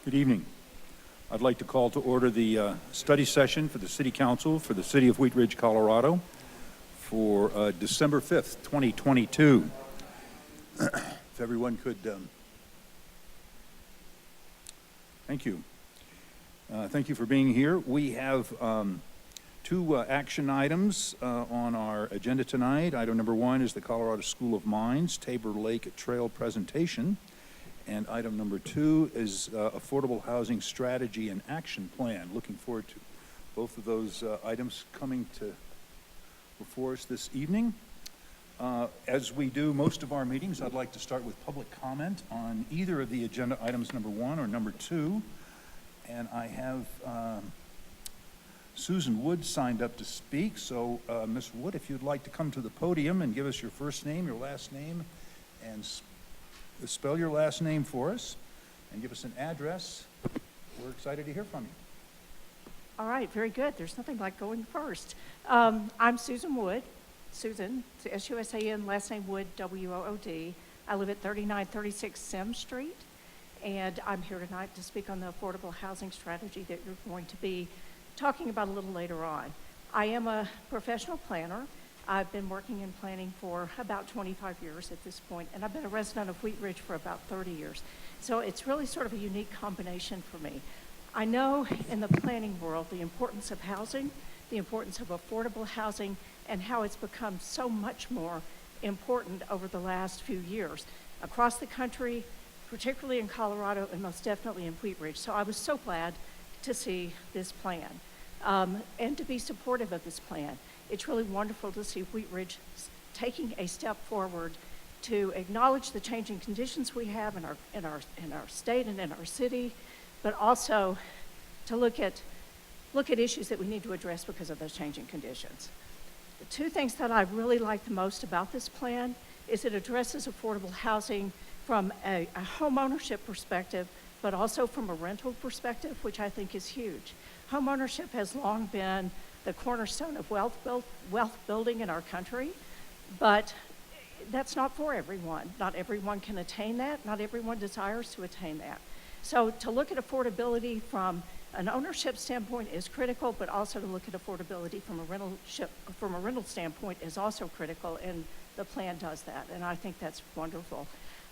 Good evening. I'd like to call to order the study session for the City Council for the City of Wheat Ridge, Colorado for December 5th, 2022. If everyone could, thank you. Thank you for being here. We have two action items on our agenda tonight. Item number one is the Colorado School of Mines Tabor Lake Trail presentation. And item number two is Affordable Housing Strategy and Action Plan. Looking forward to both of those items coming before us this evening. As we do most of our meetings, I'd like to start with public comment on either of the agenda items, number one or number two. And I have Susan Wood signed up to speak. So, Ms. Wood, if you'd like to come to the podium and give us your first name, your last name, and spell your last name for us and give us an address. We're excited to hear from you. All right, very good. There's nothing like going first. I'm Susan Wood. Susan, S-U-S-A-N, last name Wood, W-O-O-D. I live at 3936 Sims Street, and I'm here tonight to speak on the affordable housing strategy that you're going to be talking about a little later on. I am a professional planner. I've been working in planning for about 25 years at this point, and I've been a resident of Wheat Ridge for about 30 years. So it's really sort of a unique combination for me. I know in the planning world the importance of housing, the importance of affordable housing, and how it's become so much more important over the last few years across the country, particularly in Colorado, and most definitely in Wheat Ridge. So I was so glad to see this plan and to be supportive of this plan. It's really wonderful to see Wheat Ridge taking a step forward to acknowledge the changing conditions we have in our state and in our city, but also to look at issues that we need to address because of those changing conditions. The two things that I really like the most about this plan is it addresses affordable housing from a home ownership perspective, but also from a rental perspective, which I think is huge. Home ownership has long been the cornerstone of wealth building in our country, but that's not for everyone. Not everyone can attain that. Not everyone desires to attain that. So to look at affordability from an ownership standpoint is critical, but also to look at affordability from a rental standpoint is also critical, and the plan does that, and I think that's wonderful.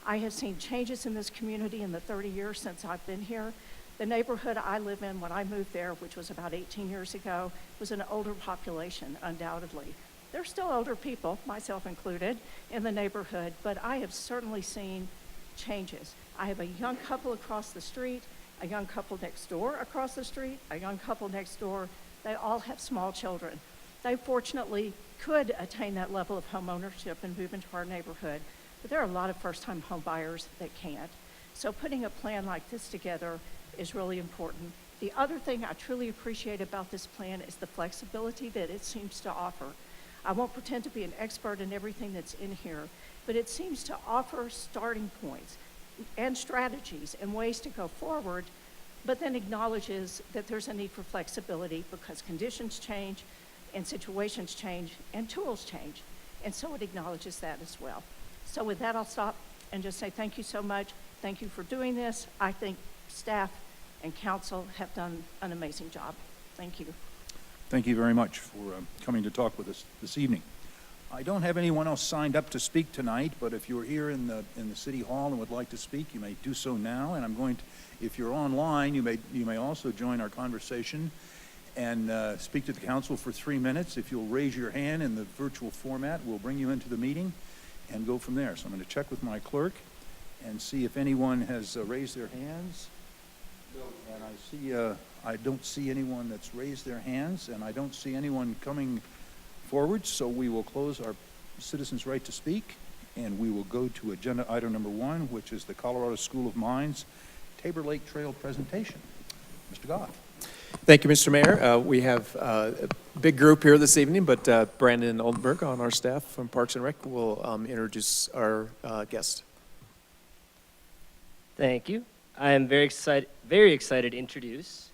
I have seen changes in this community in the 30 years since I've been here. The neighborhood I live in when I moved there, which was about 18 years ago, was an older population, undoubtedly. There's still older people, myself included, in the neighborhood, but I have certainly seen changes. I have a young couple across the street, a young couple next door across the street, a young couple next door. They all have small children. They fortunately could attain that level of home ownership and move into our neighborhood, but there are a lot of first-time home buyers that can't. So putting a plan like this together is really important. The other thing I truly appreciate about this plan is the flexibility that it seems to offer. I won't pretend to be an expert in everything that's in here, but it seems to offer starting points and strategies and ways to go forward, but then acknowledges that there's a need for flexibility because conditions change and situations change and tools change. And so it acknowledges that as well. So with that, I'll stop and just say thank you so much. Thank you for doing this. I think staff and council have done an amazing job. Thank you. Thank you very much for coming to talk with us this evening. I don't have anyone else signed up to speak tonight, but if you're here in the City Hall and would like to speak, you may do so now. And I'm going to, if you're online, you may also join our conversation and speak to the council for 3 minutes. If you'll raise your hand in the virtual format, we'll bring you into the meeting and go from there. So I'm going to check with my clerk and see if anyone has raised their hands. And I don't see anyone that's raised their hands, and I don't see anyone coming forward, so we will close our citizens' right to speak, and we will go to agenda item number one, which is the Colorado School of Mines Tabor Lake Trail presentation. Mr. Goff. Thank you, Mr. Mayor. We have a big group here this evening, but Brandon Oldenburg on our staff from Parks and Rec will introduce our guest. Thank you. I am very excited to introduce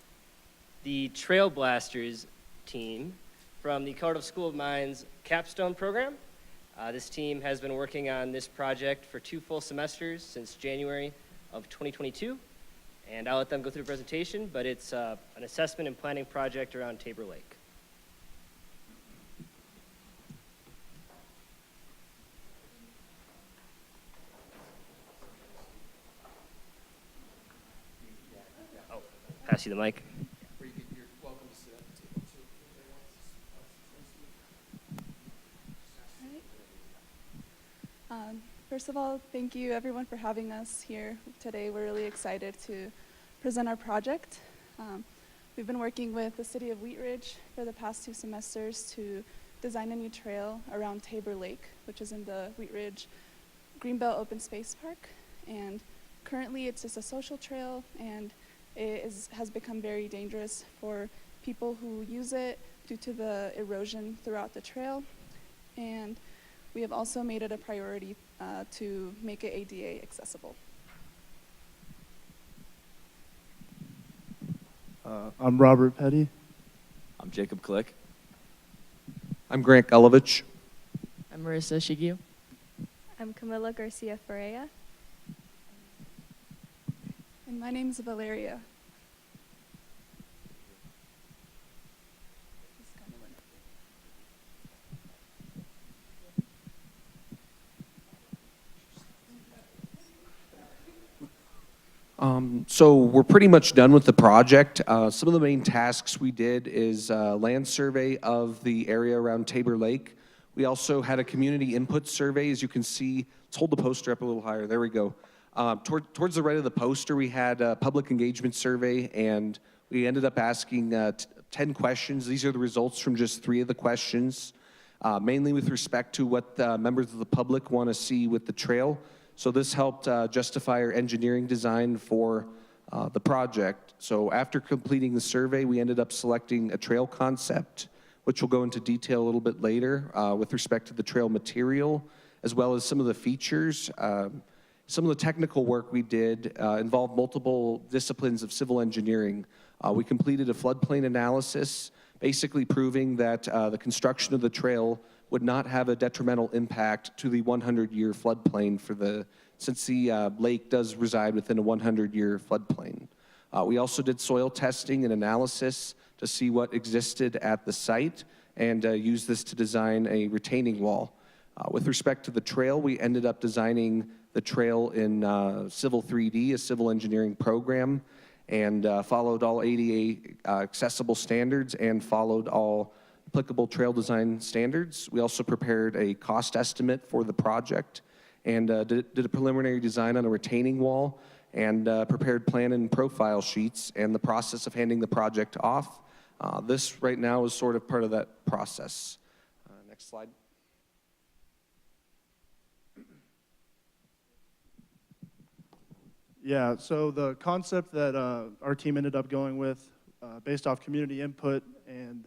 the Trail Blasters team from the Colorado School of Mines Capstone program. This team has been working on this project for 2 full semesters since January of 2022, And I'll let them go through the presentation, but it's an assessment and planning project around Tabor Lake. Oh, pass you the mic. First of all, thank you everyone for having us here today. We're really excited to present our project. We've been working with the City of Wheat Ridge for the past 2 semesters to design a new trail around Tabor Lake, which is in the Wheat Ridge Greenbelt Open Space Park. And currently it's just a social trail, and has become very dangerous for people who use it due to the erosion throughout the trail. And we have also made it a priority to make it ADA accessible. I'm Robert Petty. I'm Jacob Click. I'm Grant Gulovich. I'm Marissa Shigio. I'm Camila Garcia Ferreira. And my name is Valeria. So we're pretty much done with the project. Some of the main tasks we did is land survey of the area around Tabor Lake. We also had a community input survey. As you can see, let's hold the poster up a little higher. There we go. Towards the right of the poster, we had a public engagement survey, and we ended up asking 10 questions. These are the results from just 3 of the questions, mainly with respect to what members of the public want to see with the trail. So this helped justify our engineering design for the project. So after completing the survey, we ended up selecting a trail concept, which we'll go into detail a little bit later with respect to the trail material, as well as some of the features. Some of the technical work we did involved multiple disciplines of civil engineering. We completed a floodplain analysis, basically proving that the construction of the trail would not have a detrimental impact to the 100-year floodplain since the lake does reside within a 100-year floodplain. We also did soil testing and analysis to see what existed at the site and used this to design a retaining wall. With respect to the trail, we ended up designing the trail in Civil 3D, a civil engineering program, and followed all ADA accessible standards and followed all applicable trail design standards. We also prepared a cost estimate for the project and did a preliminary design on a retaining wall and prepared plan and profile sheets and the process of handing the project off. This right now is sort of part of that process. Next slide. Yeah, so the concept that our team ended up going with, based off community input and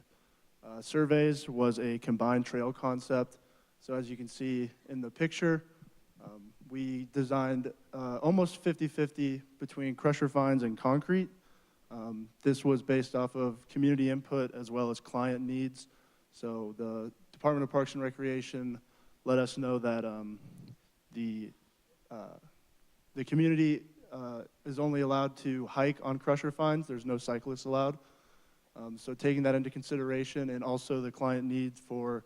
surveys, was a combined trail concept. So as you can see in the picture, we designed almost 50-50 between crusher fines and concrete. This was based off of community input as well as client needs. So the Department of Parks and Recreation let us know that the community is only allowed to hike on crusher fines. There's no cyclists allowed. So taking that into consideration, and also the client needs for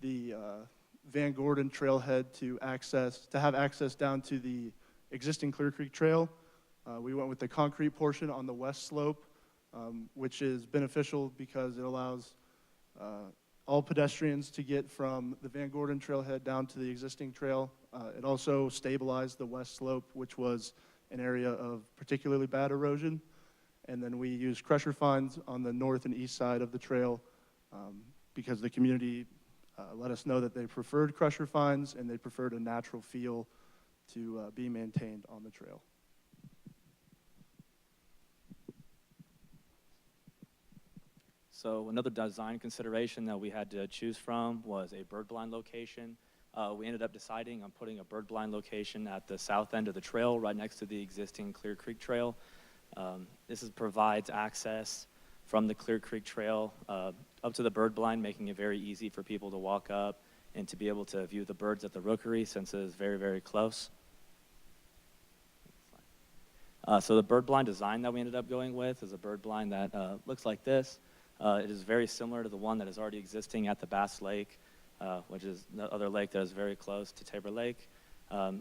the Van Gordon trailhead to have access down to the existing Clear Creek Trail, we went with the concrete portion on the west slope, which is beneficial because it allows all pedestrians to get from the Van Gordon trailhead down to the existing trail. It also stabilized the west slope, which was an area of particularly bad erosion. And then we used crusher fines on the north and east side of the trail because the community let us know that they preferred crusher fines and they preferred a natural feel to be maintained on the trail. So another design consideration that we had to choose from was a bird blind location. We ended up deciding on putting a bird blind location at the south end of the trail, right next to the existing Clear Creek Trail. This provides access from the Clear Creek Trail up to the bird blind, making it very easy for people to walk up and to be able to view the birds at the rookery since it is very, very close. So the bird blind design that we ended up going with is a bird blind that looks like this. It is very similar to the one that is already existing at the Bass Lake, which is the other lake that is very close to Tabor Lake.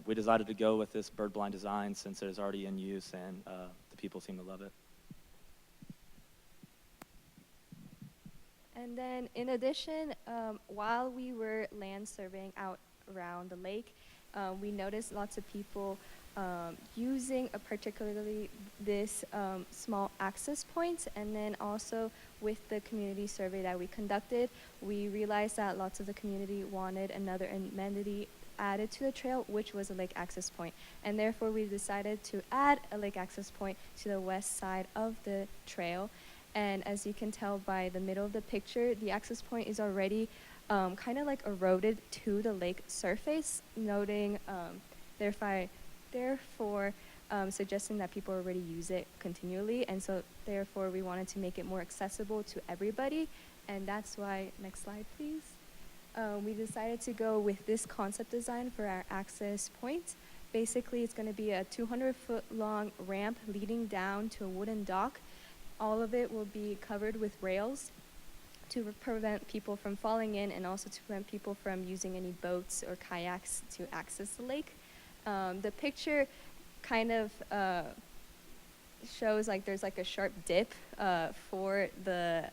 We decided to go with this bird blind design since it is already in use and the people seem to love it. And then in addition, while we were land surveying out around the lake, we noticed lots of people using particularly this small access points. And then also with the community survey that we conducted, we realized that lots of the community wanted another amenity added to the trail, which was a lake access point. And therefore we decided to add a lake access point to the west side of the trail. And as you can tell by the middle of the picture, the access point is already kind of like eroded to the lake surface, noting therefore suggesting that people already use it continually. And so therefore we wanted to make it more accessible to everybody. And that's why, next slide please. We decided to go with this concept design for our access point. Basically it's going to be a 200-foot long ramp leading down to a wooden dock. All of it will be covered with rails to prevent people from falling in and also to prevent people from using any boats or kayaks to access the lake. The picture kind of shows like there's like a sharp dip for the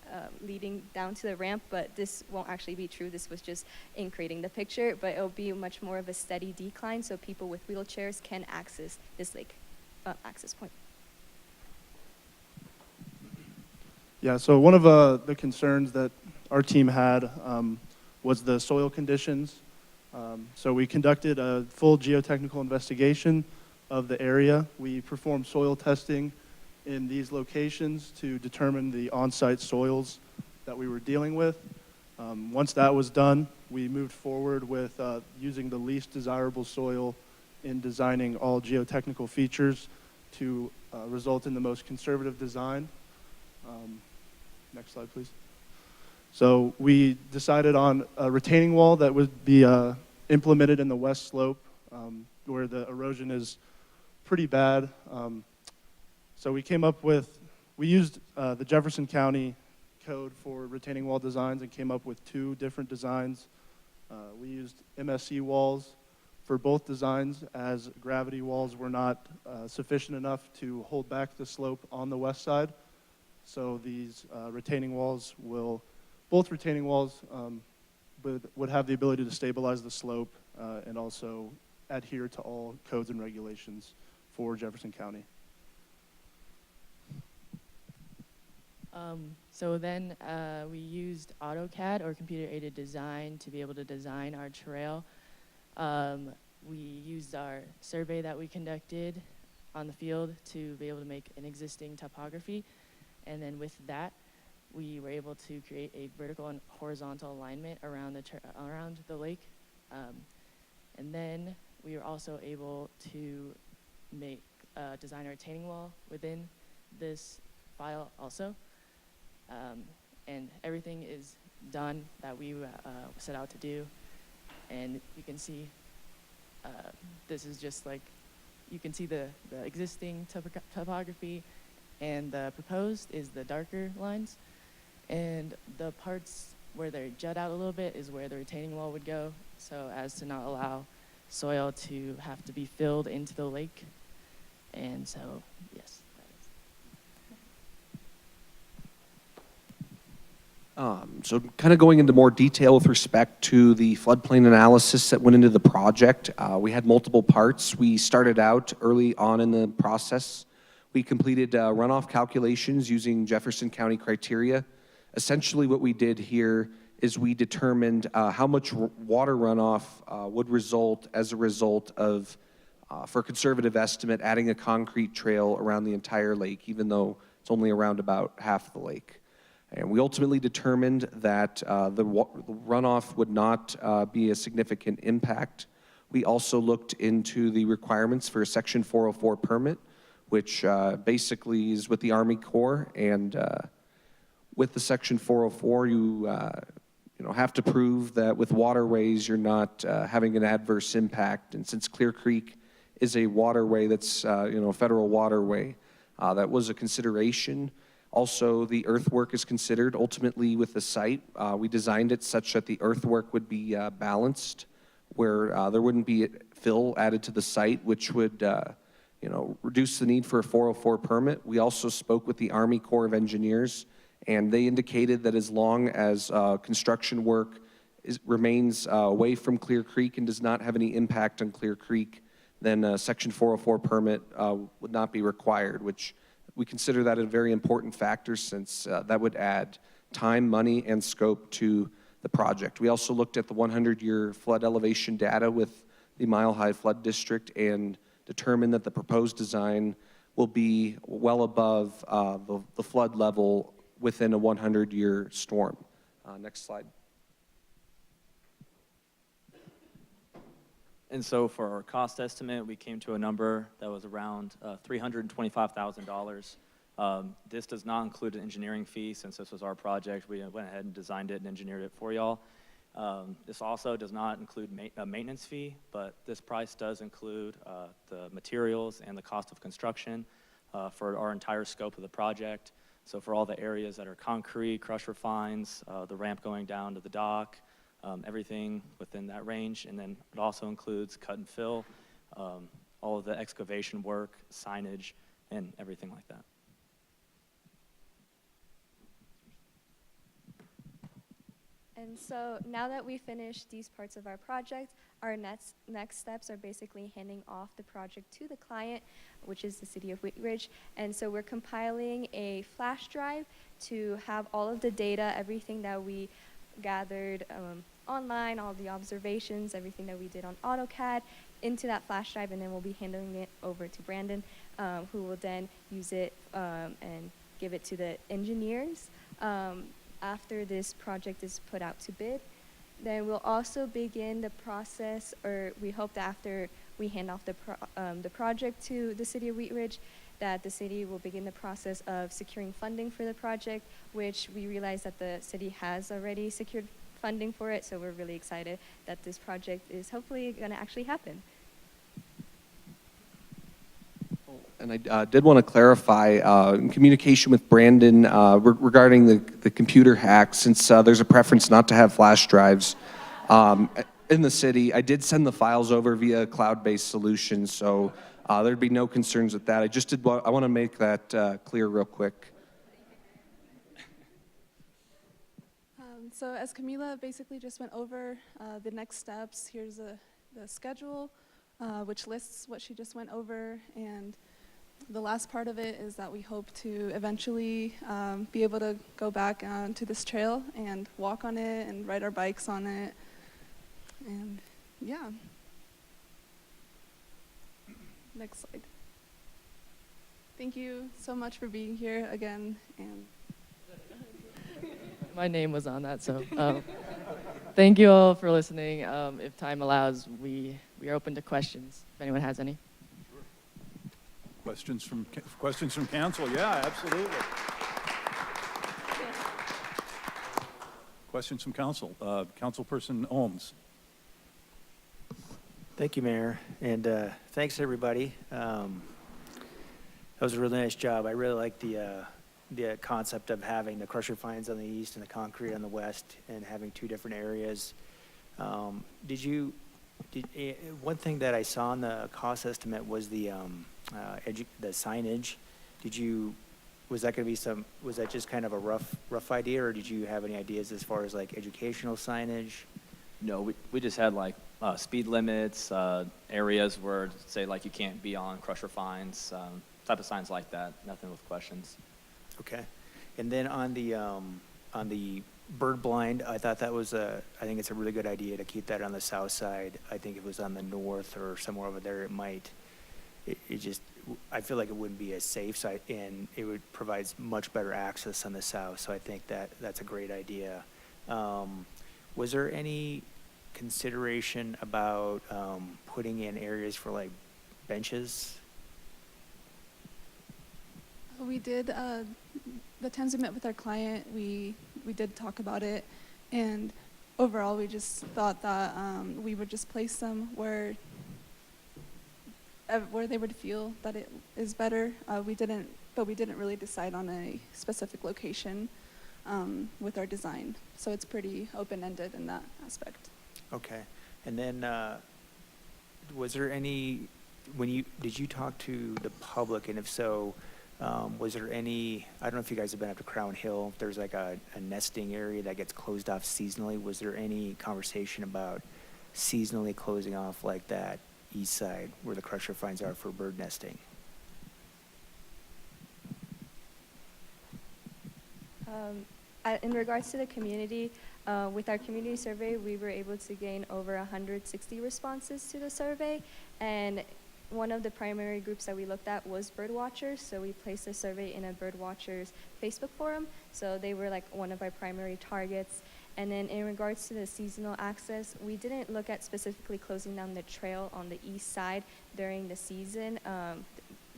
leading down to the ramp, but this won't actually be true. This was just in creating the picture, but it'll be much more of a steady decline so people with wheelchairs can access this lake access point. Yeah, so one of the concerns that our team had was the soil conditions. So we conducted a full geotechnical investigation of the area. We performed soil testing in these locations to determine the on-site soils that we were dealing with. Once that was done, we moved forward with using the least desirable soil in designing all geotechnical features to result in the most conservative design. Next slide, please. So we decided on a retaining wall that would be implemented in the west slope where the erosion is pretty bad. So we used the Jefferson County code for retaining wall designs and came up with 2 different designs. We used MSC walls for both designs as gravity walls were not sufficient enough to hold back the slope on the west side. So these retaining walls both retaining walls would have the ability to stabilize the slope and also adhere to all codes and regulations for Jefferson County. So then we used AutoCAD or computer-aided design to be able to design our trail. We used our survey that we conducted on the field to be able to make an existing topography. And then with that, we were able to create a vertical and horizontal alignment around the lake. And then we were also able to design a retaining wall within this file also. And everything is done that we set out to do. And you can see this is just like, you can see the existing topography, and the proposed is the darker lines. And the parts where they jut out a little bit is where the retaining wall would go, so as to not allow soil to have to be filled into the lake. And so, yes. So kind of going into more detail with respect to the floodplain analysis that went into the project, we had multiple parts. We started out early on in the process. We completed runoff calculations using Jefferson County criteria. Essentially what we did here is we determined how much water runoff would result as a result of, for a conservative estimate, adding a concrete trail around the entire lake, even though it's only around about half the lake. And we ultimately determined that the runoff would not be a significant impact. We also looked into the requirements for a Section 404 permit, which basically is with the Army Corps. And with the Section 404, you have to prove that with waterways you're not having an adverse impact. And since Clear Creek is a waterway that's, a federal waterway. That was a consideration. Also, the earthwork is considered ultimately with the site. We designed it such that the earthwork would be balanced, where there wouldn't be fill added to the site, which would reduce the need for a 404 permit. We also spoke with the Army Corps of Engineers, and they indicated that as long as construction work remains away from Clear Creek and does not have any impact on Clear Creek, then a Section 404 permit would not be required, which we consider that a very important factor since that would add time, money, and scope to the project. We also looked at the 100-year flood elevation data with the Mile High Flood District and determined that the proposed design will be well above the flood level within a 100-year storm. Next slide. And so for our cost estimate, we came to a number that was around $325,000. This does not include an engineering fee. Since this was our project, we went ahead and designed it and engineered it for y'all. This also does not include a maintenance fee, but this price does include the materials and the cost of construction for our entire scope of the project. So for all the areas that are concrete, crusher fines, the ramp going down to the dock, everything within that range. And then it also includes cut and fill, all of the excavation work, signage, and everything like that. And so now that we finished these parts of our project, our next steps are basically handing off the project to the client, which is the city of Wheat Ridge. And so we're compiling a flash drive to have all of the data, everything that we gathered online, all the observations, everything that we did on AutoCAD into that flash drive, and then we'll be handing it over to Brandon, who will then use it and give it to the engineers. After this project is put out to bid, then we'll also begin the process, or we hope that after we hand off the project to the city of Wheat Ridge, that the city will begin the process of securing funding for the project, which we realize that the city has already secured funding for it, so we're really excited that this project is hopefully going to actually happen. And I did want to clarify, in communication with Brandon regarding the computer hack, since there's a preference not to have flash drives in the city, I did send the files over via cloud-based solution, so there'd be no concerns with that. I want to make that clear real quick. So as Camila basically just went over the next steps, here's the schedule, which lists what she just went over, and the last part of it is that we hope to eventually be able to go back to this trail and walk on it and ride our bikes on it. And yeah. Next slide. Thank you so much for being here again. And My name was on that, so thank you all for listening. If time allows, we are open to questions, if anyone has any. Questions from council? Yeah, absolutely. Questions from council? Councilperson Ohms. Thank you, Mayor, and thanks everybody. That was a really nice job. I really like the concept of having the crusher fines on the east and the concrete on the west, and having two different areas. One thing that I saw in the cost estimate was the signage. Was that just kind of a rough idea, or did you have any ideas as far as like educational signage? No, we just had like speed limits, areas where, say, like you can't be on crusher fines, type of signs like that, nothing with questions. Okay. And then on the bird blind, I thought that was I think it's a really good idea to keep that on the south side. I think if it was on the north or somewhere over there, I feel like it wouldn't be as safe, and it would provide much better access on the south. So I think that's a great idea. Was there any consideration about putting in areas for like benches? we did, the times we met with our client, we did talk about it, and overall we just thought that we would just place them where where they would feel that it is better. We didn't really decide on a specific location with our design. So it's pretty open-ended in that aspect. Okay. And then, was there any, did you talk to the public, and if so, was there any, I don't know if you guys have been up to Crown Hill, if there's like a nesting area that gets closed off seasonally, was there any conversation about seasonally closing off like that east side where the crusher finds are for bird nesting? In regards to the community, with our community survey, we were able to gain over 160 responses to the survey, and one of the primary groups that we looked at was bird watchers, so we placed the survey in a bird watchers Facebook forum, so they were like one of our primary targets. And then in regards to the seasonal access, we didn't look at specifically closing down the trail on the east side during the season,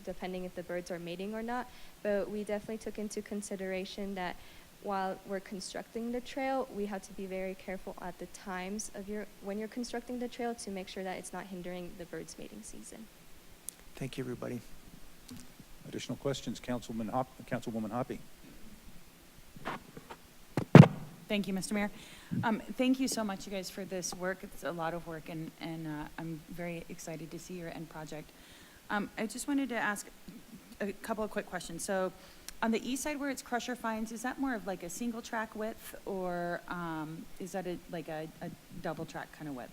depending if the birds are mating or not, but we definitely took into consideration that while we're constructing the trail, we have to be very careful at the times of when you're constructing the trail to make sure that it's not hindering the birds' mating season. Thank you, everybody. Additional questions, Councilwoman Hoppy? Thank you, Mr. Mayor. Thank you so much, you guys, for this work. It's a lot of work, and I'm very excited to see your end project. I just wanted to ask a couple of quick questions. So on the east side where it's crusher fines, is that more of like a single track width, or is that like a double track kind of width?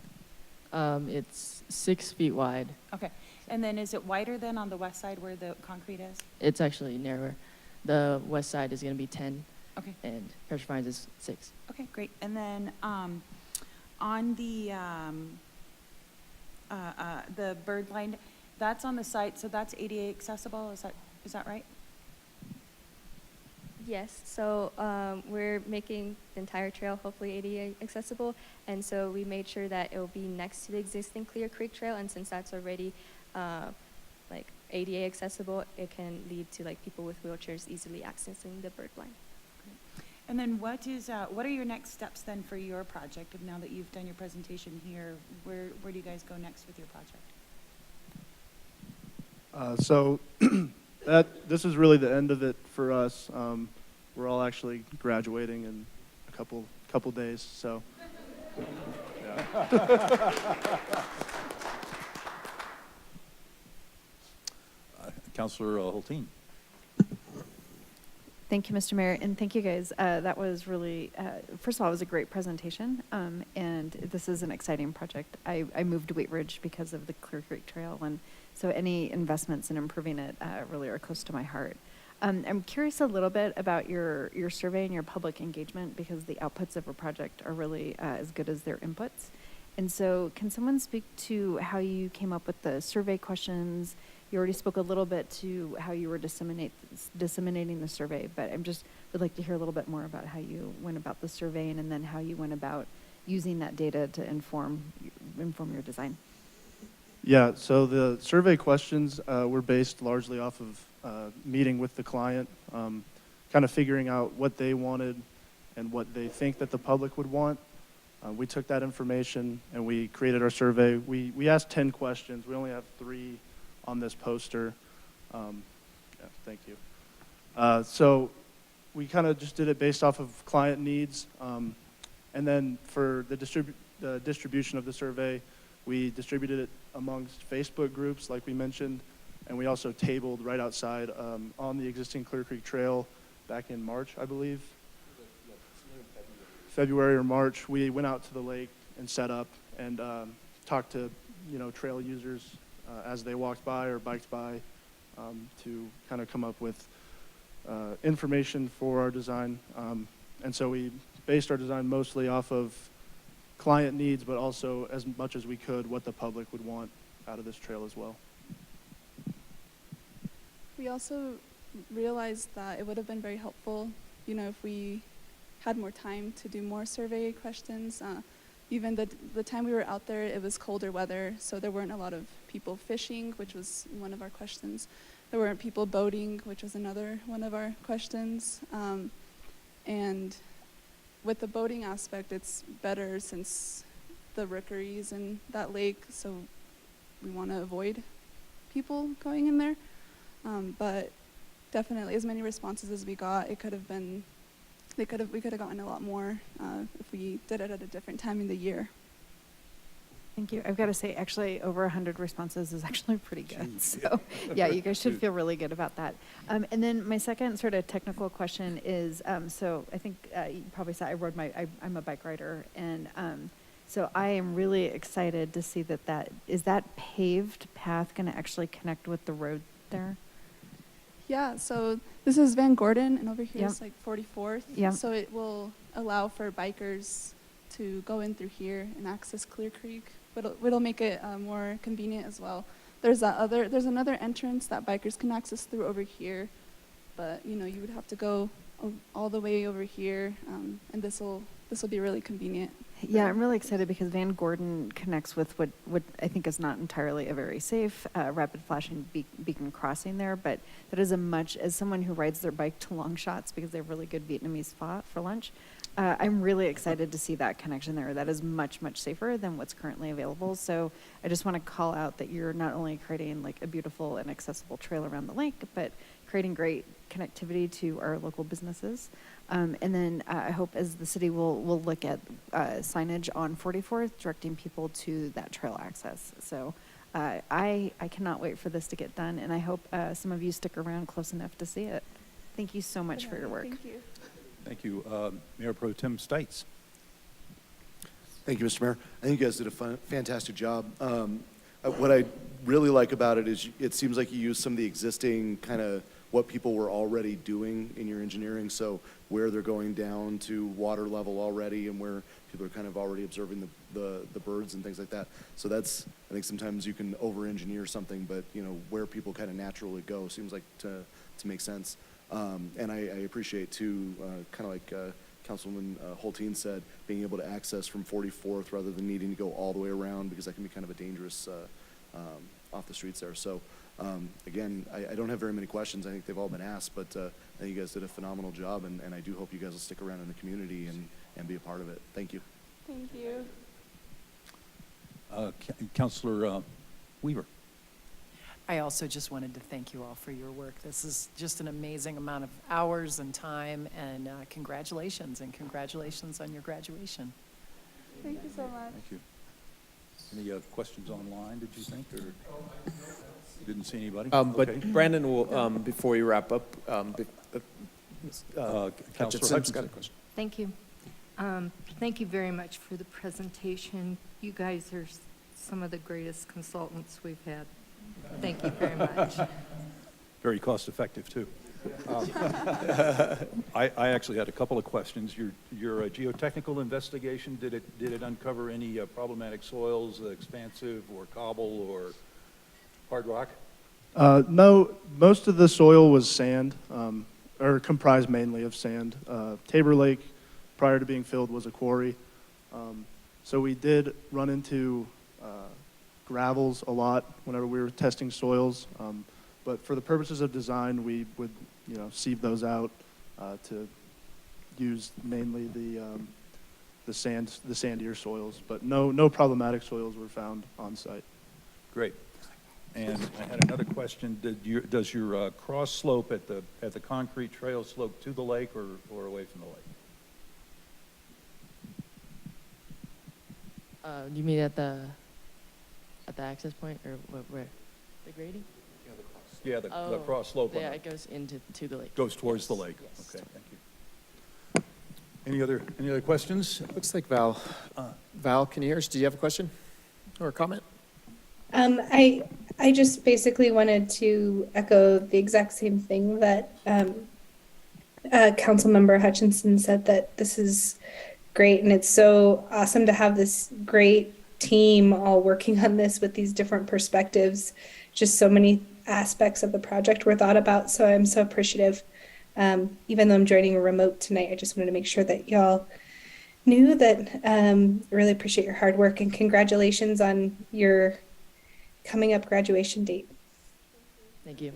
It's 6 feet wide. Okay. And then is it wider than on the west side where the concrete is? It's actually narrower. The west side is going to be 10. Okay. And pressure fines is 6. Okay, great. And then on the bird blind, that's on the site, so that's ADA accessible. Is that right? Yes, so we're making the entire trail hopefully ADA accessible, and so we made sure that it will be next to the existing Clear Creek Trail, and since that's already like ADA accessible, it can lead to like people with wheelchairs easily accessing the bird blind. And then what are your next steps then for your project? Now that you've done your presentation here, where do you guys go next with your project? So this is really the end of it for us. We're all actually graduating in a couple days, so. Yeah. Councilor Hulteen. Thank you, Mr. Mayor, and thank you guys. That was really, first of all, it was a great presentation, and this is an exciting project. I moved to Wheat Ridge because of the Clear Creek Trail, and so any investments in improving it really are close to my heart. I'm curious a little bit about your survey and your public engagement, because the outputs of a project are really as good as their inputs. And so can someone speak to how you came up with the survey questions? You already spoke a little bit to how you were disseminating the survey, but I would like to hear a little bit more about how you went about the surveying, and then how you went about using that data to inform your design. Yeah, so the survey questions were based largely off of meeting with the client, kind of figuring out what they wanted and what they think that the public would want. We took that information and we created our survey. We asked 10 questions. We only have 3 on this poster. Yeah, thank you. So we kind of just did it based off of client needs. And then for the distribution of the survey, we distributed it amongst Facebook groups, like we mentioned, and we also tabled right outside on the existing Clear Creek Trail back in March, I believe. February or March, we went out to the lake and set up and talked to trail users as they walked by or biked by to kind of come up with information for our design. And so we based our design mostly off of client needs, but also as much as we could what the public would want out of this trail as well. We also realized that it would have been very helpful, if we had more time to do more survey questions. Even the time we were out there, it was colder weather, so there weren't a lot of people fishing, which was one of our questions. There weren't people boating, which was another one of our questions. And with the boating aspect, it's better since the rookeries in that lake, so we want to avoid people going in there. But definitely as many responses as we got, we could have gotten a lot more if we did it at a different time in the year. Thank you. I've got to say, actually, over 100 responses is actually pretty good. So, yeah, you guys should feel really good about that. And then my second sort of technical question is, so I think you probably saw I'm a bike rider, and so I am really excited to see is that paved path going to actually connect with the road there? Yeah, so this is Van Gordon, and over here Yep. is like 44th. Yep. So it will allow for bikers to go in through here and access Clear Creek. But it'll make it more convenient as well. There's another entrance that bikers can access through over here, but you would have to go all the way over here, and this will be really convenient. Yeah, I'm really excited because Van Gordon connects with what I think is not entirely a very safe rapid flashing beacon crossing there, but that is as someone who rides their bike to long shots because they have really good Vietnamese pho for lunch, I'm really excited to see that connection there. That is much, much safer than what's currently available. So I just want to call out that you're not only creating like a beautiful and accessible trail around the lake, but creating great connectivity to our local businesses. And then I hope as the city will look at signage on 44th, directing people to that trail access. So I cannot wait for this to get done, and I hope some of you stick around close enough to see it. Thank you so much for your work. Thank you. Thank you. Mayor Pro Tem Stites. Thank you, Mr. Mayor. I think you guys did a fantastic job. What I really like about it is it seems like you used some of the existing kind of what people were already doing in your engineering, so where they're going down to water level already and where people are kind of already observing the birds and things like that. So that's, I think sometimes you can over-engineer something, but where people kind of naturally go seems like to make sense. And I appreciate too, kind of like Councilwoman Holteen said, being able to access from 44th rather than needing to go all the way around, because that can be kind of a dangerous off the streets there. So again, I don't have very many questions. I think they've all been asked, but I think you guys did a phenomenal job, and I do hope you guys will stick around in the community and be a part of it. Thank you. Thank you. Councilor Weaver. I also just wanted to thank you all for your work. This is just an amazing amount of hours and time, and congratulations on your graduation. Thank you so much. Thank you. Any questions online, did you think, or you didn't see anybody? But Okay. Brandon will, before you wrap up, Councilor Hutchinson's got a Hutchinson. question. Thank you. Thank you very much for the presentation. You guys are some of the greatest consultants we've had. Thank you very much. Very cost-effective, too. I actually had a couple of questions. Your geotechnical investigation, did it uncover any problematic soils, expansive or cobble or hard rock? No, most of the soil was sand, or comprised mainly of sand. Tabor Lake, prior to being filled, was a quarry. So we did run into gravels a lot whenever we were testing soils. But for the purposes of design, we would, sieve those out to use mainly the sandier soils. But no problematic soils were found on site. Great. And I had another question. Does your cross slope at the concrete trail slope to the lake or away from the lake? You mean at the access point, or where? The grading? Yeah, the Oh, cross slope. Yeah, it goes to the lake. Goes towards the lake. Yes. Okay, thank you. Any other questions? Looks like Val. Val, can you hear us? Do you have a question or a comment? I just basically wanted to echo the exact same thing that Councilmember Hutchinson said, that this is great, and it's so awesome to have this great team all working on this with these different perspectives. Just so many aspects of the project were thought about, so I'm so appreciative. Even though I'm joining remote tonight, I just wanted to make sure that y'all knew that I really appreciate your hard work, and congratulations on your coming up graduation date. Thank you.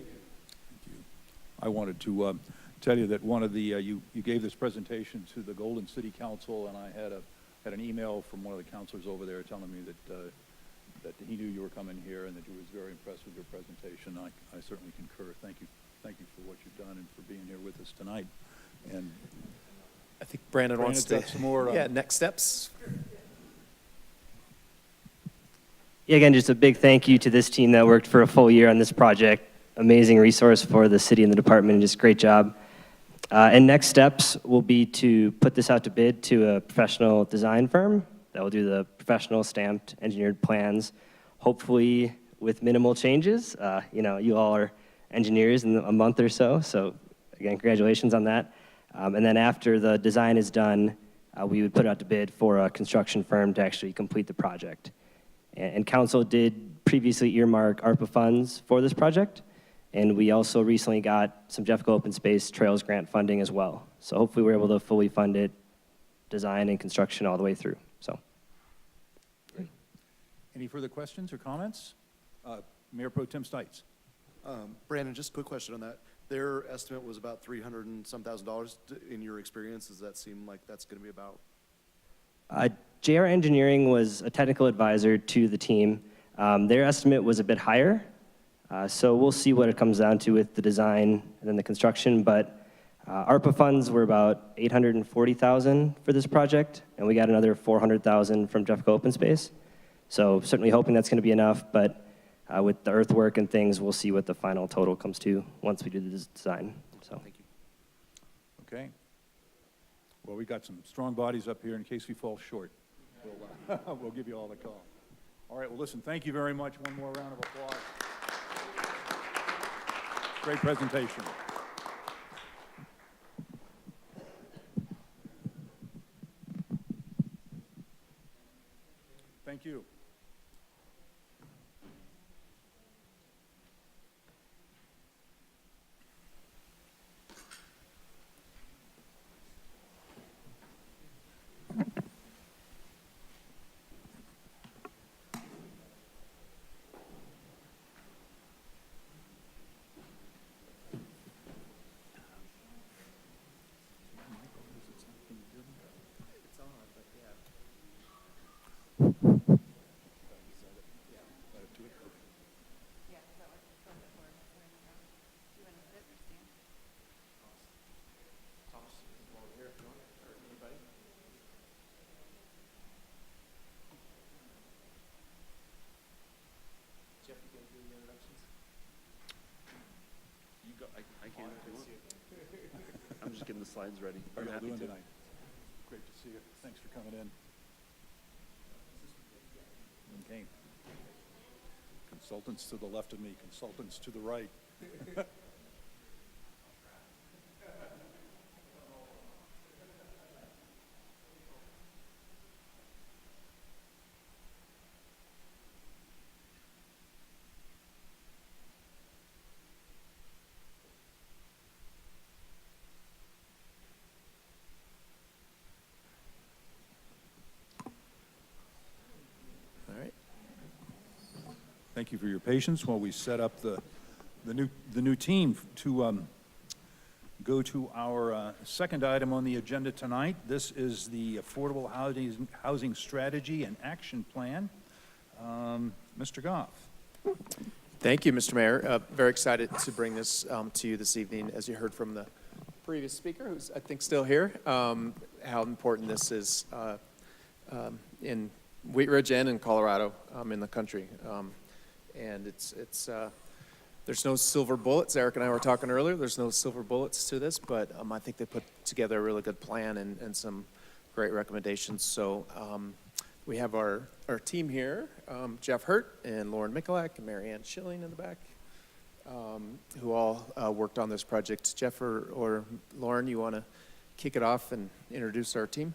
I wanted to tell you that one of the, you gave this presentation to the Golden City Council, and I had an email from one of the counselors over there telling me that that he knew you were coming here and that he was very impressed with your presentation. I certainly concur. Thank you for what you've done and for being here with us tonight. And I think Brandon wants to. Brandon's got some more, Yeah, next steps. Yeah, again, just a big thank you to this team that worked for a full year on this project. Amazing resource for the city and the department, and just great job. And next steps will be to put this out to bid to a professional design firm that will do the professional stamped engineered plans, hopefully with minimal changes. You all are engineers in a month or so, so again, congratulations on that. And then after the design is done, we would put it out to bid for a construction firm to actually complete the project. And council did previously earmark ARPA funds for this project, and we also recently got some Jeffco Open Space Trails grant funding as well. So hopefully we're able to fully fund it, design and construction all the way through. So, any further questions or comments? Mayor Pro Tem Stites. Brandon, just a quick question on that. Their estimate was about $300,000 and some thousand. In your experience, does that seem like that's going to be about? JR Engineering was a technical advisor to the team. Their estimate was a bit higher, so we'll see what it comes down to with the design and then the construction, but ARPA funds were about $840,000 for this project, and we got another $400,000 from Jeffco Open Space. So certainly hoping that's going to be enough, but with the earthwork and things, we'll see what the final total comes to once we do the design. So. Thank you. Okay. Well, we got some strong bodies up here in case we fall short. We'll give you all the call. All right, well, listen, thank you very much. One more round of applause. Great presentation. Thank you. I can't do it. I'm just getting the slides ready. How are I'm you all happy doing to. tonight? Great to see you. Thanks for coming in. Okay. Consultants to the left of me, consultants to the right. All right. Thank you for your patience while we set up the new team to go to our second item on the agenda tonight. This is the Affordable Housing Strategy and Action Plan. Mr. Goff. Thank you, Mr. Mayor. Very excited to bring this to you this evening. As you heard from the previous speaker, who's I think still here, how important this is in Wheat Ridge and in Colorado, in the country. And there's no silver bullets. Eric and I were talking earlier. There's no silver bullets to this, but I think they put together a really good plan and some great recommendations. So we have our team here, Jeff Hurt and Lauren Mikulak and Marianne Schilling in the back, who all worked on this project. Jeff or Lauren, you want to kick it off and introduce our team?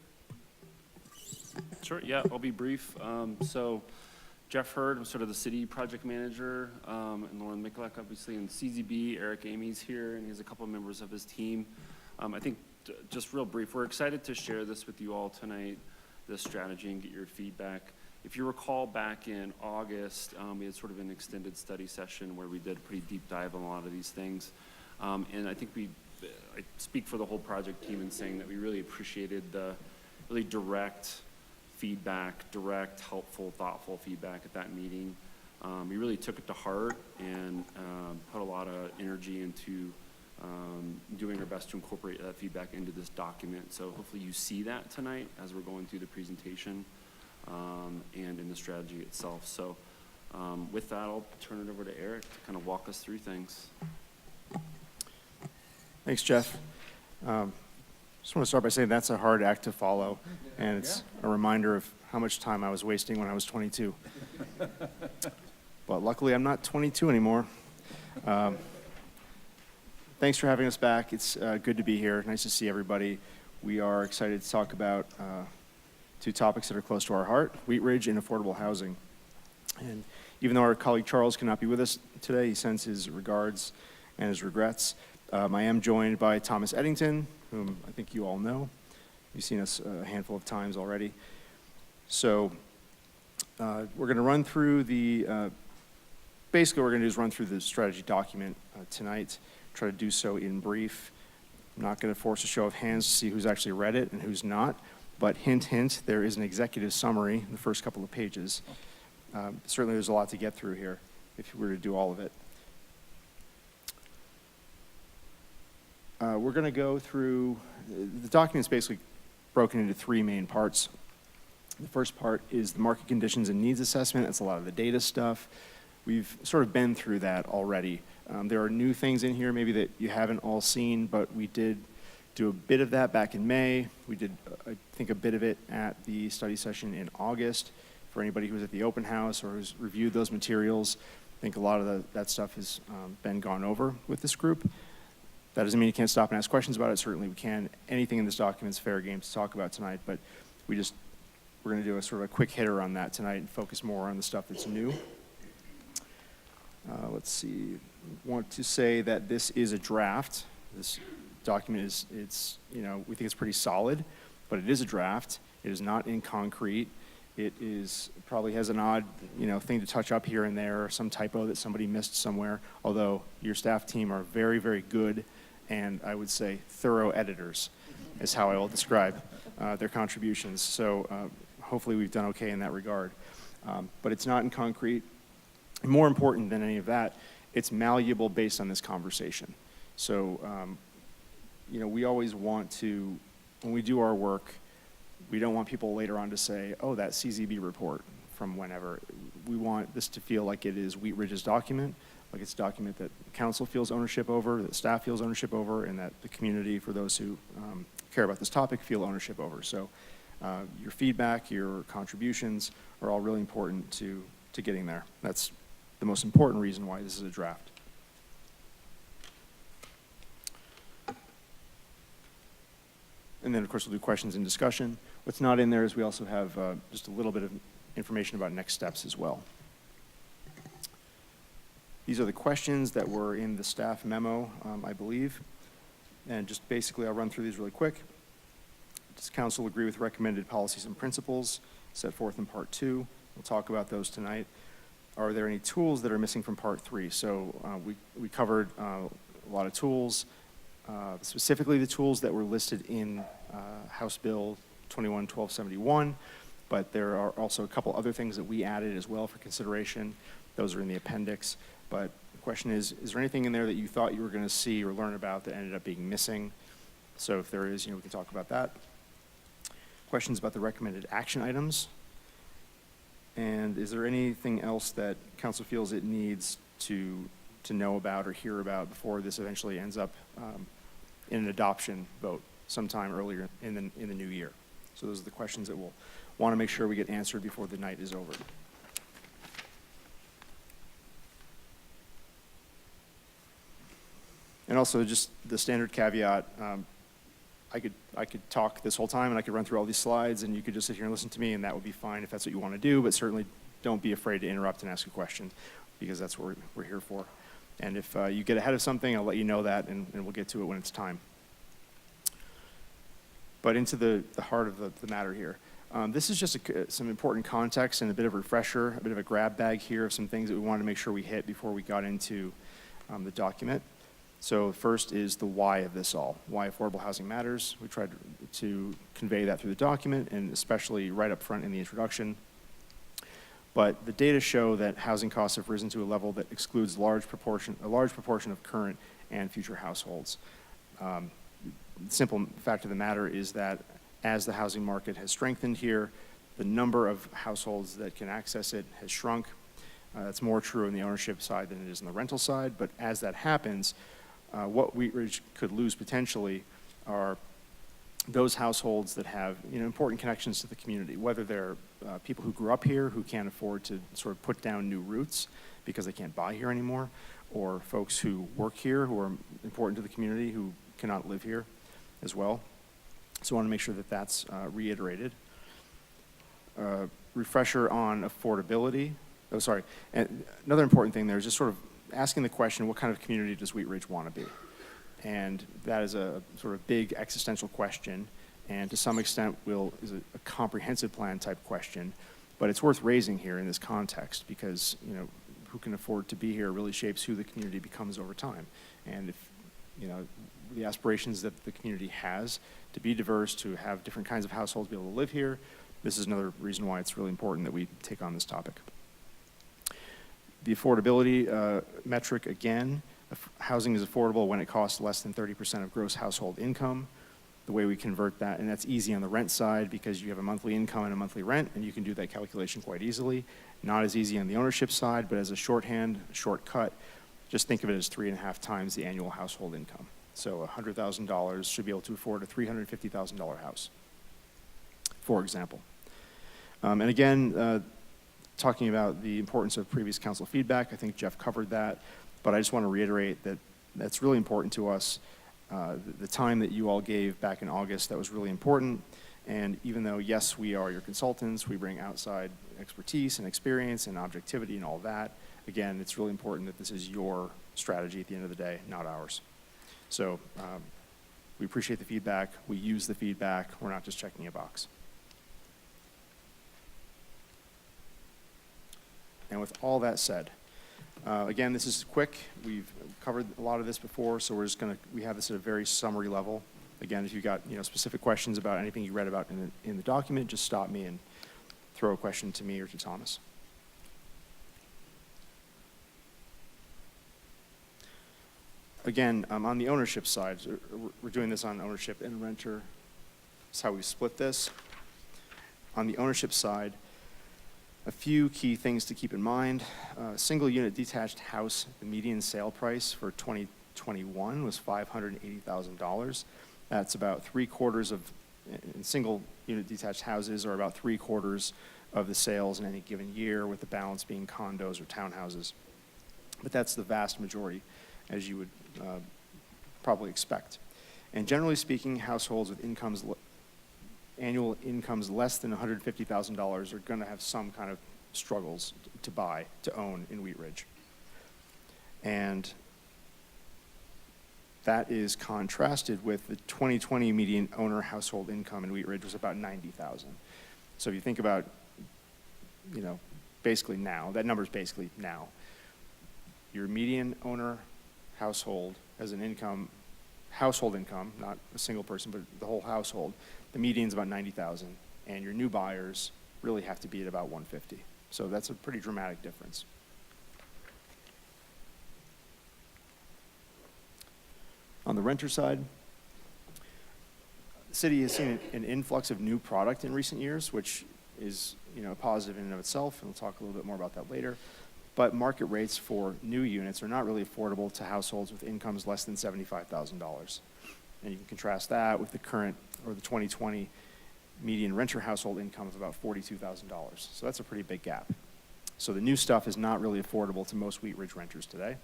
Sure, yeah, I'll be brief. So Jeff Hurd, I'm sort of the city project manager, and Lauren Mikulak, obviously, and CZB, Eric Amy's here, and he has a couple of members of his team. I think just real brief, we're excited to share this with you all tonight, this strategy, and get your feedback. If you recall back in August, we had sort of an extended study session where we did a pretty deep dive on a lot of these things. And I think I speak for the whole project team in saying that we really appreciated the really direct, feedback, direct, helpful, thoughtful feedback at that meeting. We really took it to heart and put a lot of energy into doing our best to incorporate that feedback into this document. So hopefully you see that tonight as we're going through the presentation and in the strategy itself. So with that, I'll turn it over to Eric to kind of walk us through things. Thanks, Jeff. Just want to start by saying that's a hard act to follow, and it's a reminder of how much time I was wasting when I was 22. But luckily, I'm not 22 anymore. Thanks for having us back. It's good to be here. Nice to see everybody. We are excited to talk about two topics that are close to our heart, Wheat Ridge and affordable housing. And even though our colleague Charles cannot be with us today, he sends his regards and his regrets. I am joined by Thomas Eddington, whom I think you all know. You've seen us a handful of times already. So we're going to run through basically what we're going to do is run through the strategy document tonight, try to do so in brief. I'm not going to force a show of hands to see who's actually read it and who's not, but hint, hint, there is an executive summary in the first couple of pages. Certainly there's a lot to get through here if you were to do all of it. We're going to go through, the document's basically broken into three main parts. The first part is the market conditions and needs assessment. That's a lot of the data stuff. We've sort of been through that already. There are new things in here maybe that you haven't all seen, but we did do a bit of that back in May. We did, I think, a bit of it at the study session in August. For anybody who was at the open house or who's reviewed those materials, I think a lot of that stuff has been gone over with this group. That doesn't mean you can't stop and ask questions about it. Certainly we can. Anything in this document is fair game to talk about tonight, but we're going to do a sort of a quick hitter on that tonight and focus more on the stuff that's new. Let's see. I want to say that this is a draft. This document we think it's pretty solid, but it is a draft. It is not in concrete. It probably has an odd, thing to touch up here and there, or some typo that somebody missed somewhere, although your staff team are very, very good, and I would say thorough editors is how I will describe their contributions. So hopefully we've done okay in that regard. But it's not in concrete. And more important than any of that, it's malleable based on this conversation. So, we always want to, when we do our work, we don't want people later on to say, oh, that CZB report from whenever. We want this to feel like it is Wheat Ridge's document, like it's a document that council feels ownership over, that staff feels ownership over, and that the community, for those who care about this topic, feel ownership over. So your feedback, your contributions are all really important to getting there. That's the most important reason why this is a draft. And then, of course, we'll do questions and discussion. What's not in there is we also have just a little bit of information about next steps as well. These are the questions that were in the staff memo, I believe. And just basically, I'll run through these really quick. Does council agree with recommended policies and principles set forth in part 2? We'll talk about those tonight. Are there any tools that are missing from part 3? So we covered a lot of tools. Specifically the tools that were listed in House Bill 21-1271, but there are also a couple other things that we added as well for consideration. Those are in the appendix. But the question is there anything in there that you thought you were going to see or learn about that ended up being missing? So if there is, we can talk about that. Questions about the recommended action items. And is there anything else that council feels it needs to know about or hear about before this eventually ends up in an adoption vote sometime earlier in the new year? So those are the questions that we'll want to make sure we get answered before the night is over. And also just the standard caveat, I could talk this whole time and I could run through all these slides and you could just sit here and listen to me and that would be fine if that's what you want to do, but certainly don't be afraid to interrupt and ask a question because that's what we're here for. And if you get ahead of something, I'll let you know that and we'll get to it when it's time. But into the heart of the matter here. This is just some important context and a bit of a refresher, a bit of a grab bag here of some things that we wanted to make sure we hit before we got into the document. So first is the why of this all, why affordable housing matters. We tried to convey that through the document, and especially right up front in the introduction. But the data show that housing costs have risen to a level that excludes a large proportion of current and future households. The simple fact of the matter is that as the housing market has strengthened here, the number of households that can access it has shrunk. That's more true on the ownership side than it is on the rental side, but as that happens, what Wheat Ridge could lose potentially are those households that have important connections to the community, whether they're people who grew up here who can't afford to sort of put down new roots because they can't buy here anymore, or folks who work here who are important to the community who cannot live here as well. So I want to make sure that that's reiterated. Refresher on affordability. Oh, sorry. And another important thing there is just sort of asking the question, what kind of community does Wheat Ridge want to be? And that is a sort of big existential question, and to some extent is a comprehensive plan type question, but it's worth raising here in this context because, who can afford to be here really shapes who the community becomes over time. And if, the aspirations that the community has to be diverse, to have different kinds of households be able to live here, this is another reason why it's really important that we take on this topic. The affordability metric, again, housing is affordable when it costs less than 30% of gross household income. The way we convert that, and that's easy on the rent side because you have a monthly income and a monthly rent, and you can do that calculation quite easily. Not as easy on the ownership side, but as a shorthand, shortcut, just think of it as 3.5 times the annual household income. So $100,000 should be able to afford a $350,000 house, for example. And again, talking about the importance of previous council feedback, I think Jeff covered that, but I just want to reiterate that that's really important to us. The time that you all gave back in August, that was really important. And even though, yes, we are your consultants, we bring outside expertise and experience and objectivity and all that, again, it's really important that this is your strategy at the end of the day, not ours. So we appreciate the feedback. We use the feedback. We're not just checking a box. And with all that said, again, this is quick. We've covered a lot of this before, so we have this at a very summary level. Again, if you've got specific questions about anything you read about in the document, just stop me and throw a question to me or to Thomas. Again, on the ownership side, we're doing this on ownership and renter. That's how we split this. On the ownership side, a few key things to keep in mind. Single unit detached house, the median sale price for 2021 was $580,000. That's about 3/4 of, in single unit detached houses are about 3/4 of the sales in any given year, with the balance being condos or townhouses. But that's the vast majority, as you would probably expect. And generally speaking, households with annual incomes less than $150,000 are going to have some kind of struggles to own in Wheat Ridge. And that is contrasted with the 2020 median owner household income in Wheat Ridge was about $90,000. So if you think about, basically now, that number is basically now. Your median owner household has an income, household income, not a single person, but the whole household. The median's about $90,000, and your new buyers really have to be at about $150,000. So that's a pretty dramatic difference. On the renter side, the city has seen an influx of new product in recent years, which is a positive in and of itself, and we'll talk a little bit more about that later. But market rates for new units are not really affordable to households with incomes less than $75,000. And you can contrast that with the current, or the 2020 median renter household income of about $42,000. So that's a pretty big gap. So the new stuff is not really affordable to most Wheat Ridge renters today.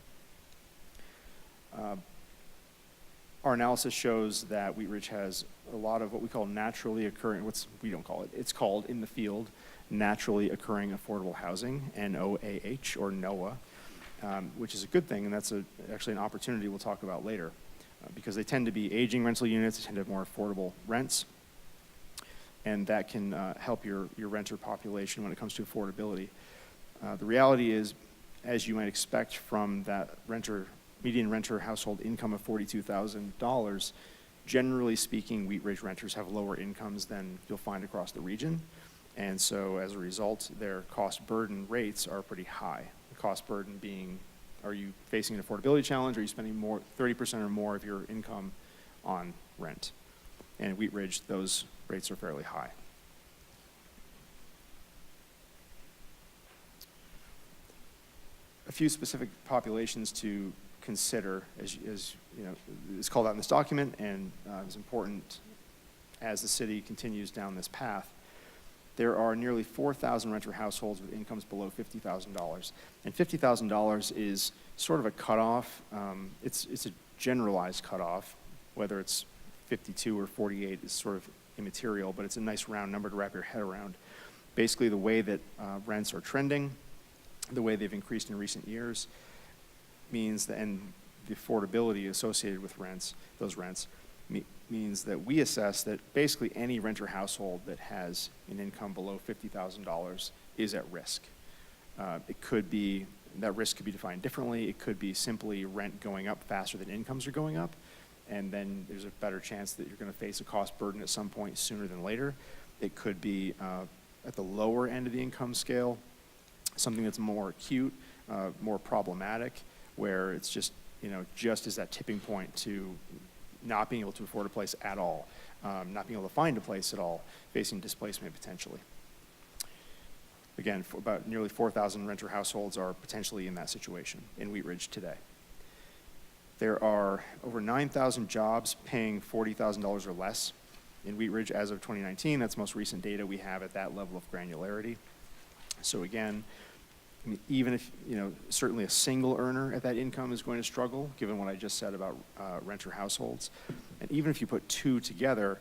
Our analysis shows that Wheat Ridge has a lot of what we call naturally occurring, we don't call it, it's called in the field, naturally occurring affordable housing, NOAH, or NOAH, which is a good thing, and that's actually an opportunity we'll talk about later, because they tend to be aging rental units, they tend to have more affordable rents, and that can help your renter population when it comes to affordability. The reality is, as you might expect from that renter median renter household income of $42,000, generally speaking, Wheat Ridge renters have lower incomes than you'll find across the region. And so as a result, their cost burden rates are pretty high. The cost burden being, are you facing an affordability challenge? Are you spending 30% or more of your income on rent? And at Wheat Ridge, those rates are fairly high. A few specific populations to consider, as you know, is called out in this document, and is important as the city continues down this path. There are nearly 4,000 renter households with incomes below $50,000, and $50,000 is sort of a cutoff. It's a generalized cutoff, whether it's 52 or 48 is sort of immaterial, but it's a nice round number to wrap your head around. Basically, the way that rents are trending, the way they've increased in recent years, means that, and the affordability associated with those rents, means that we assess that basically any renter household that has an income below $50,000 is at risk. It could be, that risk could be defined differently. It could be simply rent going up faster than incomes are going up, and then there's a better chance that you're going to face a cost burden at some point sooner than later. It could be at the lower end of the income scale, something that's more acute, more problematic, where it's just, you know, just as that tipping point to not being able to afford a place at all, not being able to find a place at all, facing displacement potentially. Again, for about nearly 4,000 renter households are potentially in that situation in Wheat Ridge today. There are over 9,000 jobs paying $40,000 or less in Wheat Ridge as of 2019. That's the most recent data we have at that level of granularity. So again, I mean, even if, you know, certainly a single earner at that income is going to struggle, given what I just said about renter households. And even if you put two together,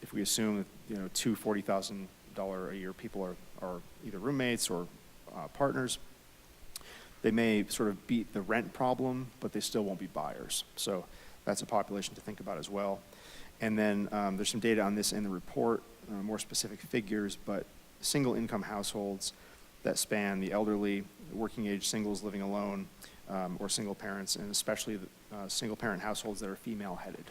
if we assume that, you know, two $40,000 a year people are either roommates or partners, they may sort of beat the rent problem, but they still won't be buyers. So that's a population to think about as well. And then there's some data on this in the report, more specific figures, but single income households that span the elderly, working age singles living alone, or single parents, and especially the single parent households that are female headed.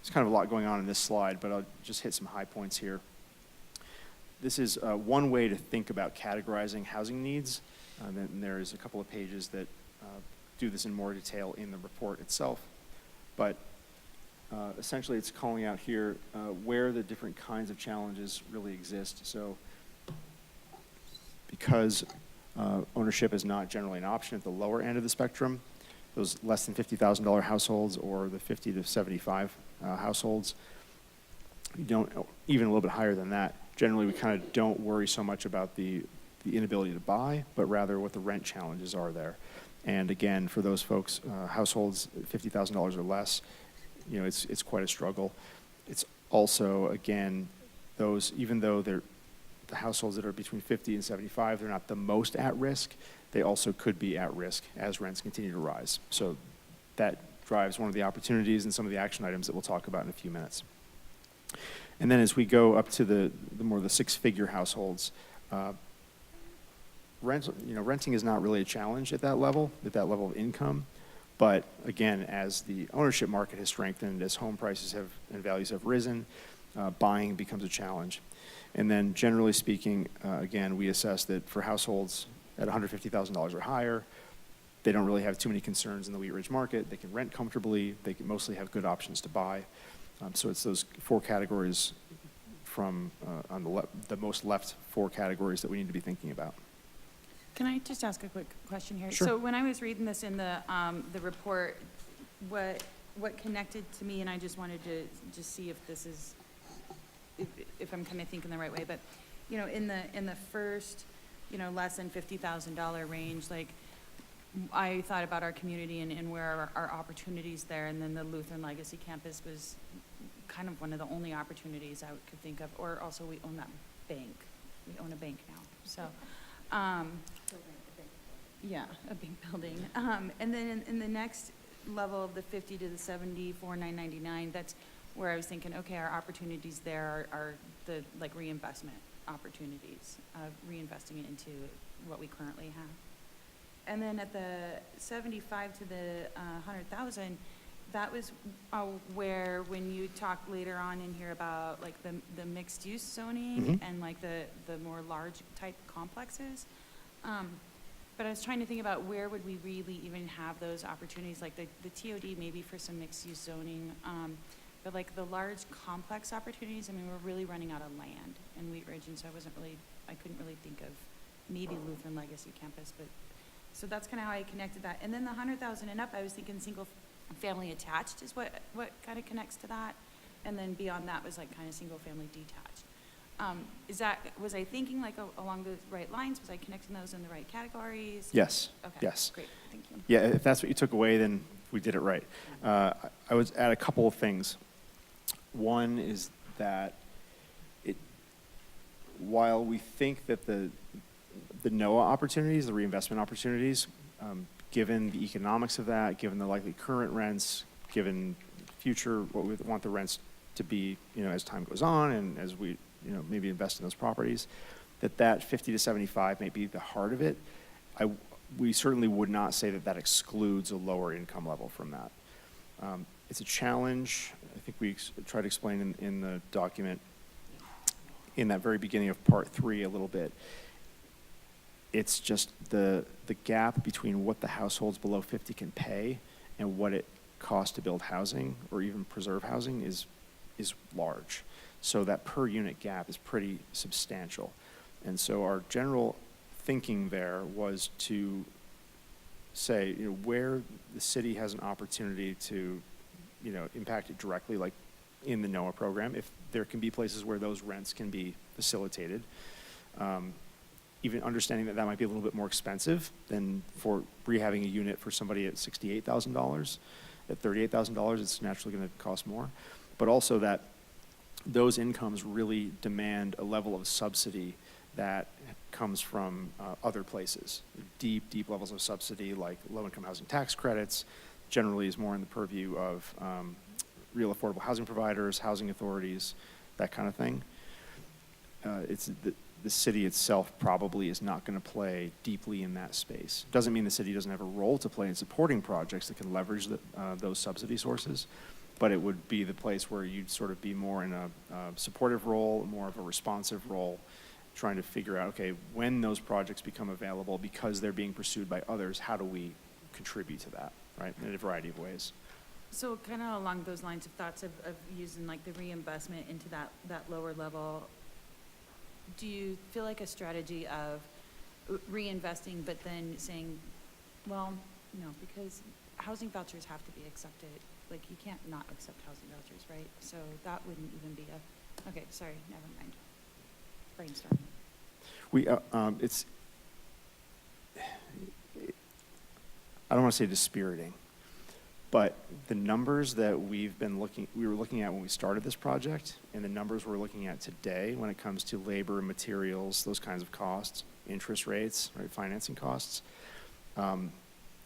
There's kind of a lot going on in this slide, but I'll just hit some high points here. This is one way to think about categorizing housing needs. And there is a couple of pages that do this in more detail in the report itself. But essentially, it's calling out here where the different kinds of challenges really exist. So because ownership is not generally an option at the lower end of the spectrum, those less than $50,000 households or the 50 to 75 households, you don't, even a little bit higher than that, generally we kind of don't worry so much about the inability to buy, but rather what the rent challenges are there. And again, for those folks, households $50,000 or less, you know, it's quite a struggle. It's also, again, those, even though they're the households that are between 50 and 75, they're not the most at risk, they also could be at risk as rents continue to rise. So that drives one of the opportunities and some of the action items that we'll talk about in a few minutes. And then as we go up to the more the six-figure households, renting is not really a challenge at that level of income. But again, as the ownership market has strengthened, as home prices and values have risen, buying becomes a challenge. And then generally speaking, again, we assess that for households at $150,000 or higher, they don't really have too many concerns in the Wheat Ridge market. They can rent comfortably. They can mostly have good options to buy. So it's those four categories from on the most left four categories that we need to be thinking about. Can I just ask a quick question here? Sure. So when I was reading this in the report, what connected to me, and I just wanted to just see if this is, if I'm kind of thinking the right way, but, you know, in the first, you know, less than $50,000 range, like, I thought about our community and where our opportunities there, and then the Lutheran Legacy Campus was kind of one of the only opportunities I could think of, or also we own that bank. We own a bank now, so. Yeah, a big building. And then in the next level of the 50 to the 74,999, that's where I was thinking, okay, our opportunities there are the like reinvestment opportunities of reinvesting it into what we currently have. And then at the 75 to the 100,000, that was where, when you talk later on in here about like the mixed use zoning and like the more large type complexes. But I was trying to think about where would we really even have those opportunities, like the TOD maybe for some mixed use zoning, but like the large complex opportunities, I mean, we're really running out of land in Wheat Ridge, and so I couldn't really think of maybe Lutheran Legacy Campus, but, so that's kind of how I connected that. And then the 100,000 and up, I was thinking single family attached is what kind of connects to that. And then beyond that was like kind of single family detached. Was I thinking like along the right lines? Was I connecting those in the right categories? Yes. Okay. Yes. Great. Thank you. Yeah, if that's what you took away, then we did it right. I would add a couple of things. One is that while we think that the NOAA opportunities, the reinvestment opportunities, given the economics of that, given the likely current rents, given future, what we want the rents to be, as time goes on and as we, maybe invest in those properties, that 50 to 75 may be the heart of it. We certainly would not say that excludes a lower income level from that. It's a challenge. I think we try to explain in the document in that very beginning of part 3 a little bit. It's just the gap between what the households below 50 can pay and what it costs to build housing or even preserve housing is large. So that per unit gap is pretty substantial. And so our general thinking there was to say, where the city has an opportunity to, impact it directly, like in the NOAA program, if there can be places where those rents can be facilitated, even understanding that might be a little bit more expensive than for rehabbing a unit for somebody at $68,000. At $38,000, it's naturally going to cost more. But also that those incomes really demand a level of subsidy that comes from other places. Deep levels of subsidy, like low-income housing tax credits, generally is more in the purview of real affordable housing providers, housing authorities, that kind of thing. The city itself probably is not going to play deeply in that space. Doesn't mean the city doesn't have a role to play in supporting projects that can leverage those subsidy sources, but it would be the place where you'd sort of be more in a supportive role, more of a responsive role, trying to figure out, okay, when those projects become available because they're being pursued by others, how do we contribute to that, right, in a variety of ways. So kind of along those lines of thoughts of using like the reinvestment into that lower level, do you feel like a strategy of reinvesting but then saying, well, because housing vouchers have to be accepted, like you can't not accept housing vouchers, right? So that wouldn't even be okay, sorry, never mind. Brainstorm. I don't want to say dispiriting, but the numbers that we were looking at when we started this project and the numbers we're looking at today when it comes to labor, materials, those kinds of costs, interest rates, right, financing costs,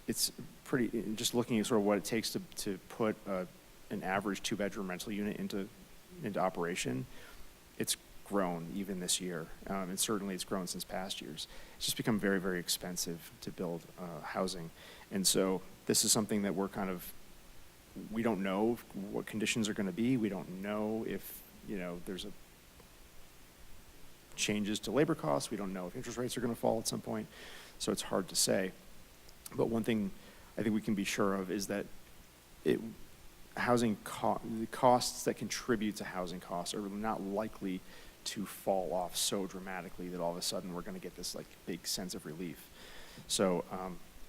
it's pretty, just looking at sort of what it takes to put an average 2-bedroom rental unit into operation, it's grown even this year, and certainly it's grown since past years. It's just become very, very expensive to build housing. And so this is something that we don't know what conditions are going to be. We don't know if, there's changes to labor costs. We don't know if interest rates are going to fall at some point. So it's hard to say. But one thing I think we can be sure of is that the costs that contribute to housing costs are not likely to fall off so dramatically that all of a sudden we're going to get this like big sense of relief. So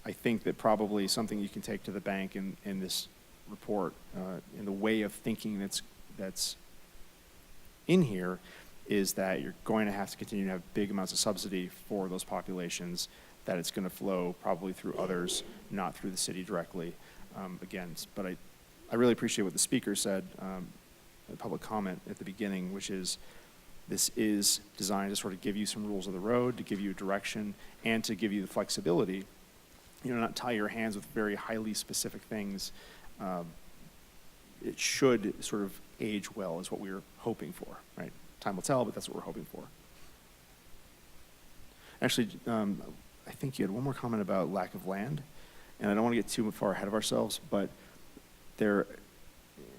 I think that probably something you can take to the bank in this report, in the way of thinking that's in here, is that you're going to have to continue to have big amounts of subsidy for those populations, that it's going to flow probably through others, not through the city directly. But I really appreciate what the speaker said, the public comment at the beginning, which is this is designed to sort of give you some rules of the road, to give you a direction, and to give you the flexibility, not tie your hands with very highly specific things. It should sort of age well is what we were hoping for, right? Time will tell, but that's what we're hoping for. Actually, I think you had one more comment about lack of land, and I don't want to get too far ahead of ourselves, but there,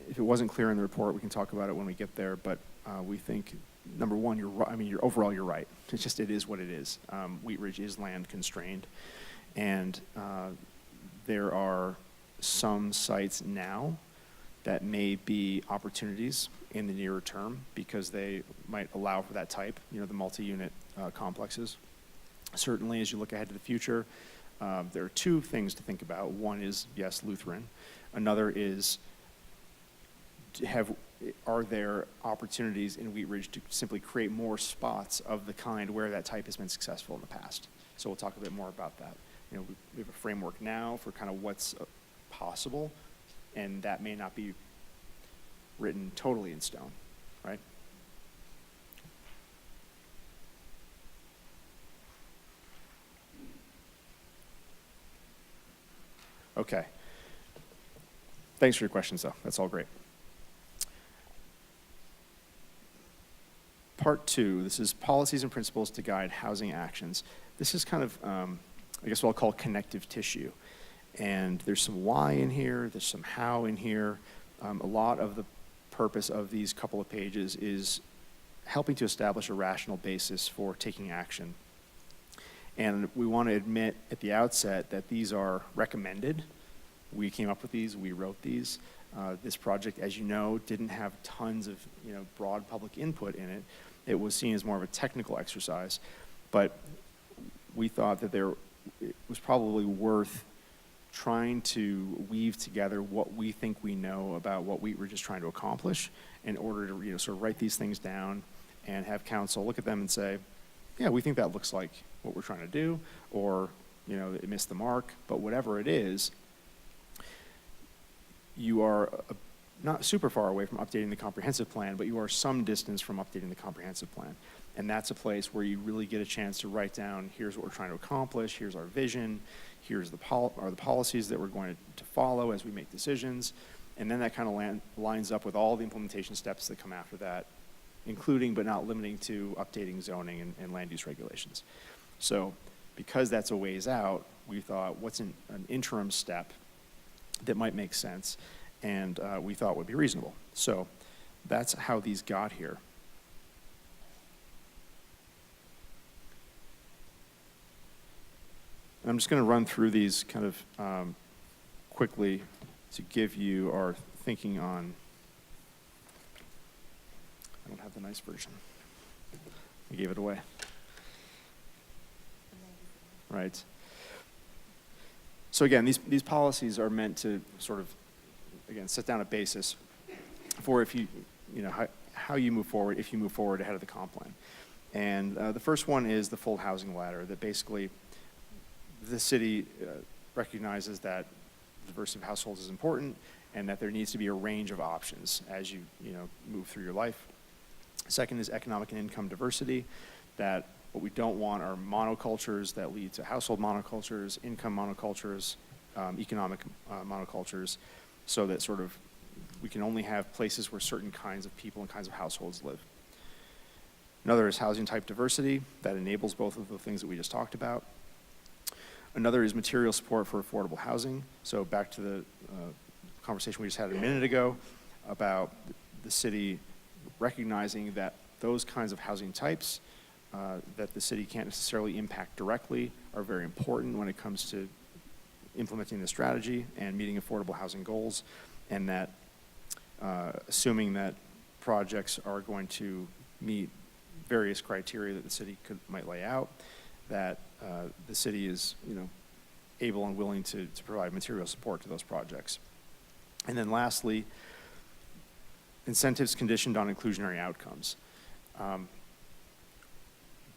if it wasn't clear in the report, we can talk about it when we get there, but we think, number one, you're right. I mean, overall, you're right. It's just, it is what it is. Wheat Ridge is land constrained, and there are some sites now that may be opportunities in the nearer term because they might allow for that type, you know, the multi-unit complexes. Certainly, as you look ahead to the future, there are two things to think about. One is, yes, Lutheran. Another is, are there opportunities in Wheat Ridge to simply create more spots of the kind where that type has been successful in the past? So we'll talk a bit more about that. You know, we have a framework now for kind of what's possible, and that may not be written totally in stone, right? Okay. Thanks for your questions, though. That's all great. Part 2, this is policies and principles to guide housing actions. This is kind of, I guess what I'll call connective tissue. And there's some why in here, there's some how in here. A lot of the purpose of these couple of pages is helping to establish a rational basis for taking action. And we want to admit at the outset that these are recommended. We came up with these, we wrote these. This project, as you know, didn't have tons of broad public input in it. It was seen as more of a technical exercise, but we thought that it was probably worth trying to weave together what we think we know about what we were just trying to accomplish in order to sort of write these things down and have council look at them and say, yeah, we think that looks like what we're trying to do, or it missed the mark, but whatever it is, you are not super far away from updating the comprehensive plan, but you are some distance from updating the comprehensive plan. And that's a place where you really get a chance to write down, here's what we're trying to accomplish, here's our vision, here's the policies that we're going to follow as we make decisions. And then that kind of lines up with all the implementation steps that come after that, including but not limiting to updating zoning and land use regulations. So because that's a ways out, we thought, what's an interim step that might make sense and we thought would be reasonable. So that's how these got here. And I'm just going to run through these kind of quickly to give you our thinking on. I don't have the nice version. I gave it away. Right. So again, these policies are meant to sort of, again, set down a basis for how you move forward, if you move forward ahead of the comp plan. And the first one is the full housing ladder, that basically the city recognizes that diversity of households is important and that there needs to be a range of options as you move through your life. Second is economic and income diversity, that what we don't want are monocultures that lead to household monocultures, income monocultures, economic monocultures, so that sort of we can only have places where certain kinds of people and kinds of households live. Another is housing type diversity that enables both of the things that we just talked about. Another is material support for affordable housing. So back to the conversation we just had a minute ago about the city recognizing that those kinds of housing types that the city can't necessarily impact directly are very important when it comes to implementing the strategy and meeting affordable housing goals, and that assuming that projects are going to meet various criteria that the city might lay out, that the city is able and willing to provide material support to those projects. And then lastly, incentives conditioned on inclusionary outcomes.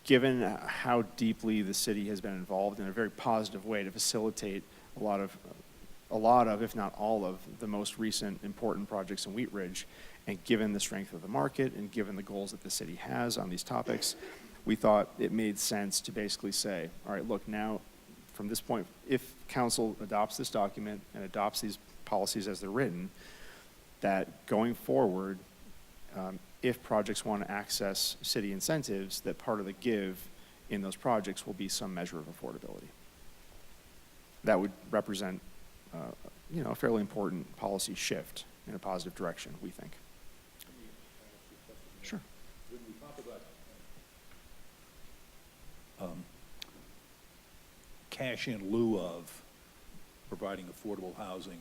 Given how deeply the city has been involved in a very positive way to facilitate a lot of, if not all of, the most recent important projects in Wheat Ridge, and given the strength of the market and given the goals that the city has on these topics, we thought it made sense to basically say, all right, look, now from this point, if council adopts this document and adopts these policies as they're written, that going forward, if projects want to access city incentives, that part of the give in those projects will be some measure of affordability. That would represent, a fairly important policy shift in a positive direction, we think. Sure. When we talk about cash in lieu of providing affordable housing,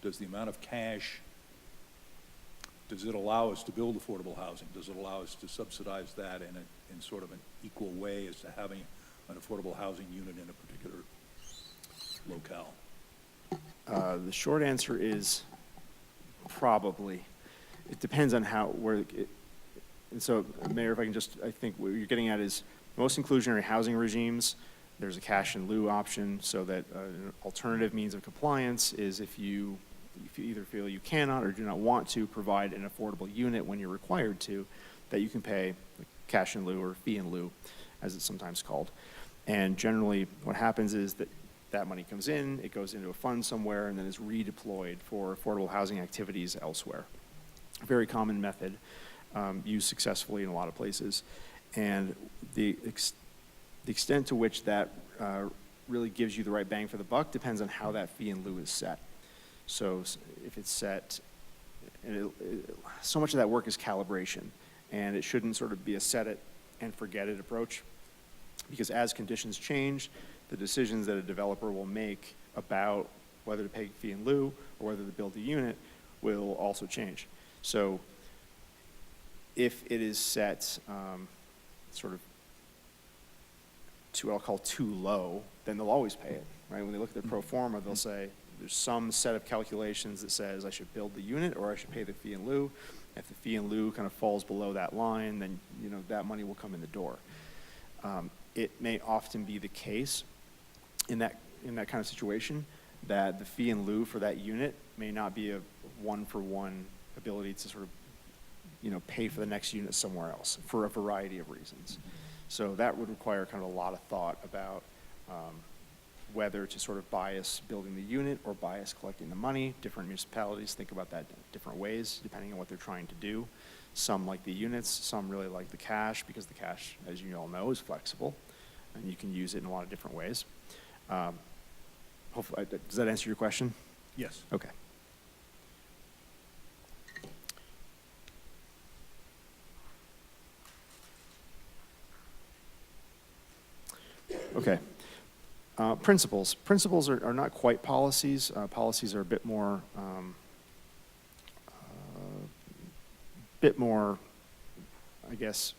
does the amount of cash, does it allow us to build affordable housing? Does it allow us to subsidize that in sort of an equal way as to having an affordable housing unit in a particular locale? The short answer is probably. It depends on and so, Mayor, if I can I think what you're getting at is most inclusionary housing regimes, there's a cash in lieu option, so that an alternative means of compliance is if you either feel you cannot or do not want to provide an affordable unit when you're required to, that you can pay cash in lieu or fee in lieu, as it's sometimes called. And generally, what happens is that money comes in, it goes into a fund somewhere, and then is redeployed for affordable housing activities elsewhere. A very common method, used successfully in a lot of places. And the extent to which that really gives you the right bang for the buck depends on how that fee in lieu is set. So if it's set, so much of that work is calibration, and it shouldn't sort of be a set it and forget it approach, because as conditions change, the decisions that a developer will make about whether to pay fee in lieu or whether to build a unit will also change. So if it is set sort of to what I'll call too low, then they'll always pay it, right? When they look at the pro forma, they'll say, there's some set of calculations that says I should build the unit or I should pay the fee in lieu. If the fee in lieu kind of falls below that line, then that money will come in the door. It may often be the case in that kind of situation that the fee in lieu for that unit may not be a one-for-one ability to sort of pay for the next unit somewhere else for a variety of reasons. So that would require kind of a lot of thought about whether to sort of bias building the unit or bias collecting the money. Different municipalities think about that different ways depending on what they're trying to do. Some like the units, some really like the cash, because the cash, as you all know, is flexible and you can use it in a lot of different ways. Hopefully, does that answer your question? Yes. Okay. Okay. Principles. Principles are not quite policies. Policies are a bit more, I guess,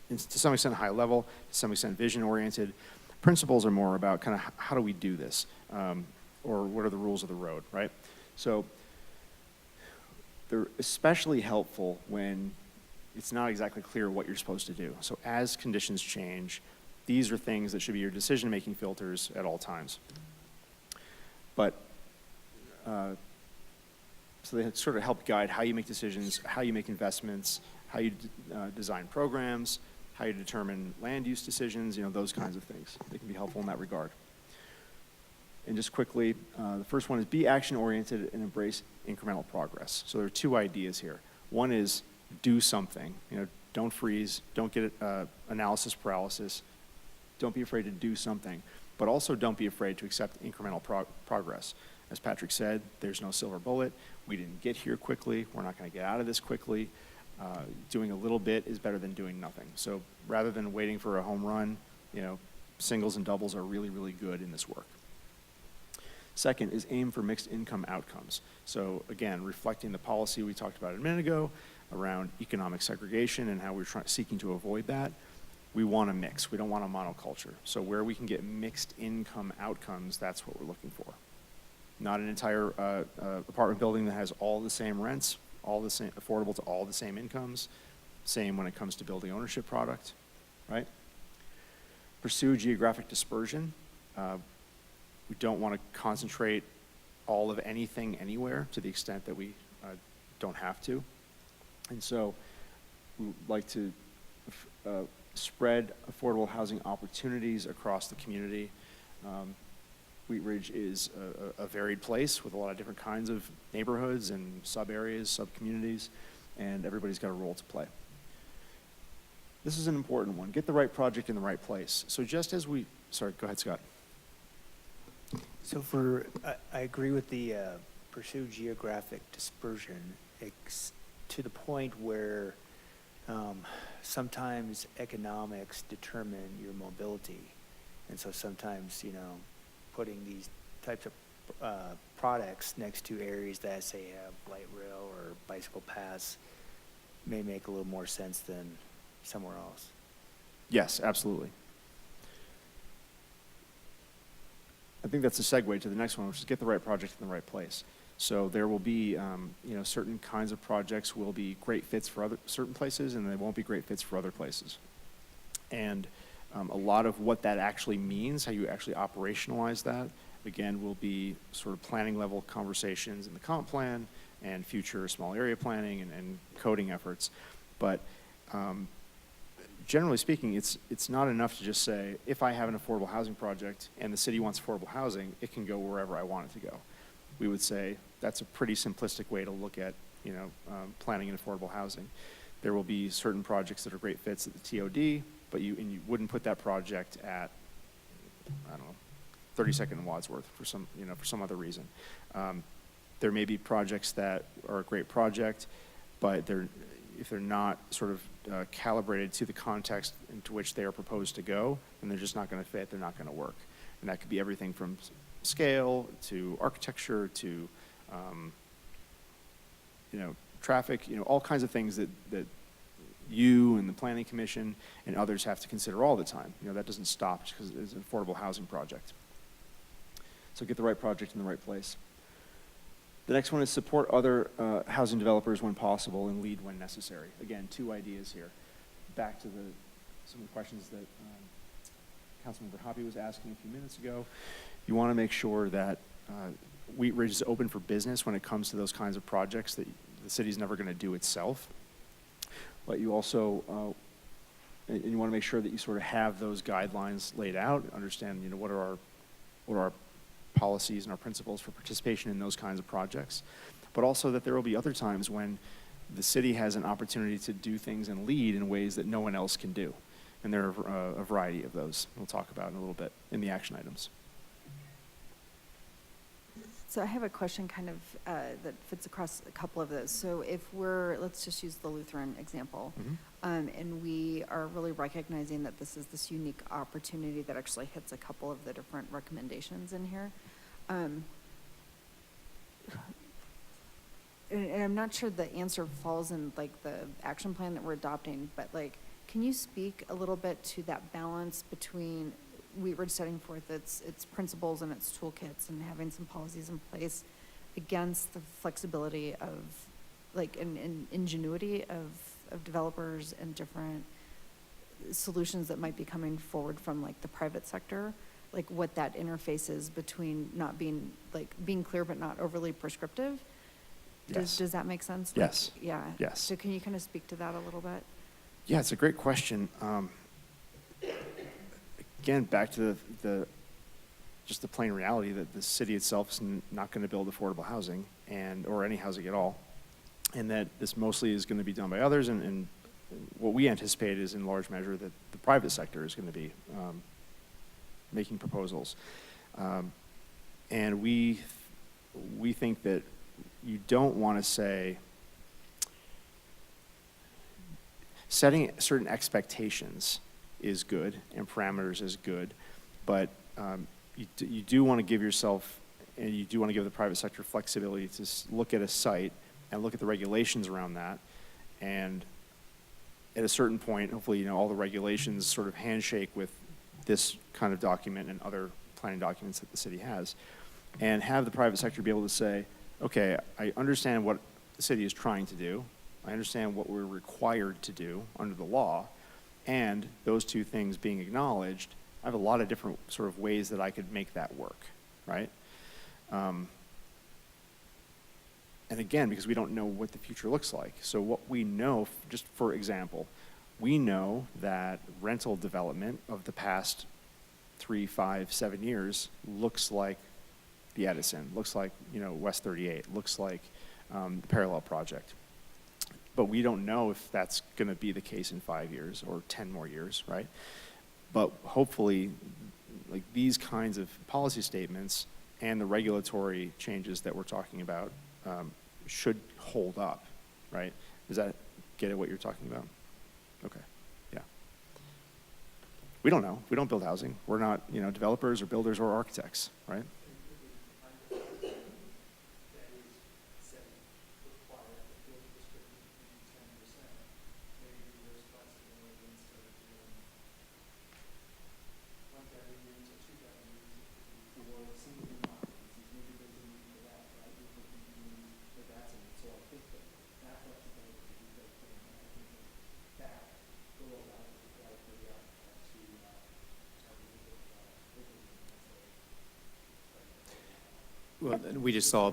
to some extent high level, to some extent vision oriented. Principles are more about kind of how do we do this, or what are the rules of the road, right? So they're especially helpful when it's not exactly clear what you're supposed to do. So as conditions change, these are things that should be your decision-making filters at all times. But, so they sort of help guide how you make decisions, how you make investments, how you design programs, how you determine land use decisions, those kinds of things. They can be helpful in that regard. And just quickly, the first one is be action-oriented and embrace incremental progress. So there are two ideas here. One is do something. Don't freeze, don't get analysis paralysis. Don't be afraid to do something, but also don't be afraid to accept incremental progress. As Patrick said, there's no silver bullet. We didn't get here quickly. We're not going to get out of this quickly. Doing a little bit is better than doing nothing. So rather than waiting for a home run, singles and doubles are really, really good in this work. Second is aim for mixed income outcomes. So again, reflecting the policy we talked about a minute ago around economic segregation and how we're seeking to avoid that. We want a mix. We don't want a monoculture. So where we can get mixed income outcomes, that's what we're looking for. Not an entire apartment building that has all the same rents, all the same, affordable to all the same incomes. Same when it comes to building ownership product, right? Pursue geographic dispersion. We don't want to concentrate all of anything anywhere to the extent that we don't have to. And so we would like to spread affordable housing opportunities across the community. Wheat Ridge is a varied place with a lot of different kinds of neighborhoods and sub-areas, sub-communities, and everybody's got a role to play. this is an important one. Get the right project in the right place. So just as we, sorry, go ahead, Scott. So I agree with the pursue geographic dispersion to the point where sometimes economics determine your mobility. And so sometimes, putting these types of products next to areas that say have light rail or bicycle paths may make a little more sense than somewhere else. Yes, absolutely. I think that's a segue to the next one, which is get the right project in the right place. So there will be, certain kinds of projects will be great fits for certain places, and they won't be great fits for other places. And a lot of what that actually means, how you actually operationalize that, again, will be sort of planning level conversations in the comp plan and future small area planning and coding efforts. But generally speaking, it's not enough to just say, if I have an affordable housing project and the city wants affordable housing, it can go wherever I want it to go. We would say that's a pretty simplistic way to look at, planning and affordable housing. There will be certain projects that are great fits at the TOD, but you wouldn't put that project at, I don't know, 32nd and Wadsworth for some other reason. There may be projects that are a great project, but if they're not sort of calibrated to the context into which they are proposed to go, then they're just not going to fit, they're not going to work. And that could be everything from scale to architecture to traffic, all kinds of things that you and the Planning Commission and others have to consider all the time. That doesn't stop just because it's an affordable housing project. So get the right project in the right place. The next one is support other housing developers when possible and lead when necessary. Again, two ideas here. Back to some of the questions that Councilmember Hoppe was asking a few minutes ago. You want to make sure that Wheat Ridge is open for business when it comes to those kinds of projects that the city's never going to do itself. But you also, and you want to make sure that you sort of have those guidelines laid out, understand, what are our policies and our principles for participation in those kinds of projects, but also that there will be other times when the city has an opportunity to do things and lead in ways that no one else can do. And there are a variety of those we'll talk about in a little bit in the action items. So I have a question kind of that fits across a couple of those. So if let's just use the Lutheran example, and we are really recognizing that this is this unique opportunity that actually hits a couple of the different recommendations in here. And I'm not sure the answer falls in like the action plan that we're adopting, but like, can you speak a little bit to that balance between Wheat Ridge setting forth its principles and its toolkits and having some policies in place against the flexibility of like and ingenuity of developers and different solutions that might be coming forward from like the private sector, like what that interface is between not being clear but not overly prescriptive? Yes. Does that make sense? Yes. Yeah. Yes. So can you kind of speak to that a little bit? Yeah, it's a great question. Again, back to just the plain reality that the city itself is not going to build affordable housing or any housing at all, and that this mostly is going to be done by others. And what we anticipate is in large measure that the private sector is going to be making proposals, and we think that you don't want to say setting certain expectations is good and parameters is good, but you do want to give yourself and you do want to give the private sector flexibility to look at a site and look at the regulations around that, and at a certain point, hopefully, all the regulations sort of handshake with this kind of document and other planning documents that the city has, and have the private sector be able to say, okay, I understand what the city is trying to do, I understand what we're required to do under the law, and those two things being acknowledged, I have a lot of different sort of ways that I could make that work, right? And again, because we don't know what the future looks like. So what we know, just for example, we know that rental development of the past 3, 5, 7 years looks like the Edison, looks like West 38, looks like the Parallel Project. But we don't know if that's going to be the case in 5 years or 10 more years, right? But hopefully, like these kinds of policy statements and the regulatory changes that we're talking about should hold up, right? Does that get at what you're talking about? Okay, yeah. We don't know. We don't build housing. We're not, developers or builders or architects, right? Well, and we just saw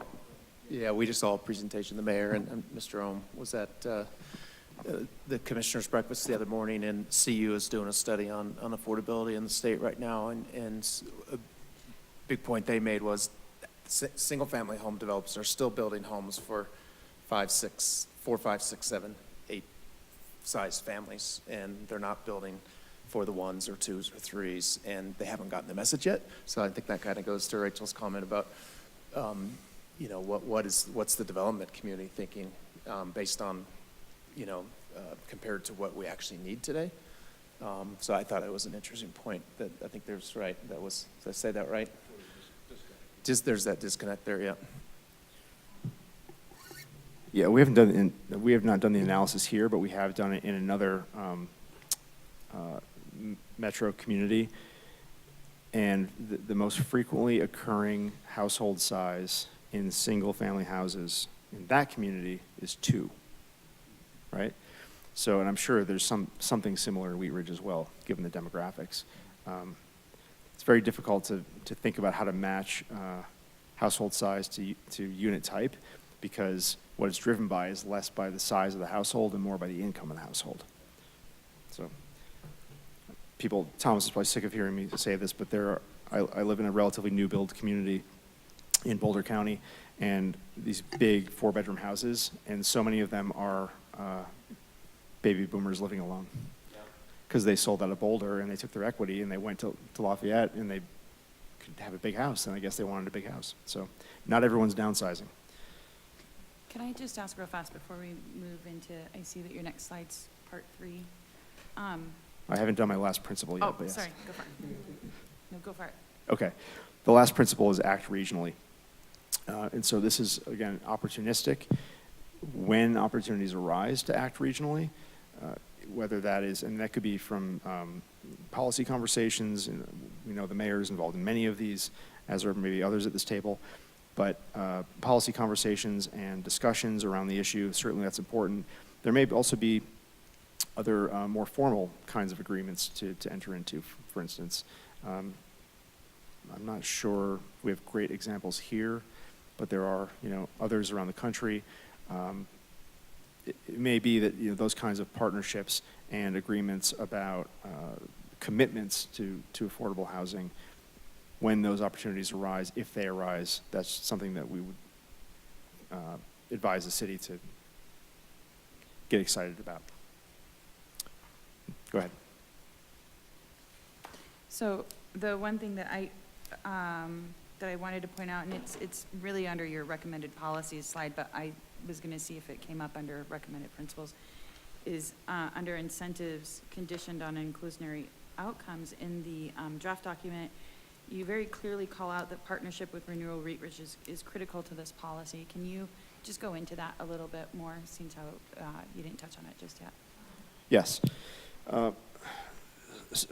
a presentation, the mayor and Mr. Ohm was at the commissioner's breakfast the other morning, and CU is doing a study on affordability in the state right now, and a big point they made was single-family home developers are still building homes for 4, 5, 6, 7, 8 size families, and they're not building for the 1s or 2s or 3s, and they haven't gotten the message yet. So I think that kind of goes to Rachel's comment about what's the development community thinking based on, compared to what we actually need today. So I thought it was an interesting point that I think there's right. Did I say that right? Just there's that disconnect there, yeah. Yeah, we have not done the analysis here, but we have done it in another metro community. And the most frequently occurring household size in single-family houses in that community is 2, right? So, and I'm sure there's something similar in Wheat Ridge as well, given the demographics. It's very difficult to think about how to match household size to unit type, because what it's driven by is less by the size of the household and more by the income of the household. So. Thomas is probably sick of hearing me say this, but I live in a relatively new build community in Boulder County, and these big 4-bedroom houses, and so many of them are baby boomers living alone. Because they sold out of Boulder and they took their equity and they went to Lafayette and they could have a big house, and I guess they wanted a big house. So not everyone's downsizing. Can I just ask real fast before we move into, I see that your next slide's part 3. I haven't done my last principle yet, but yes. Sorry, go for it. No, go for it. Okay. The last principle is act regionally. And so this is, again, opportunistic. When opportunities arise to act regionally, whether that is, and that could be from policy conversations, and we know the mayor is involved in many of these, as are maybe others at this table, but policy conversations and discussions around the issue, certainly that's important. There may also be other more formal kinds of agreements to enter into, for instance. I'm not sure we have great examples here, but there are, others around the country. It may be that, those kinds of partnerships and agreements about commitments to affordable housing, when those opportunities arise, if they arise, that's something that we would advise the city to get excited about. Go ahead. So the one thing that I wanted to point out, and it's really under your recommended policies slide, but I was going to see if it came up under recommended principles, is under incentives conditioned on inclusionary outcomes. In the draft document, you very clearly call out that partnership with Renewal Wheat Ridge is critical to this policy. Can you just go into that a little bit more, since how you didn't touch on it just yet? Yes.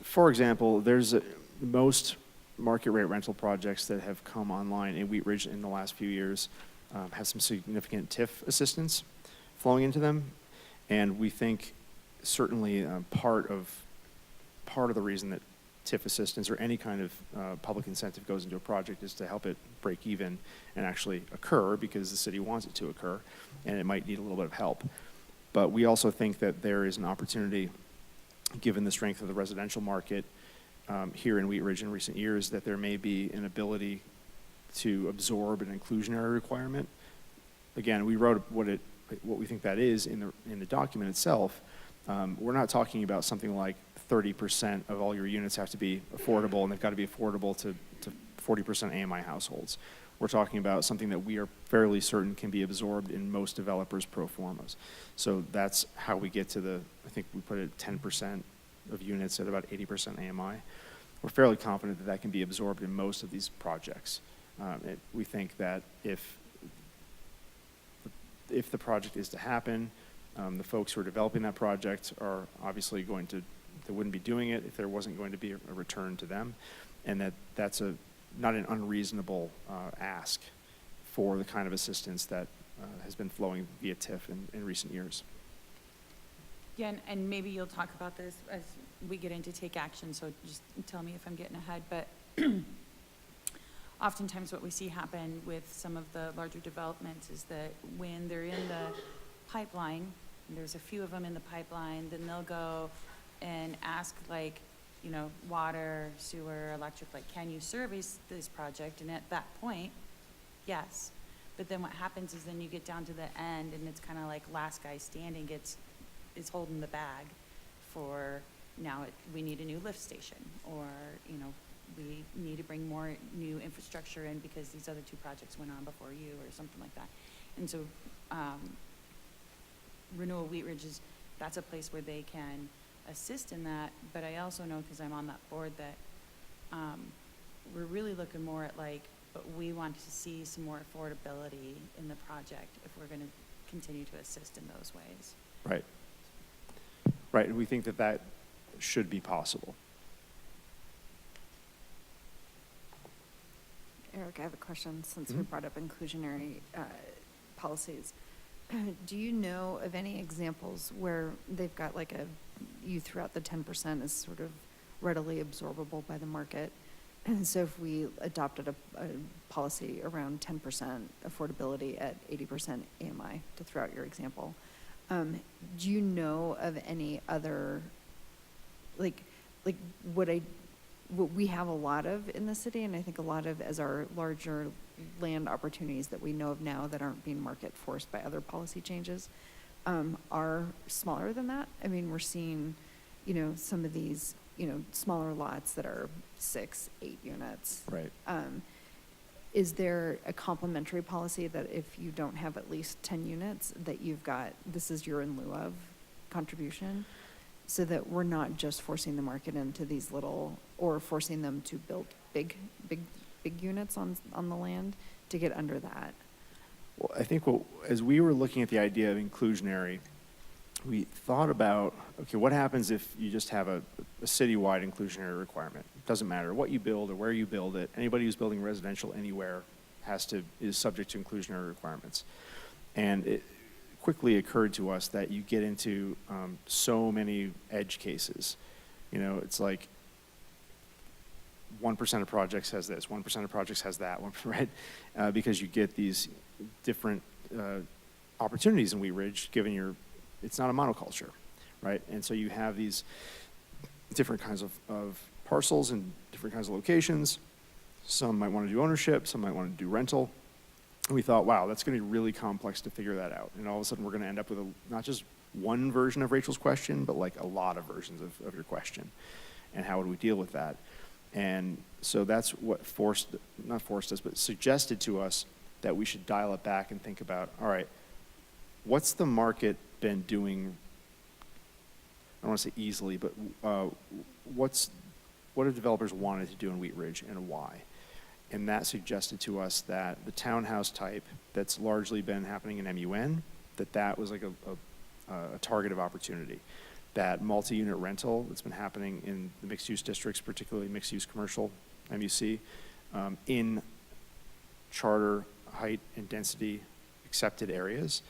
For example, there's most market rate rental projects that have come online in Wheat Ridge in the last few years have some significant TIF assistance flowing into them, and we think certainly part of the reason that TIF assistance or any kind of public incentive goes into a project is to help it break even and actually occur, because the city wants it to occur, and it might need a little bit of help. But we also think that there is an opportunity, given the strength of the residential market here in Wheat Ridge in recent years, that there may be an ability to absorb an inclusionary requirement. Again, we wrote what it what we think that is in the document itself, we're not talking about something like 30% of all your units have to be affordable, and they've got to be affordable to 40% AMI households. We're talking about something that we are fairly certain can be absorbed in most developers' pro formas. So that's how we get to I think we put it 10% of units at about 80% AMI. We're fairly confident that that can be absorbed in most of these projects. We think that if the project is to happen, the folks who are developing that project are obviously they wouldn't be doing it if there wasn't going to be a return to them, and that's not an unreasonable ask for the kind of assistance that has been flowing via TIF in recent years. Yeah, and maybe you'll talk about this as we get into take action, so just tell me if I'm getting ahead, but oftentimes what we see happen with some of the larger developments is that when they're in the pipeline, and there's a few of them in the pipeline, then they'll go and ask, like, you know, water, sewer, electric, like, can you service this project? And at that point, yes. But then what happens is then you get down to the end, and it's kind of like last guy standing is holding the bag for now we need a new lift station, or, you know, we need to bring more new infrastructure in because these other two projects went on before you, or something like that. And so Renewal Wheat Ridge that's a place where they can assist in that, but I also know, because I'm on that board, that we're really looking more at, like, but we want to see some more affordability in the project if we're going to continue to assist in those ways. Right. Right, and we think that that should be possible. Eric, I have a question since we brought up inclusionary policies. Do you know of any examples where they've got like you threw out the 10% as sort of readily absorbable by the market? And so if we adopted a policy around 10% affordability at 80% AMI, to throw out your example, do you know of any other, like what we have a lot of in the city, and I think a lot of as our larger land opportunities that we know of now that aren't being market forced by other policy changes, are smaller than that? I mean, we're seeing, you know, some of these, you know, smaller lots that are 6, 8 units. Right. Is there a complementary policy that if you don't have at least 10 units, that you've got, this is your in lieu of contribution, so that we're not just forcing the market into these little, or forcing them to build big units on the land to get under that? Well, I think as we were looking at the idea of inclusionary, we thought about, okay, what happens if you just have a citywide inclusionary requirement? It doesn't matter what you build or where you build it. Anybody who's building residential anywhere is subject to inclusionary requirements. And it quickly occurred to us that you get into so many edge cases. You know, it's like 1% of projects has this, 1% of projects has that, right? Because you get these different opportunities in Wheat Ridge, given it's not a monoculture, right? And so you have these different kinds of parcels and different kinds of locations. Some might want to do ownership, some might want to do rental. And we thought, wow, that's going to be really complex to figure that out. And all of a sudden we're going to end up with not just one version of Rachel's question, but like a lot of versions of your question. And how would we deal with that? And so that's what not forced us, but suggested to us that we should dial it back and think about, all right, what's the market been doing? I don't want to say easily, but what have developers wanted to do in Wheat Ridge and why? And that suggested to us that the townhouse type that's largely been happening in MUN, that was like a target of opportunity. That multi-unit rental that's been happening in the mixed-use districts, particularly mixed-use commercial, MUC, in charter height and density accepted areas,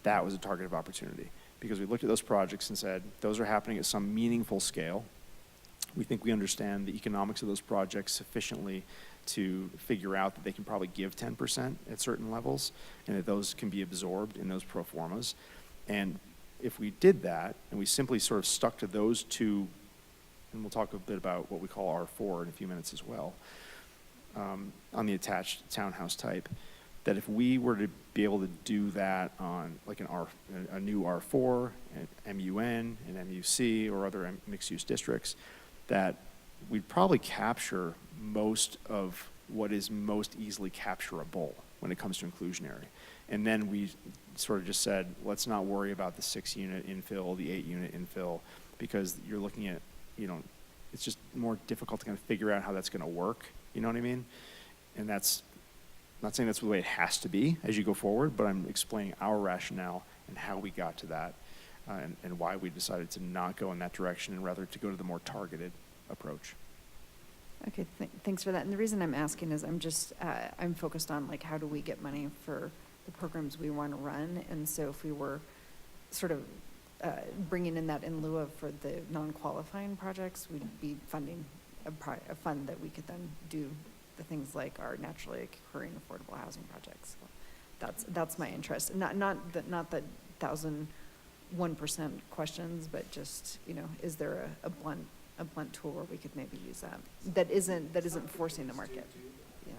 that was a target of opportunity. Because we looked at those projects and said, those are happening at some meaningful scale. We think we understand the economics of those projects sufficiently to figure out that they can probably give 10% at certain levels, and that those can be absorbed in those pro formas. And if we did that, and we simply sort of stuck to those two, and we'll talk a bit about what we call R4 in a few minutes as well, on the attached townhouse type, that if we were to be able to do that on like a new R4, an MUN, an MUC, or other mixed-use districts, that we'd probably capture most of what is most easily capturable when it comes to inclusionary. And then we sort of just said, let's not worry about the 6-unit infill, the 8-unit infill, because you're looking at, it's just more difficult to kind of figure out how that's going to work. You know what I mean? And that's not saying that's the way it has to be as you go forward, but I'm explaining our rationale and how we got to that, and why we decided to not go in that direction and rather to go to the more targeted approach. Okay, thanks for that. And the reason I'm asking is I'm focused on like, how do we get money for the programs we want to run? And so if we were sort of bringing in that in lieu of for the non-qualifying projects, we'd be funding a fund that we could then do the things like our naturally occurring affordable housing projects. So that's my interest. Not the 1,001% questions, but just, is there a blunt tool where we could maybe use that isn't forcing the market? Yeah.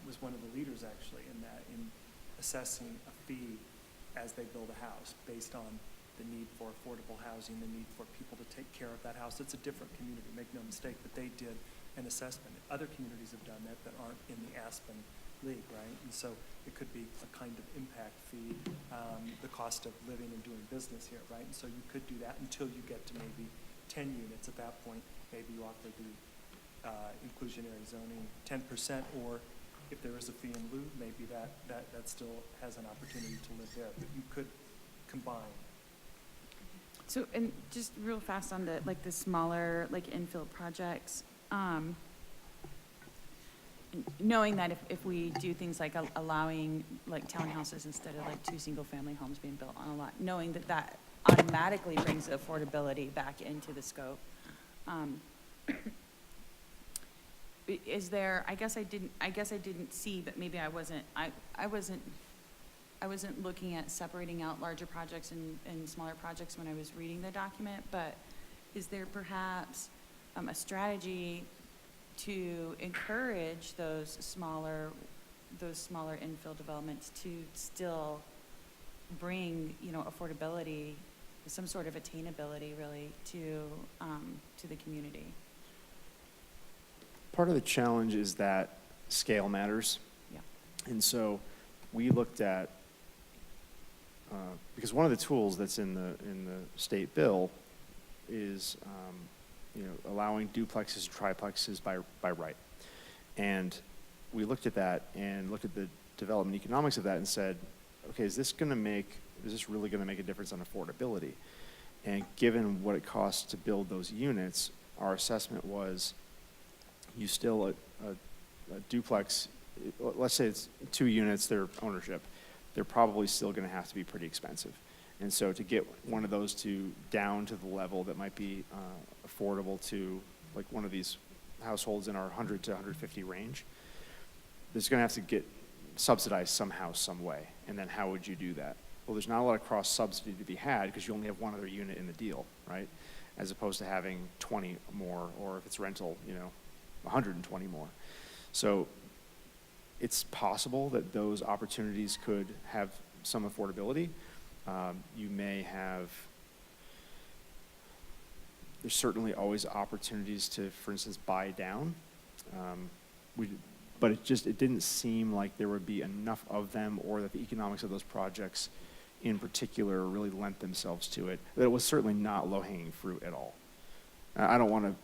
Was one of the leaders actually in assessing a fee as they build a house based on the need for affordable housing, the need for people to take care of that house. It's a different community, make no mistake, but they did an assessment. Other communities have done that aren't in the Aspen League, right? And so it could be a kind of impact fee, the cost of living and doing business here, right? And so you could do that until you get to maybe 10 units. At that point, maybe you offer the inclusionary zoning 10%, or if there is a fee in lieu, maybe that still has an opportunity to live there. But you could combine. So, and just real fast on the smaller infill projects, knowing that if we do things like allowing townhouses instead of 2 single-family homes being built on a lot, knowing that automatically brings affordability back into the scope. Is there? I guess I didn't see, but maybe I wasn't looking at separating out larger projects and smaller projects when I was reading the document. But is there perhaps a strategy to encourage those smaller infill developments to still bring affordability, some sort of attainability really to the community? Part of the challenge is that scale matters. Yeah. And so we looked at, because one of the tools that's in the state bill is allowing duplexes and triplexes by right. And we looked at that and looked at the development economics of that and said, okay, is this really going to make a difference on affordability? And given what it costs to build those units, our assessment was you still, a duplex, let's say it's 2 units, their ownership, they're probably still going to have to be pretty expensive. And so to get one of those down to the level that might be affordable to like one of these households in our 100 to 150 range, there's going to have to get subsidized somehow, some way. And then how would you do that? Well, there's not a lot of cross subsidy to be had because you only have one other unit in the deal, right? As opposed to having 20 more, or if it's rental, 120 more. So it's possible that those opportunities could have some affordability. You may have, there's certainly always opportunities to, for instance, buy down. But it didn't seem like there would be enough of them, or that the economics of those projects in particular really lent themselves to it. That it was certainly not low-hanging fruit at all. I don't want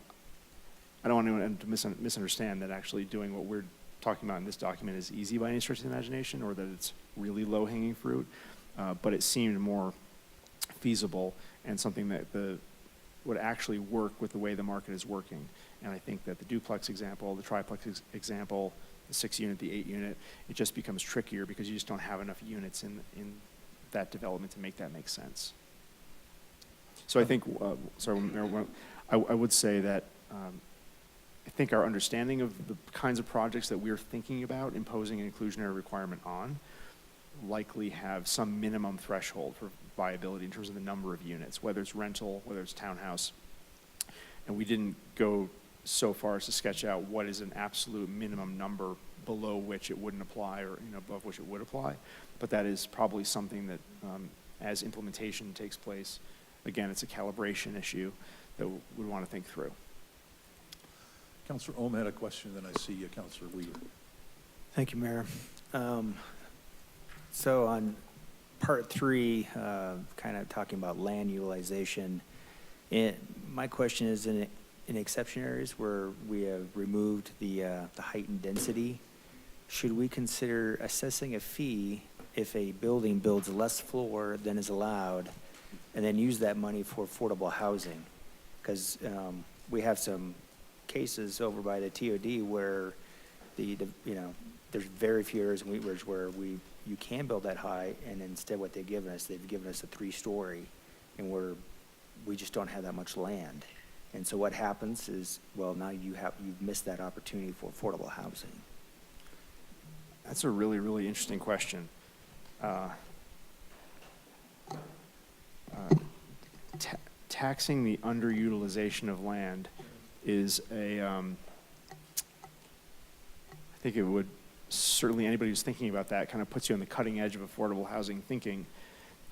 anyone to misunderstand that actually doing what we're talking about in this document is easy by any stretch of the imagination, or that it's really low-hanging fruit. But it seemed more feasible and something that would actually work with the way the market is working. And I think that the duplex example, the triplex example, the 6-unit, the 8-unit, it just becomes trickier because you just don't have enough units in that development to make that make sense. So I think, I would say that I think our understanding of the kinds of projects that we're thinking about imposing an inclusionary requirement on likely have some minimum threshold viability in terms of the number of units, whether it's rental, whether it's townhouse. And we didn't go so far as to sketch out what is an absolute minimum number below which it wouldn't apply, or above which it would apply. But that is probably something that, as implementation takes place, again, it's a calibration issue that we want to think through. Councilor Ohm had a question, then I see Councilor Weaver. Thank you, Mayor. So on part 3, kind of talking about land utilization, my question is in exception areas where we have removed the height and density, should we consider assessing a fee if a building builds less floor than is allowed, and then use that money for affordable housing? Because we have some cases over by the TOD where there's very few areas in Wheat Ridge where you can build that high, and instead what they've given us a 3-story, and we just don't have that much land. And so what happens is, well, now you've missed that opportunity for affordable housing. That's a really, really interesting question. Taxing the underutilization of land is I think it would, certainly anybody who's thinking about that kind of puts you on the cutting edge of affordable housing thinking.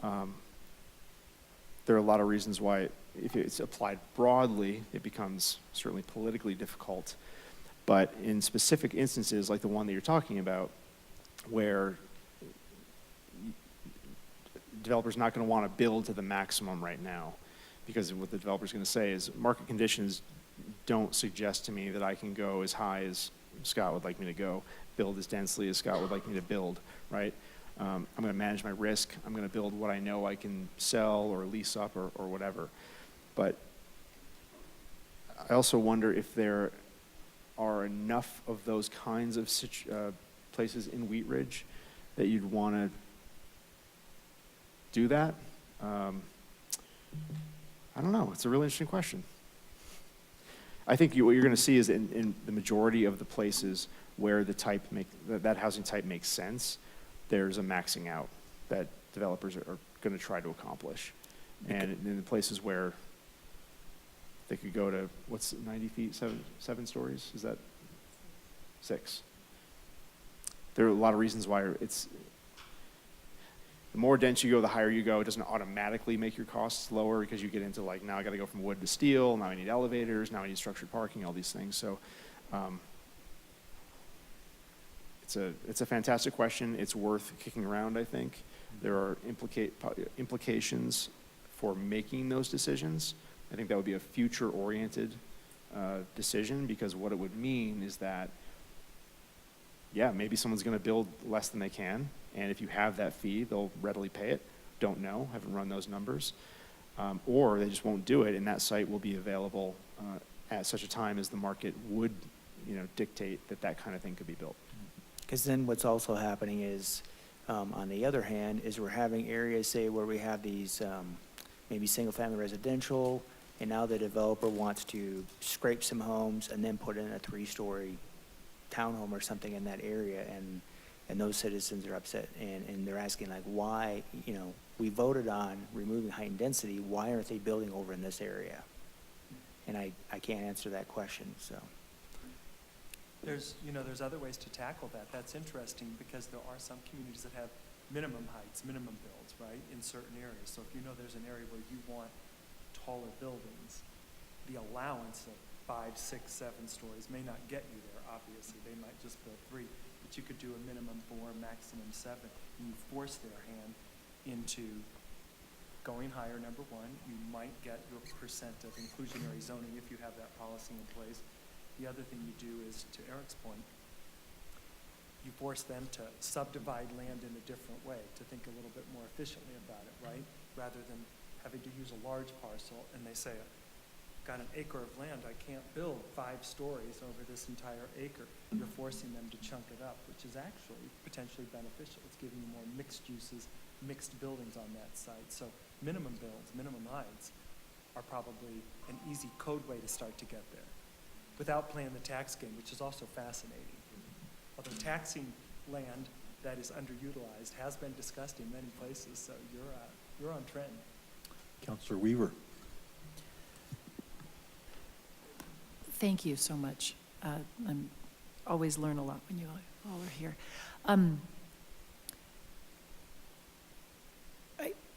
There are a lot of reasons why, if it's applied broadly, it becomes certainly politically difficult. But in specific instances, like the one that you're talking about, where developer's not going to want to build to the maximum right now, because what the developer's going to say is market conditions don't suggest to me that I can go as high as Scott would like me to go, build as densely as Scott would like me to build, right? I'm going to manage my risk. I'm going to build what I know I can sell or lease up or whatever. But I also wonder if there are enough of those kinds of places in Wheat Ridge that you'd want to do that. I don't know. It's a really interesting question. I think what you're going to see is in the majority of the places where that housing type makes sense, there's a maxing out that developers are going to try to accomplish. And in the places where they could go to, what's 90 feet, seven stories? Is that 6? There are a lot of reasons why the more dense you go, the higher you go. It doesn't automatically make your costs lower, because you get into now I got to go from wood to steel, now I need elevators, now I need structured parking, all these things. So it's a fantastic question. It's worth kicking around, I think. There are implications for making those decisions. I think that would be a future-oriented decision, because what it would mean is that, yeah, maybe someone's going to build less than they can, and if you have that fee, they'll readily pay it. Don't know, haven't run those numbers. Or they just won't do it, and that site will be available at such a time as the market would dictate that kind of thing could be built. Because then what's also happening is, on the other hand, is we're having areas, say, where we have these maybe single-family residential, and now the developer wants to scrape some homes and then put in a 3-story townhome or something in that area, and those citizens are upset, and they're asking, like, why, we voted on removing height and density, why aren't they building over in this area? And I can't answer that question, so. There's other ways to tackle that. That's interesting, because there are some communities that have minimum heights, minimum builds, right, in certain areas. So if there's an area where you want taller buildings, the allowance of 5, 6, 7 stories may not get you there, obviously. They might just build 3, but you could do a minimum 4, maximum 7, and you force their hand into going higher, number one. You might get your percent of inclusionary zoning if you have that policy in place. The other thing you do is, to Eric's point, you force them to subdivide land in a different way, to think a little bit more efficiently about it, right? Rather than having to use a large parcel, and they say, got an acre of land, I can't build 5 stories over this entire acre. You're forcing them to chunk it up, which is actually potentially beneficial. It's giving you more mixed uses, mixed buildings on that site. So minimum builds, minimum heights are probably an easy code way to start to get there, without playing the tax game, which is also fascinating. Although taxing land that is underutilized has been discussed in many places, so You're on trend. Counselor Weaver. Thank you so much. I'm always learn a lot when you all are here.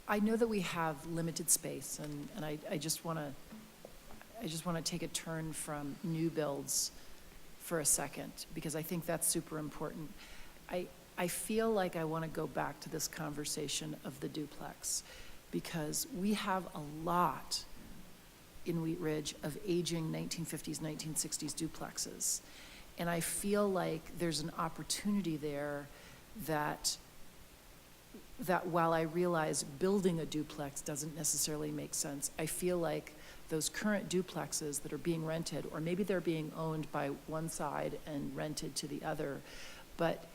I know that we have limited space, and I just want to take a turn from new builds for a second, because I think that's super important. I feel like I want to go back to this conversation of the duplex, because we have a lot in Wheat Ridge of aging 1950s, 1960s duplexes. And I feel like there's an opportunity there that while I realize building a duplex doesn't necessarily make sense, I feel like those current duplexes that are being rented, or maybe they're being owned by one side and rented to the other, but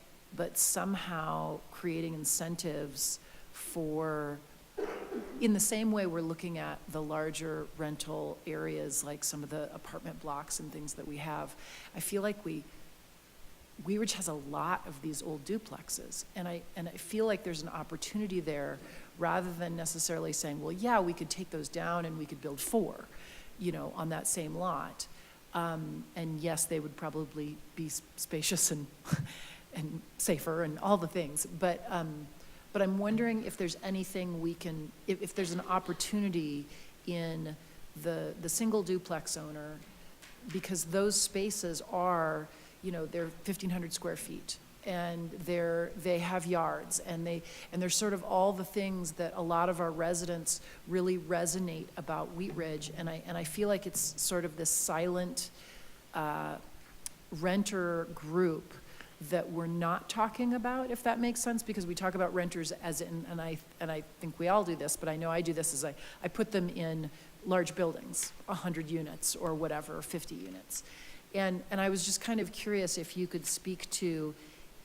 somehow creating incentives for, in the same way we're looking at the larger rental areas, like some of the apartment blocks and things that we have, I feel like Wheat Ridge has a lot of these old duplexes, and I feel like there's an opportunity there, rather than necessarily saying, well, yeah, we could take those down and we could build 4, on that same lot. And yes, they would probably be spacious and and safer and all the things, but I'm wondering if there's anything we can, if there's an opportunity in the single duplex owner, because those spaces are, they're 1,500 square feet, and they have yards, and they're sort of all the things that a lot of our residents really resonate about Wheat Ridge, and I feel like it's sort of this silent renter group that we're not talking about, if that makes sense, because we talk about renters as in, and I think we all do this, but I know I do this, is I put them in large buildings, 100 units or whatever, 50 units. And I was just kind of curious if you could speak to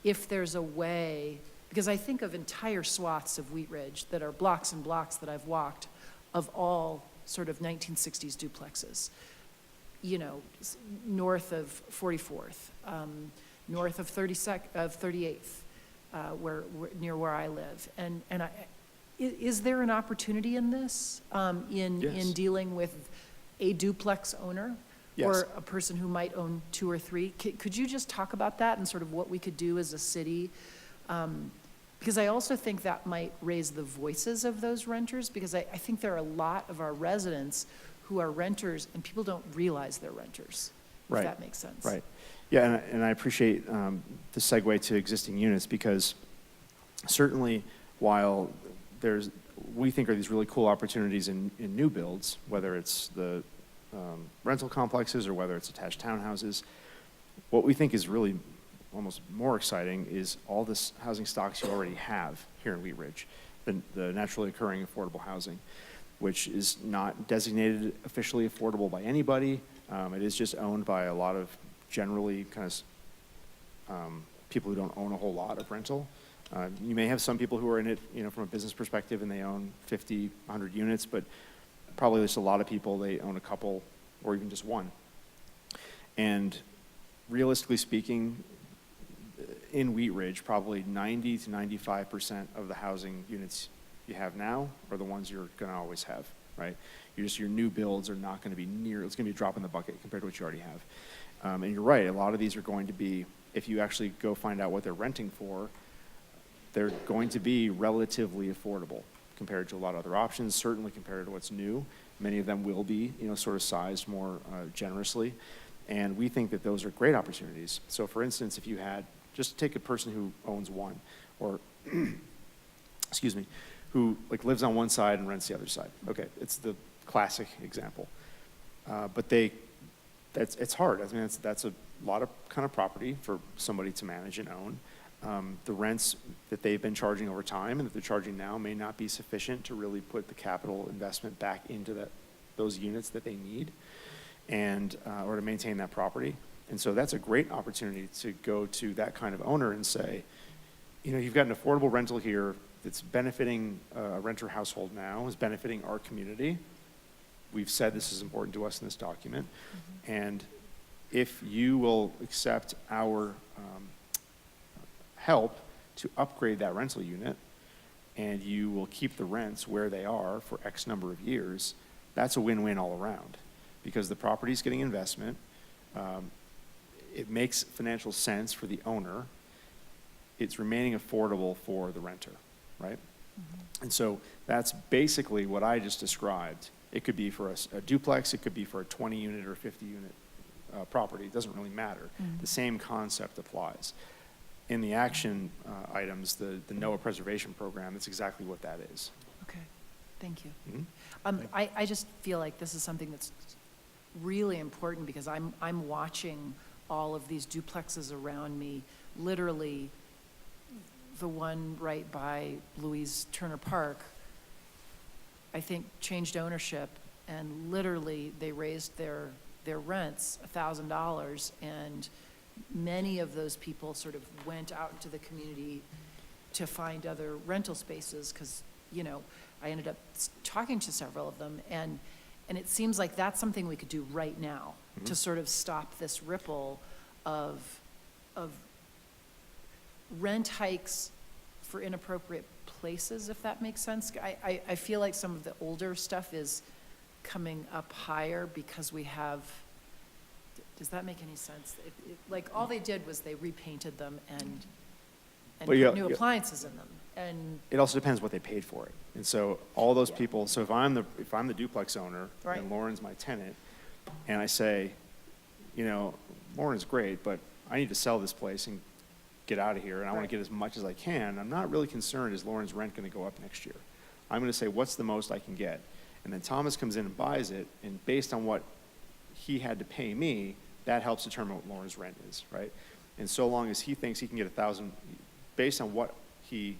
if there's a way, because I think of entire swaths of Wheat Ridge that are blocks and blocks that I've walked of all sort of 1960s duplexes, north of 44th, north of 38th, near where I live. And is there an opportunity in this, in dealing with a duplex owner? Yes. Or a person who might own 2 or 3? Could you just talk about that and sort of what we could do as a city? Because I also think that might raise the voices of those renters, because I think there are a lot of our residents who are renters and people don't realize they're renters, if that makes sense. Right. Yeah, and I appreciate the segue to existing units, because certainly while we think are these really cool opportunities in new builds, whether it's the rental complexes or whether it's attached townhouses, what we think is really almost more exciting is all this housing stocks you already have here in Wheat Ridge, the naturally occurring affordable housing, which is not designated officially affordable by anybody. It is just owned by a lot of generally kind of people who don't own a whole lot of rental. You may have some people who are in it, from a business perspective, and they own 50, 100 units, but probably there's a lot of people, they own a couple or even just one. And realistically speaking, in Wheat Ridge, probably 90 to 95% of the housing units you have now are the ones you're going to always have, right? Your new builds are not going to be it's going to be a drop in the bucket compared to what you already have. And you're right, a lot of these are going to be, if you actually go find out what they're renting for, they're going to be relatively affordable compared to a lot of other options, certainly compared to what's new. Many of them will be, sort of sized more generously. And we think that those are great opportunities. So for instance, if you had, just take a person who owns one, or, excuse me, who lives on one side and rents the other side. Okay, it's the classic example. But it's hard. I mean, that's a lot of kind of property for somebody to manage and own. The rents that they've been charging over time and that they're charging now may not be sufficient to really put the capital investment back into those units that they need, and or to maintain that property. And so that's a great opportunity to go to that kind of owner and say, you've got an affordable rental here that's benefiting a renter household now, is benefiting our community. We've said this is important to us in this document. Mm-hmm. And if you will accept our help to upgrade that rental unit, and you will keep the rents where they are for X number of years, that's a win-win all around, because the property's getting investment, it makes financial sense for the owner, it's remaining affordable for the renter, right? And so that's basically what I just described. It could be for a duplex, it could be for a 20-unit or 50-unit property. It doesn't really matter. The same concept applies. In the action items, the NOAA preservation program, that's exactly what that is. Okay, thank you. Mhm. I just feel like this is something that's really important because I'm watching all of these duplexes around me, literally the one right by Louise Turner Park, I think changed ownership, and literally they raised their rents $1,000, and many of those people sort of went out into the community to find other rental spaces because, I ended up talking to several of them, and it seems like that's something we could do right now to sort of stop this ripple of rent hikes for inappropriate places, if that makes sense. I feel like some of the older stuff is coming up higher because we have, does that make any sense? Like, all they did was they repainted them and Well, yeah, put new yeah. appliances in them. And It also depends what they paid for it. And so all those people, so if I'm the duplex owner Right. and Lauren's my tenant, and I say, Lauren's great, but I need to sell this place and get out of here, and I want Right. to get as much as I can, I'm not really concerned, is Lauren's rent going to go up next year? I'm going to say, what's the most I can get? And then Thomas comes in and buys it, and based on what he had to pay me, that helps determine what Lauren's rent is, right? And so long as he thinks he can get $1,000, based on what he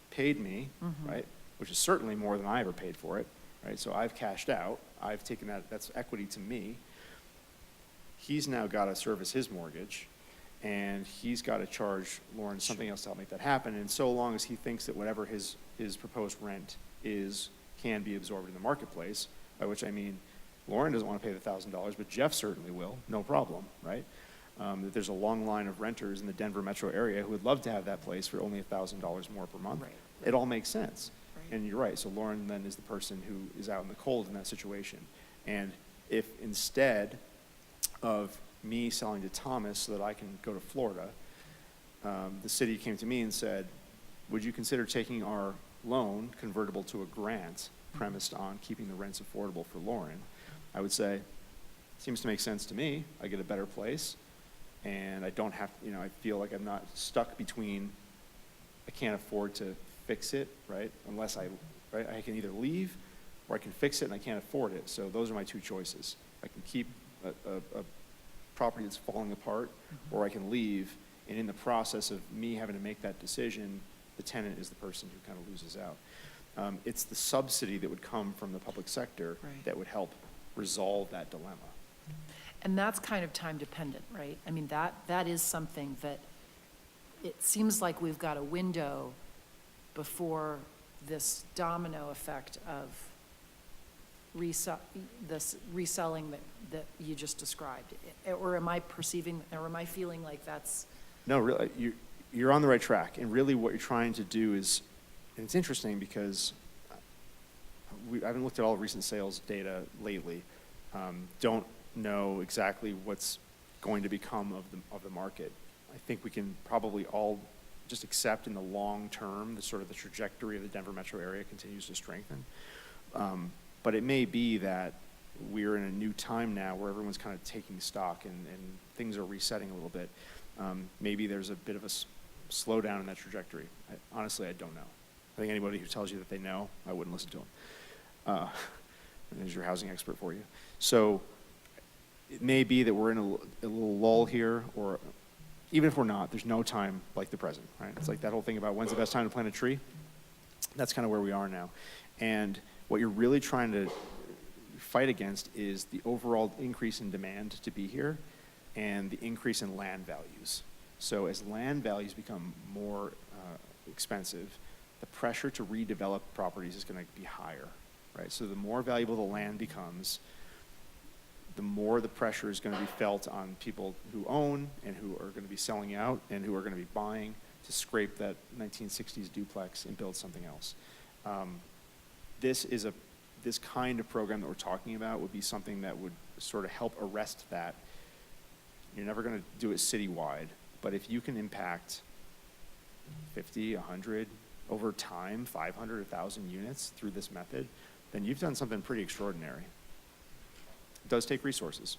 paid me, right, which is certainly more than I ever paid for it, right? So I've cashed out, I've taken that's equity to me. He's now got to service his mortgage, and he's got to charge Lauren something else to help make that happen. And so long as he thinks that whatever his proposed rent is can be absorbed in the marketplace, by which I mean Lauren doesn't want to pay the $1,000, but Jeff certainly will, no problem, right? That there's a long line of renters in the Denver metro area who would love to have that place for only $1,000 more per month. Right. It all makes sense. Right. And you're right, so Lauren then is the person who is out in the cold in that situation. And if instead of me selling to Thomas so that I can go to Florida, the city came to me and said, would you consider taking our loan convertible to a grant premised on keeping the rents affordable for Lauren? I would say, seems to make sense to me. I get a better place, and I don't have, I feel like I'm not stuck between, I can't afford to fix it, right? Unless I can either leave or I can fix it and I can't afford it. So those are my two choices. I can keep a property that's falling apart, or I can leave, and in the process of me having to make that decision, the tenant is the person who kind of loses out. It's the subsidy that would come from the public sector Right. that would help resolve that dilemma. And that's kind of time dependent, right? I mean, that is something that it seems like we've got a window before this domino effect of this reselling that you just described. Or am I perceiving, or am I feeling like that's? No, really, you're on the right track. And really what you're trying to do is, and it's interesting because I haven't looked at all recent sales data lately. Don't know exactly what's going to become of the market. I think we can probably all just accept in the long term the sort of the trajectory of the Denver metro area continues to strengthen. But it may be that we're in a new time now where everyone's kind of taking stock and things are resetting a little bit. Maybe there's a bit of a slowdown in that trajectory. Honestly, I don't know. I think anybody who tells you that they know, I wouldn't listen to them. There's your housing expert for you. So it may be that we're in a little lull here, or even if we're not, there's no time like the present, right? It's like that whole thing about when's the best time to plant a tree. That's kind of where we are now. And what you're really trying to fight against is the overall increase in demand to be here and the increase in land values. So as land values become more expensive, the pressure to redevelop properties is going to be higher, right? So the more valuable the land becomes, the more the pressure is going to be felt on people who own and who are going to be selling out and who are going to be buying to scrape that 1960s duplex and build something else. This kind of program that we're talking about would be something that would sort of help arrest that. You're never going to do it citywide, but if you can impact 50, 100, over time, 500, 1,000 units through this method, then you've done something pretty extraordinary. It does take resources.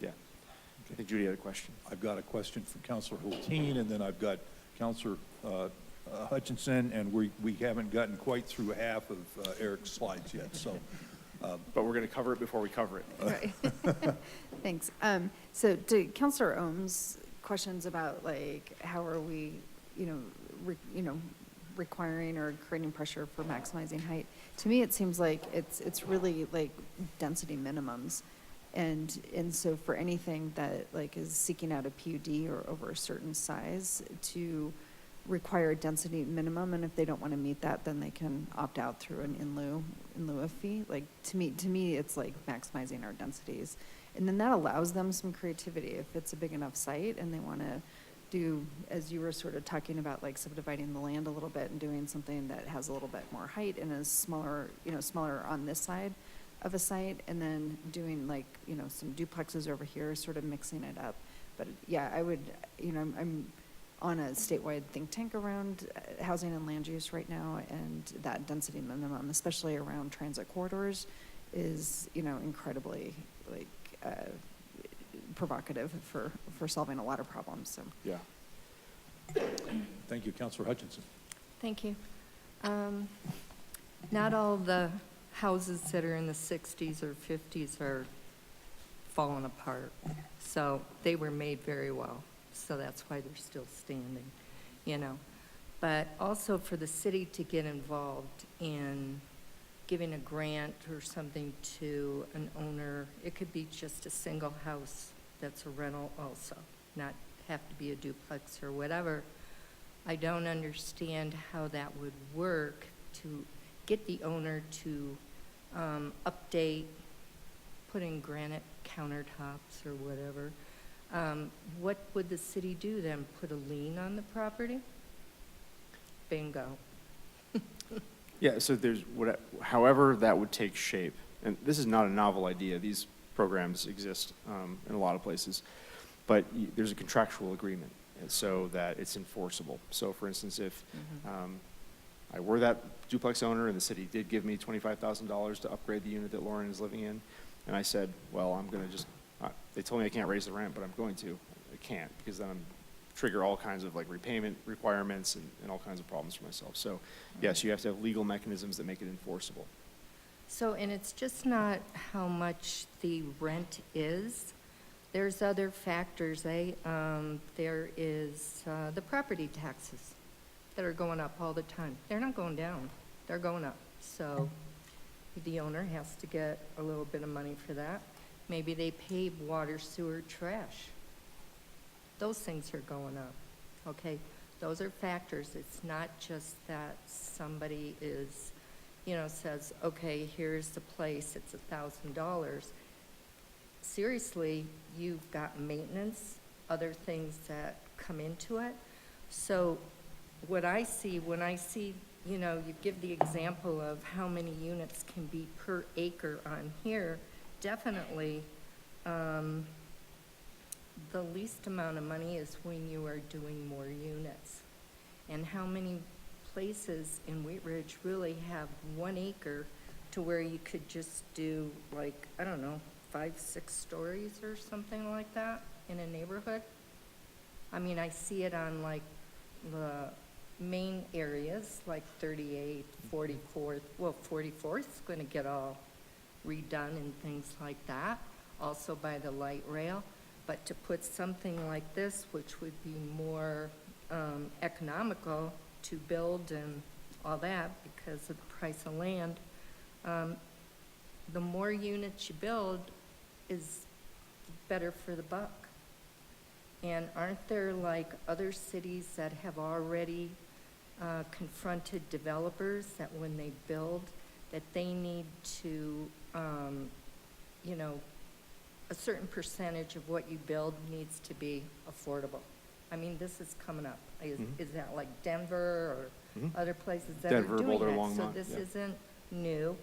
Yeah. I think Judy had a question. I've got a question for Councilor Hulteen, and then I've got Councilor Hutchinson, and we haven't gotten quite through half of Eric's slides yet, so. But we're going to cover it before we cover it. Right. Thanks. So to Councilor Ohm's questions about like, how are we, requiring or creating pressure for maximizing height? To me, it seems like it's really like density minimums. And so for anything that like is seeking out a PUD or over a certain size to require a density minimum, and if they don't want to meet that, then they can opt out through an in lieu of fee. Like to me, it's like maximizing our densities. And then that allows them some creativity if it's a big enough site and they want to do, as you were sort of talking about, like subdividing the land a little bit and doing something that has a little bit more height and is smaller, smaller on this side of a site, and then doing like, some duplexes over here, sort of mixing it up. But yeah, I would, I'm on a statewide think tank around housing and land use right now, and that density minimum, especially around transit corridors, is, incredibly like provocative for solving a lot of problems. So yeah. Thank you, Councilor Hutchinson. Thank you. Not all the houses that are in the 60s or 50s are falling apart. So they were made very well. So that's why they're still standing, But also for the city to get involved in giving a grant or something to an owner, it could be just a single house that's a rental also, not have to be a duplex or whatever. I don't understand how that would work to get the owner to update, put in granite countertops or whatever. What would the city do then? Put a lien on the property? Bingo. Yeah, so however that would take shape, and this is not a novel idea. These programs exist in a lot of places, but there's a contractual agreement so that it's enforceable. So for instance, if I were that duplex owner and the city did give me $25,000 to upgrade the unit that Lauren is living in, and I said, well, I'm going to just, they told me I can't raise the rent, but I'm going to. I can't, because then I'm trigger all kinds of like repayment requirements and all kinds of problems for myself. So yes, you have to have legal mechanisms that make it enforceable. So, and it's just not how much the rent is. There's other factors, there is the property taxes that are going up all the time. They're not going down, they're going up. So the owner has to get a little bit of money for that. Maybe they pay water, sewer, trash. Those things are going up, okay? Those are factors. It's not just that somebody is, says, okay, here's the place, it's $1,000. Seriously, you've got maintenance, other things that come into it. So what I see, when I see, you give the example of how many units can be per acre on here, definitely, the least amount of money is when you are doing more units. And how many places in Wheat Ridge really have 1 acre to where you could just do like, I don't know, 5, 6 stories or something like that in a neighborhood? I mean, I see it on like the main areas like 38th, 44th. Well, 44th is going to get all redone and things like that, also by the light rail. But to put something like this, which would be more economical to build and all that because of the price of land, the more units you build is better for the buck. And aren't there like other cities that have already confronted developers that when they build that they need to, a certain percentage of what you build needs to be affordable. I mean, this is coming up. Is that like Denver or Mhm. other places that Denver, are doing Boulder, that? Longmont, So this yeah. isn't new.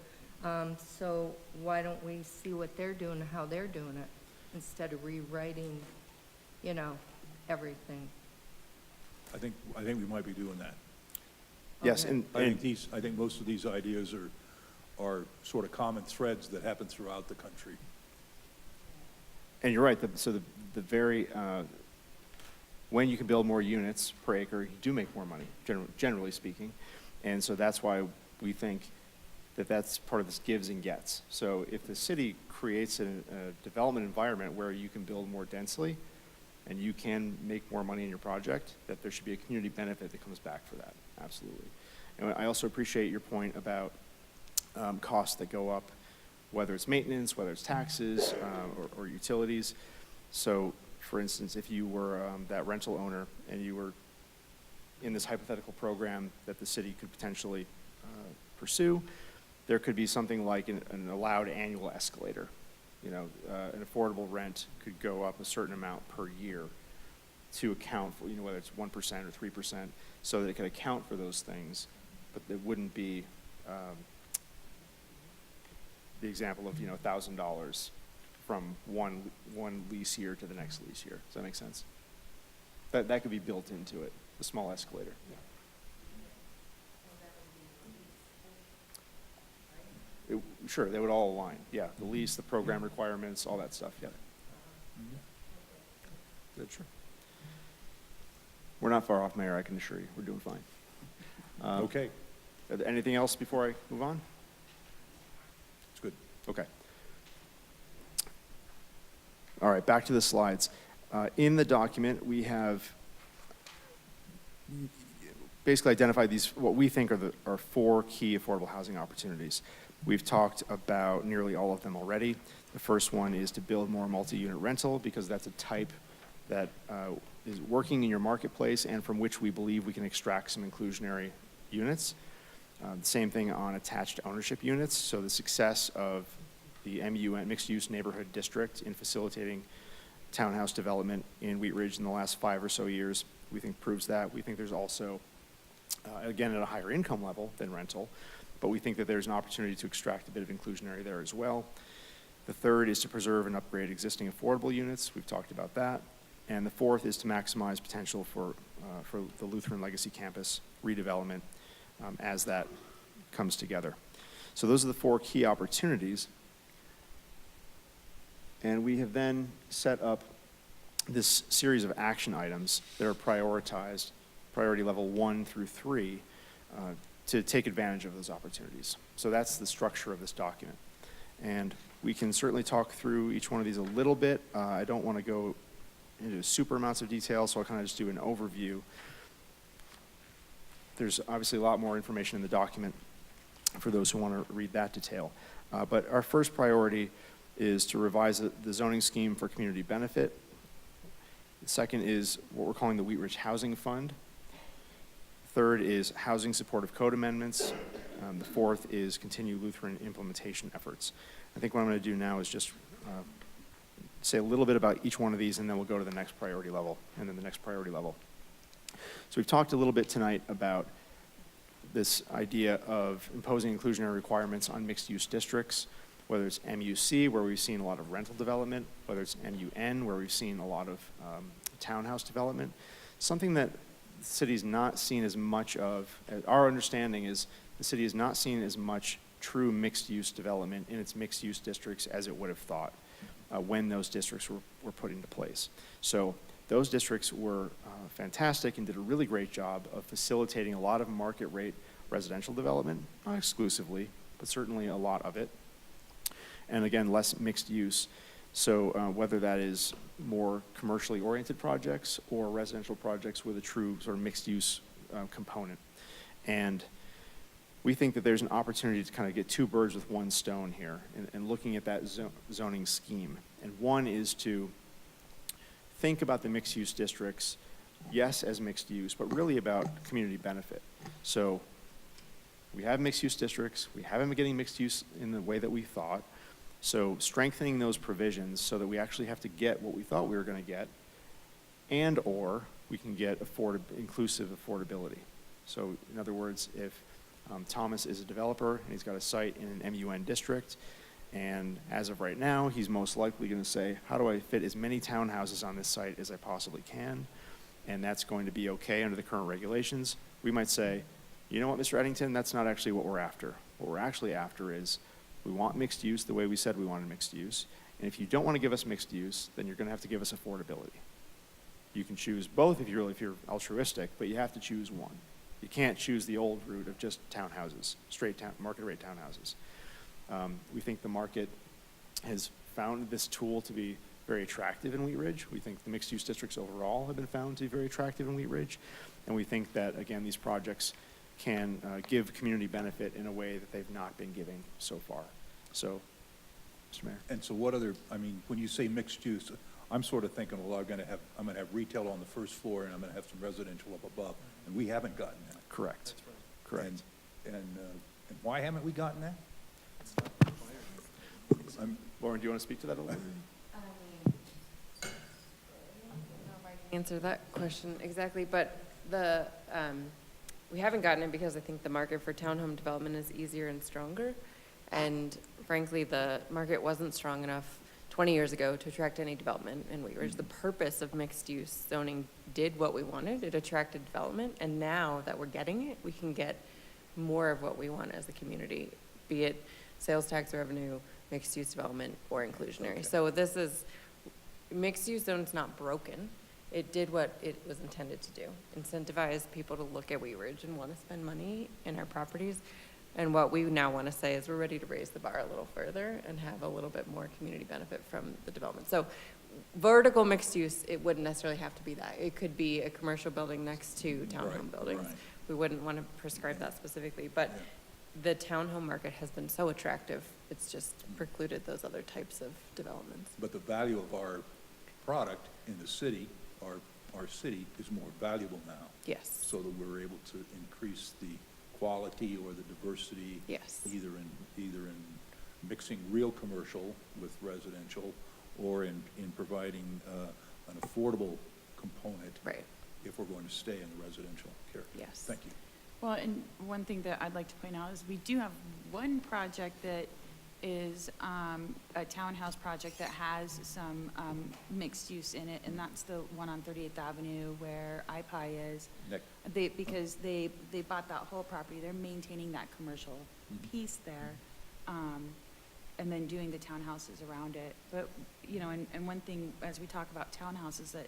So why don't we see what they're doing, how they're doing it, instead of rewriting, you know, everything? I think we might be doing that. Yes, Okay. and I think most of these ideas are sort of common threads that happen throughout the country. And you're right, so the very, when you can build more units per acre, you do make more money, generally speaking. And so that's why we think that that's part of this gives and gets. So if the city creates a development environment where you can build more densely and you can make more money in your project, that there should be a community benefit that comes back for that, absolutely. And I also appreciate your point about costs that go up, whether it's maintenance, whether it's taxes, or utilities. So, for instance, if you were that rental owner and you were in this hypothetical program that the city could potentially pursue, there could be something like an allowed annual escalator. You know, an affordable rent could go up a certain amount per year to account for, you know, whether it's 1% or 3%, so that it could account for those things, but it wouldn't be the example of, you know, $1,000 from one lease year to the next lease year. Does that make sense? That could be built into it, a small escalator. Sure, they would all align. Yeah, the lease, the program requirements, all that stuff. Yeah. Good, sure. We're not far off, Mayor, I can assure you. We're doing fine. Okay. Anything else before I move on? It's good. Okay. All right, back to the slides. In the document, we have basically identified these, what we think are 4 key affordable housing opportunities. We've talked about nearly all of them already. The first one is to build more multi-unit rental, because that's a type that is working in your marketplace and from which we believe we can extract some inclusionary units. The same thing on attached ownership units. So the success of the MUN, Mixed Use Neighborhood District, in facilitating townhouse development in Wheat Ridge in the last 5 or so years, we think proves that. We think there's also, again, at a higher income level than rental, but we think that there's an opportunity to extract a bit of inclusionary there as well. The third is to preserve and upgrade existing affordable units. We've talked about that. And the fourth is to maximize potential for the Lutheran Legacy Campus redevelopment as that comes together. So those are the 4 key opportunities. And we have then set up this series of action items that are prioritized, priority level 1 through 3, to take advantage of those opportunities. So that's the structure of this document. And we can certainly talk through each one of these a little bit. I don't want to go into super amounts of detail, so I'll kind of just do an overview. There's obviously a lot more information in the document for those who want to read that detail. But our first priority is to revise the zoning scheme for community benefit. The second is what we're calling the Wheat Ridge Housing Fund. Third is housing supportive code amendments. The fourth is continue Lutheran implementation efforts. I think what I'm going to do now is just say a little bit about each one of these, and then we'll go to the next priority level, and then the next priority level. So we've talked a little bit tonight about this idea of imposing inclusionary requirements on mixed-use districts, whether it's MUC, where we've seen a lot of rental development, whether it's MUN, where we've seen a lot of townhouse development. Something that the city's not seen as much of, our understanding is the city has not seen as much true mixed-use development in its mixed-use districts as it would have thought when those districts were put into place. So those districts were fantastic and did a really great job of facilitating a lot of market rate residential development, not exclusively, but certainly a lot of it. And again, less mixed use. So whether that is more commercially oriented projects or residential projects with a true sort of mixed use component. And we think that there's an opportunity to kind of get 2 birds with 1 stone here and looking at that zoning scheme. And one is to think about the mixed use districts, yes, as mixed use, but really about community benefit. So we have mixed use districts, we haven't been getting mixed use in the way that we thought. So strengthening those provisions so that we actually have to get what we thought we were going to get, and or we can get inclusive affordability. So in other words, if Thomas is a developer and he's got a site in an MUN district, and as of right now, he's most likely going to say, how do I fit as many townhouses on this site as I possibly can? And that's going to be okay under the current regulations. We might say, you know what, Mr. Eddington, that's not actually what we're after. What we're actually after is we want mixed use the way we said we wanted mixed use. And if you don't want to give us mixed use, then you're going to have to give us affordability. You can choose both if you're altruistic, but you have to choose one. You can't choose the old route of just townhouses, straight market rate townhouses. We think the market has found this tool to be very attractive in Wheat Ridge. We think the mixed-use districts overall have been found to be very attractive in Wheat Ridge. And we think that, again, these projects can give community benefit in a way that they've not been giving so far. So, Mr. Mayor. And so what other, I mean, when you say mixed use, I'm sort of thinking, well, I'm gonna have retail on the first floor and I'm gonna have some residential up above, and we haven't gotten that. Correct. Correct. And why haven't we gotten that? Lauren, do you want to speak to that a little bit? Answer that question exactly, but we haven't gotten it because I think the market for townhome development is easier and stronger. And frankly, the market wasn't strong enough 20 years ago to attract any development in Wheat Ridge. The purpose of mixed-use zoning did what we wanted. It attracted development, and now that we're getting it, we can get more of what we want as a community, be it sales tax revenue, mixed-use development, or inclusionary. Okay. So this is, mixed-use zone's not broken. It did what it was intended to do, incentivize people to look at Wheat Ridge and want to spend money in our properties. And what we now want to say is we're ready to raise the bar a little further and have a little bit more community benefit from the development. So vertical mixed use, it wouldn't necessarily have to be that. It could be a commercial building next to townhome buildings. right. We wouldn't want to prescribe that specifically, but the townhome market has been so attractive, it's just precluded those other types of developments. But the value of our product in the city, our city, is more valuable now. Yes. So that we're able to increase the quality or the diversity. Yes. Either in mixing real commercial with residential, or in providing an affordable component. Right. If we're going to stay in the residential character. Yes. Thank you. Well, and one thing that I'd like to point out is we do have one project that is a townhouse project that has some mixed use in it, and that's the one on 38th Avenue where iPi is. Nick. Because they bought that whole property, they're maintaining that commercial piece there, and then doing the townhouses around it. But, you know, and one thing, as we talk about townhouses, that,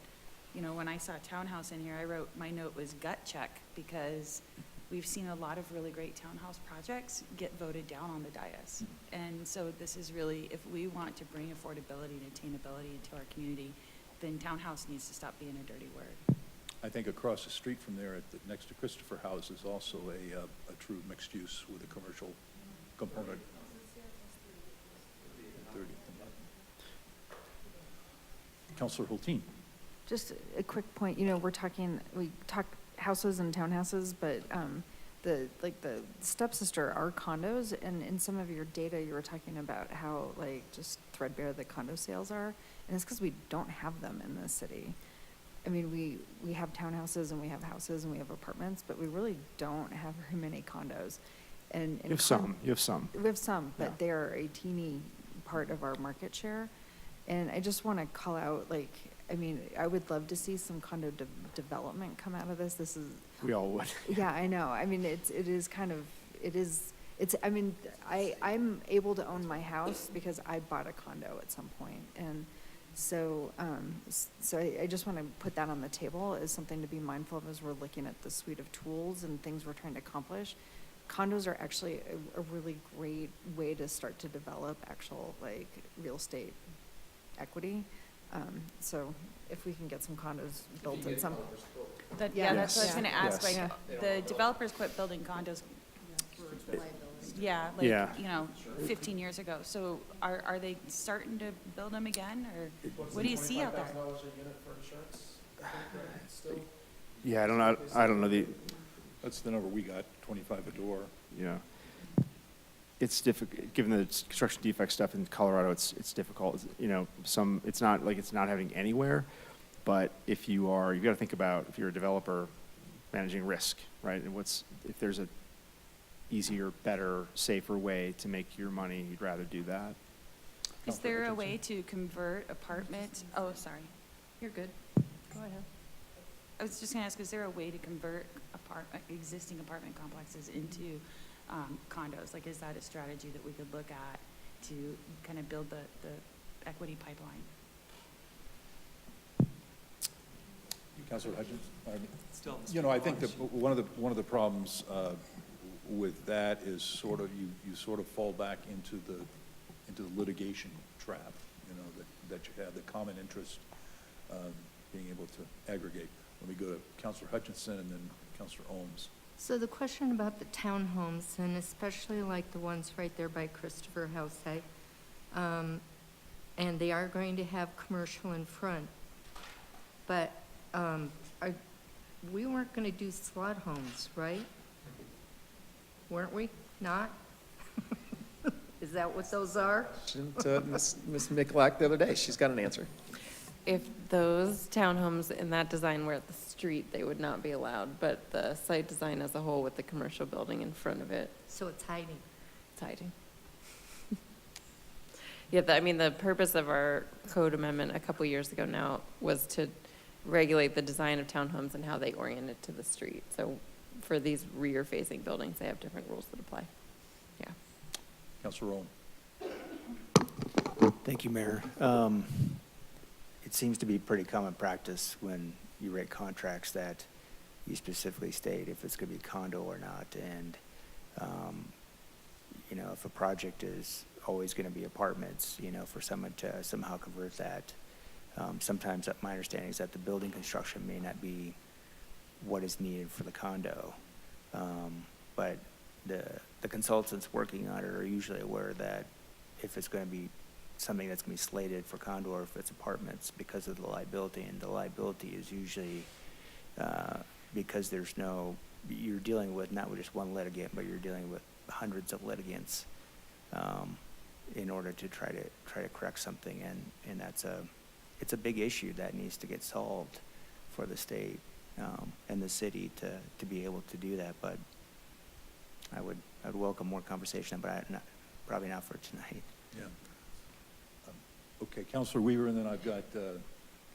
you know, when I saw townhouse in here, I wrote, my note was gut check, because we've seen a lot of really great townhouse projects get voted down on the dais. And so this is really, if we want to bring affordability and attainability into our community, then townhouse needs to stop being a dirty word. I think across the street from there, next to Christopher House, is also a true mixed use with a commercial component. 30th. Councilor Hulteen. Just a quick point, you know, we talk houses and townhouses, but the stepsister are condos, and in some of your data, you were talking about how just threadbare the condo sales are, and it's because we don't have them in the city. I mean, we have townhouses and we have houses and we have apartments, but we really don't have very many condos. And You have some. We have some, but they're a teeny part of our market share. And I just want to call out, I mean, I would love to see some condo development come out of this. This is. We all would. Yeah, I know. I mean, I'm able to own my house because I bought a condo at some point. And so I just want to put that on the table as something to be mindful of as we're looking at the suite of tools and things we're trying to accomplish. Condos are actually a really great way to start to develop actual real estate equity. So if we can get some condos built at some. That's what I was going to ask. The developers quit building condos. Yeah, you know, 15 years ago. So are they starting to build them again, or what do you see out there? Yeah, I don't know That's the number we got, 25 a door. Yeah. It's difficult, given the construction defect stuff in Colorado, it's difficult. You know, it's not like it's not happening anywhere, But if you've got to think about, if you're a developer, managing risk, right? And if there's a easier, better, safer way to make your money, you'd rather do that. Is there a way to convert apartment, oh, sorry. You're good. Go ahead. I was just gonna ask, is there a way to convert existing apartment complexes into condos? Like, is that a strategy that we could look at to kind of build the equity pipeline? Councilor Hutchins? Still You know, I think that one of the problems with that is sort of, you sort of fall back into the litigation trap, you know, that you have, the common interest, being able to aggregate. Let me go to Councilor Hutchinson and then Councilor Ohms. So the question about the townhomes, and especially like the ones right there by Christopher House, and they are going to have commercial in front, but we weren't going to do slot homes, right? Weren't we? Not? Is that what those are? Ms. Michalak the other day, she's got an answer. If those townhomes in that design were at the street, they would not be allowed, but the site design as a whole with the commercial building in front of it, So it's hiding. it's hiding. Yeah, I mean, the purpose of our code amendment a couple years ago now was to regulate the design of townhomes and how they orient it to the street. So for these rear-facing buildings, they have different rules that apply. Yeah. Councilor Ohm. Thank you, Mayor. It seems to be pretty common practice when you write contracts that you specifically state if it's going to be condo or not. And, you know, if a project is always going to be apartments, you know, for someone to somehow convert that, sometimes my understanding is that the building construction may not be what is needed for the condo. But the consultants working on it are usually aware that if it's going to be something that's going to be slated for condo or if it's apartments because of the liability, and the liability is usually because you're dealing with not with just one litigant, but you're dealing with hundreds of litigants in order to try to correct something, and it's a big issue that needs to get solved for the state and the city to be able to do that. But I would welcome more conversation, but probably not for tonight. Yeah. Okay, Councilor Weaver, and then I've got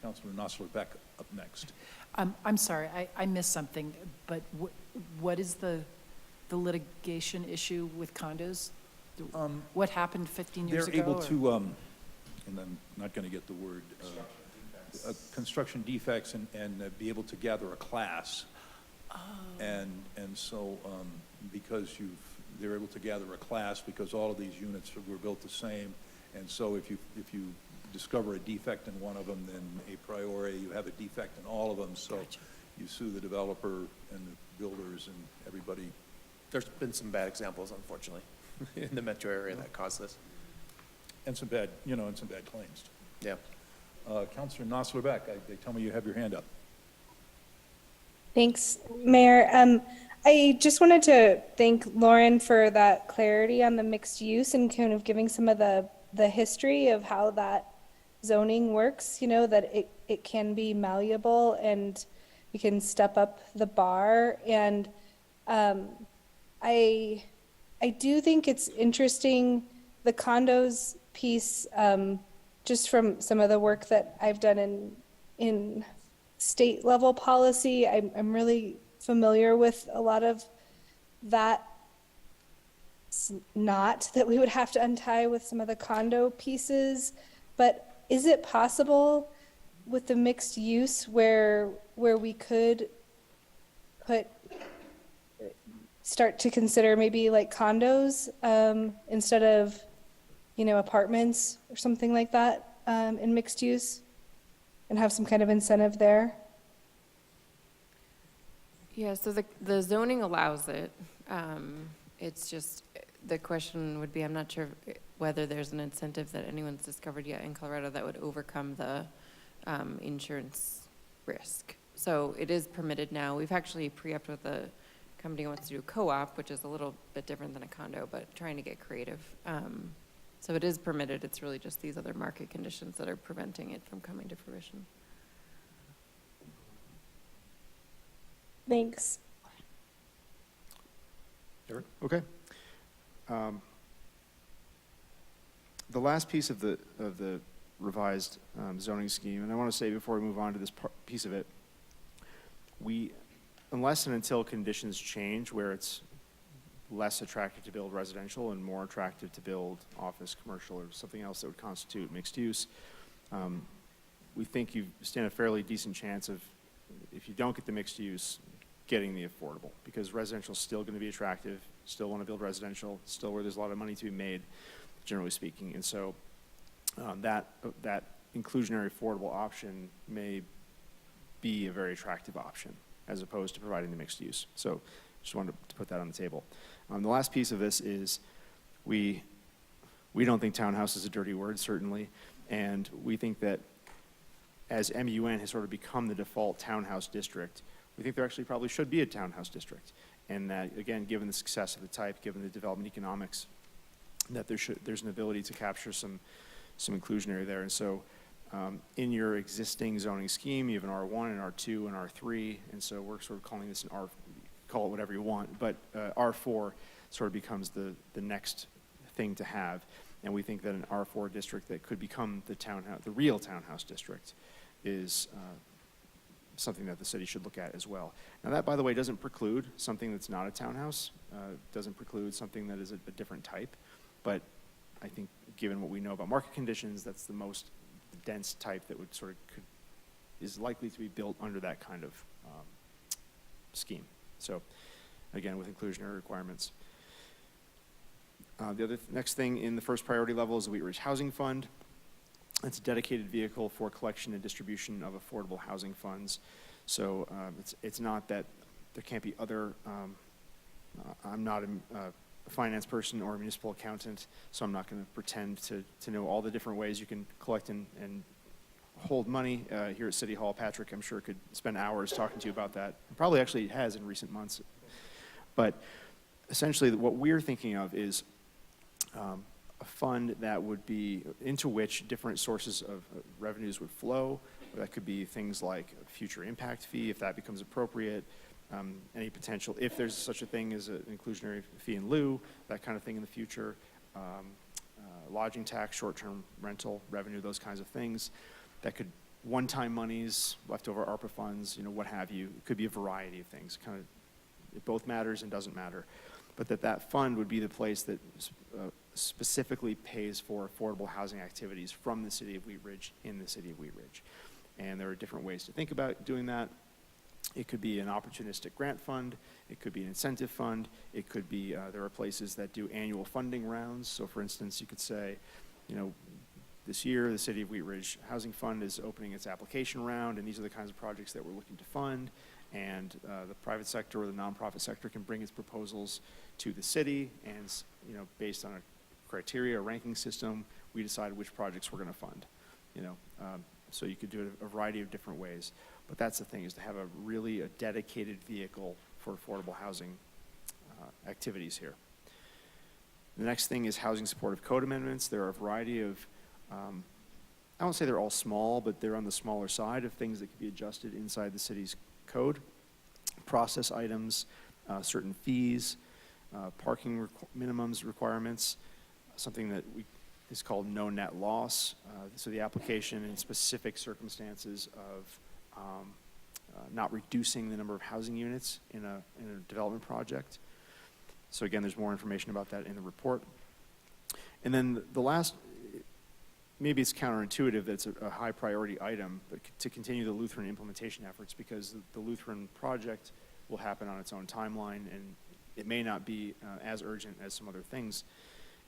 Councilor Nosler Beck up next. I'm sorry, I missed something, but what is the litigation issue with condos? What happened 15 years ago? They're able to, and I'm not going to get the word, construction defects and be able to gather a class. Oh. And so because they're able to gather a class because all of these units were built the same. And so if you discover a defect in one of them, then a priori you have a defect in all of them. So Gotcha. you sue the developer and the builders and everybody. There's been some bad examples, unfortunately, in the metro area that caused this. And some bad, and some bad claims. Yeah. Councilor Nosler Beck, they tell me you have your hand up. Thanks, Mayor. I just wanted to thank Lauren for that clarity on the mixed use and kind of giving some of the history of how that zoning works, that it can be malleable and we can step up the bar. And I do think it's interesting, the condos piece, just from some of the work that I've done in state level policy. I'm really familiar with a lot of that knot that we would have to untie with some of the condo pieces. But is it possible with the mixed use where we could start to consider maybe like condos instead of apartments or something like that in mixed use, and have some kind of incentive there? Yeah, so the zoning allows it. It's just, the question would be, I'm not sure whether there's an incentive that anyone's discovered yet in Colorado that would overcome the insurance risk. So it is permitted now. We've actually pre-upped with a company who wants to do a co-op, which is a little bit different than a condo, but trying to get creative. So it is permitted. It's really just these other market conditions that are preventing it from coming to fruition. Thanks. Eric? Okay. The last piece of the revised zoning scheme, and I want to say before we move on to this piece of it, unless and until conditions change where it's less attractive to build residential and more attractive to build office, commercial, or something else that would constitute mixed use, we think you stand a fairly decent chance of, if you don't get the mixed use, getting the affordable, because residential is still going to be attractive, still want to build residential, still where there's a lot of money to be made, generally speaking. And so that inclusionary affordable option may be a very attractive option as opposed to providing the mixed use. So just wanted to put that on the table. The last piece of this is we don't think townhouse is a dirty word, certainly, and we think that as MUN has sort of become the default townhouse district, we think there actually probably should be a townhouse district. And that, again, given the success of the type, given the development economics, that there's an ability to capture some inclusionary there. And so in your existing zoning scheme, you have an R1, an R2, and R3, and so we're sort of calling this an R, call it whatever you want, but R4 sort of becomes the next thing to have. And we think that an R4 district that could become the real townhouse district is something that the city should look at as well. Now that, by the way, doesn't preclude something that's not a townhouse, doesn't preclude something that is a different type, but I think given what we know about market conditions, that's the most dense type that would is likely to be built under that kind of scheme. So again, with inclusionary requirements. The next thing in the first priority level is the Wheat Ridge Housing Fund. It's a dedicated vehicle for collection and distribution of affordable housing funds. So it's not that there can't be other, I'm not a finance person or a municipal accountant, so I'm not going to pretend to know all the different ways you can collect and hold money here at City Hall. Patrick, I'm sure, could spend hours talking to you about that. Probably actually has in recent months. But essentially what we're thinking of is a fund that would be into which different sources of revenues would flow. That could be things like a future impact fee, if that becomes appropriate, any potential, if there's such a thing as an inclusionary fee in lieu, that kind of thing in the future, lodging tax, short-term rental revenue, those kinds of things. That could, one-time monies, leftover ARPA funds, what have you. It could be a variety of things. Kind of, it both matters and doesn't matter. But that fund would be the place that specifically pays for affordable housing activities from the city of Wheat Ridge in the city of Wheat Ridge. And there are different ways to think about doing that. It could be an opportunistic grant fund. It could be an incentive fund. It could be, there are places that do annual funding rounds. So for instance, you could say, this year the City of Wheat Ridge Housing Fund is opening its application round, and these are the kinds of projects that we're looking to fund. And the private sector or the nonprofit sector can bring its proposals to the city, and based on a criteria, a ranking system, we decide which projects we're going to fund. So you could do it a variety of different ways. But that's the thing, is to have a dedicated vehicle for affordable housing activities here. The next thing is housing supportive code amendments. There are a variety of, I won't say they're all small, but they're on the smaller side of things that could be adjusted inside the city's code. Process items, certain fees, parking minimums requirements, something that is called no net loss. So the application in specific circumstances of not reducing the number of housing units in a development project. So again, there's more information about that in the report. And then the last, maybe it's counterintuitive that it's a high priority item, but to continue the Lutheran implementation efforts, because the Lutheran project will happen on its own timeline, and it may not be as urgent as some other things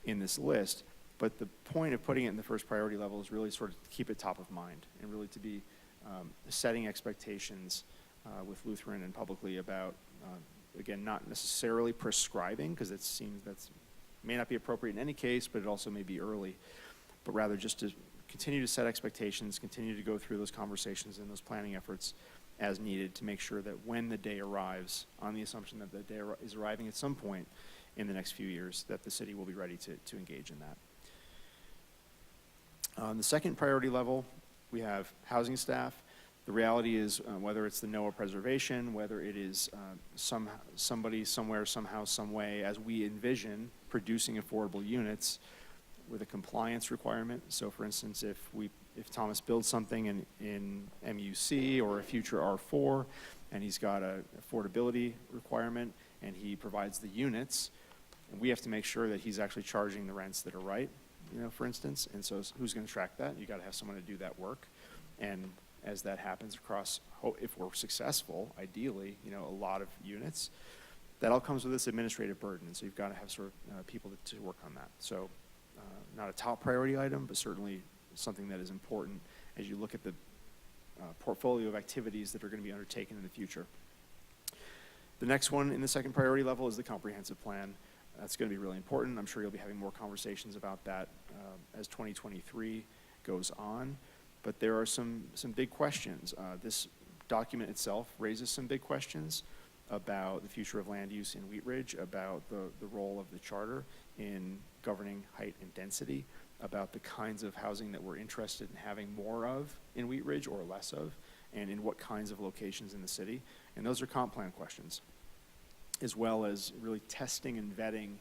in this list. But the point of putting it in the first priority level is really sort of to keep it top of mind, and really to be setting expectations with Lutheran and publicly about, again, not necessarily prescribing, because it seems that may not be appropriate in any case, but it also may be early, but rather just to continue to set expectations, continue to go through those conversations and those planning efforts as needed to make sure that when the day arrives, on the assumption that the day is arriving at some point in the next few years, that the city will be ready to engage in that. On the second priority level, we have housing staff. The reality is, whether it's the NOAA preservation, whether it is somebody somewhere, somehow, some way, as we envision producing affordable units with a compliance requirement. So for instance, if Thomas builds something in MUC or a future R4, and he's got an affordability requirement, and he provides the units, and we have to make sure that he's actually charging the rents that are right, for instance. And so who's going to track that? You got to have someone to do that work. And as that happens across, if we're successful, ideally, a lot of units, that all comes with this administrative burden. And so you've got to have sort of people to work on that. So not a top priority item, but certainly something that is important as you look at the portfolio of activities that are going to be undertaken in the future. The next one in the second priority level is the comprehensive plan. That's going to be really important. I'm sure you'll be having more conversations about that as 2023 goes on. But there are some big questions. This document itself raises some big questions about the future of land use in Wheat Ridge, about the role of the charter in governing height and density, about the kinds of housing that we're interested in having more of in Wheat Ridge or less of, and in what kinds of locations in the city. And those are comp plan questions, as well as really testing and vetting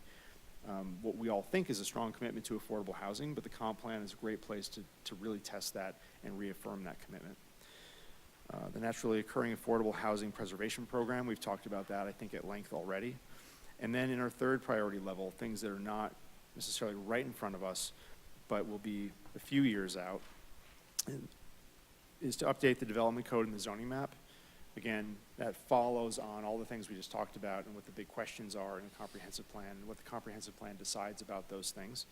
what we all think is a strong commitment to affordable housing, but the comp plan is a great place to really test that and reaffirm that commitment. The naturally occurring affordable housing preservation program, we've talked about that, I think, at length already. And then in our third priority level, things that are not necessarily right in front of us, but will be a few years out, is to update the development code and the zoning map. Again, that follows on all the things we just talked about and what the big questions are in a comprehensive plan, and what the comprehensive plan decides about those things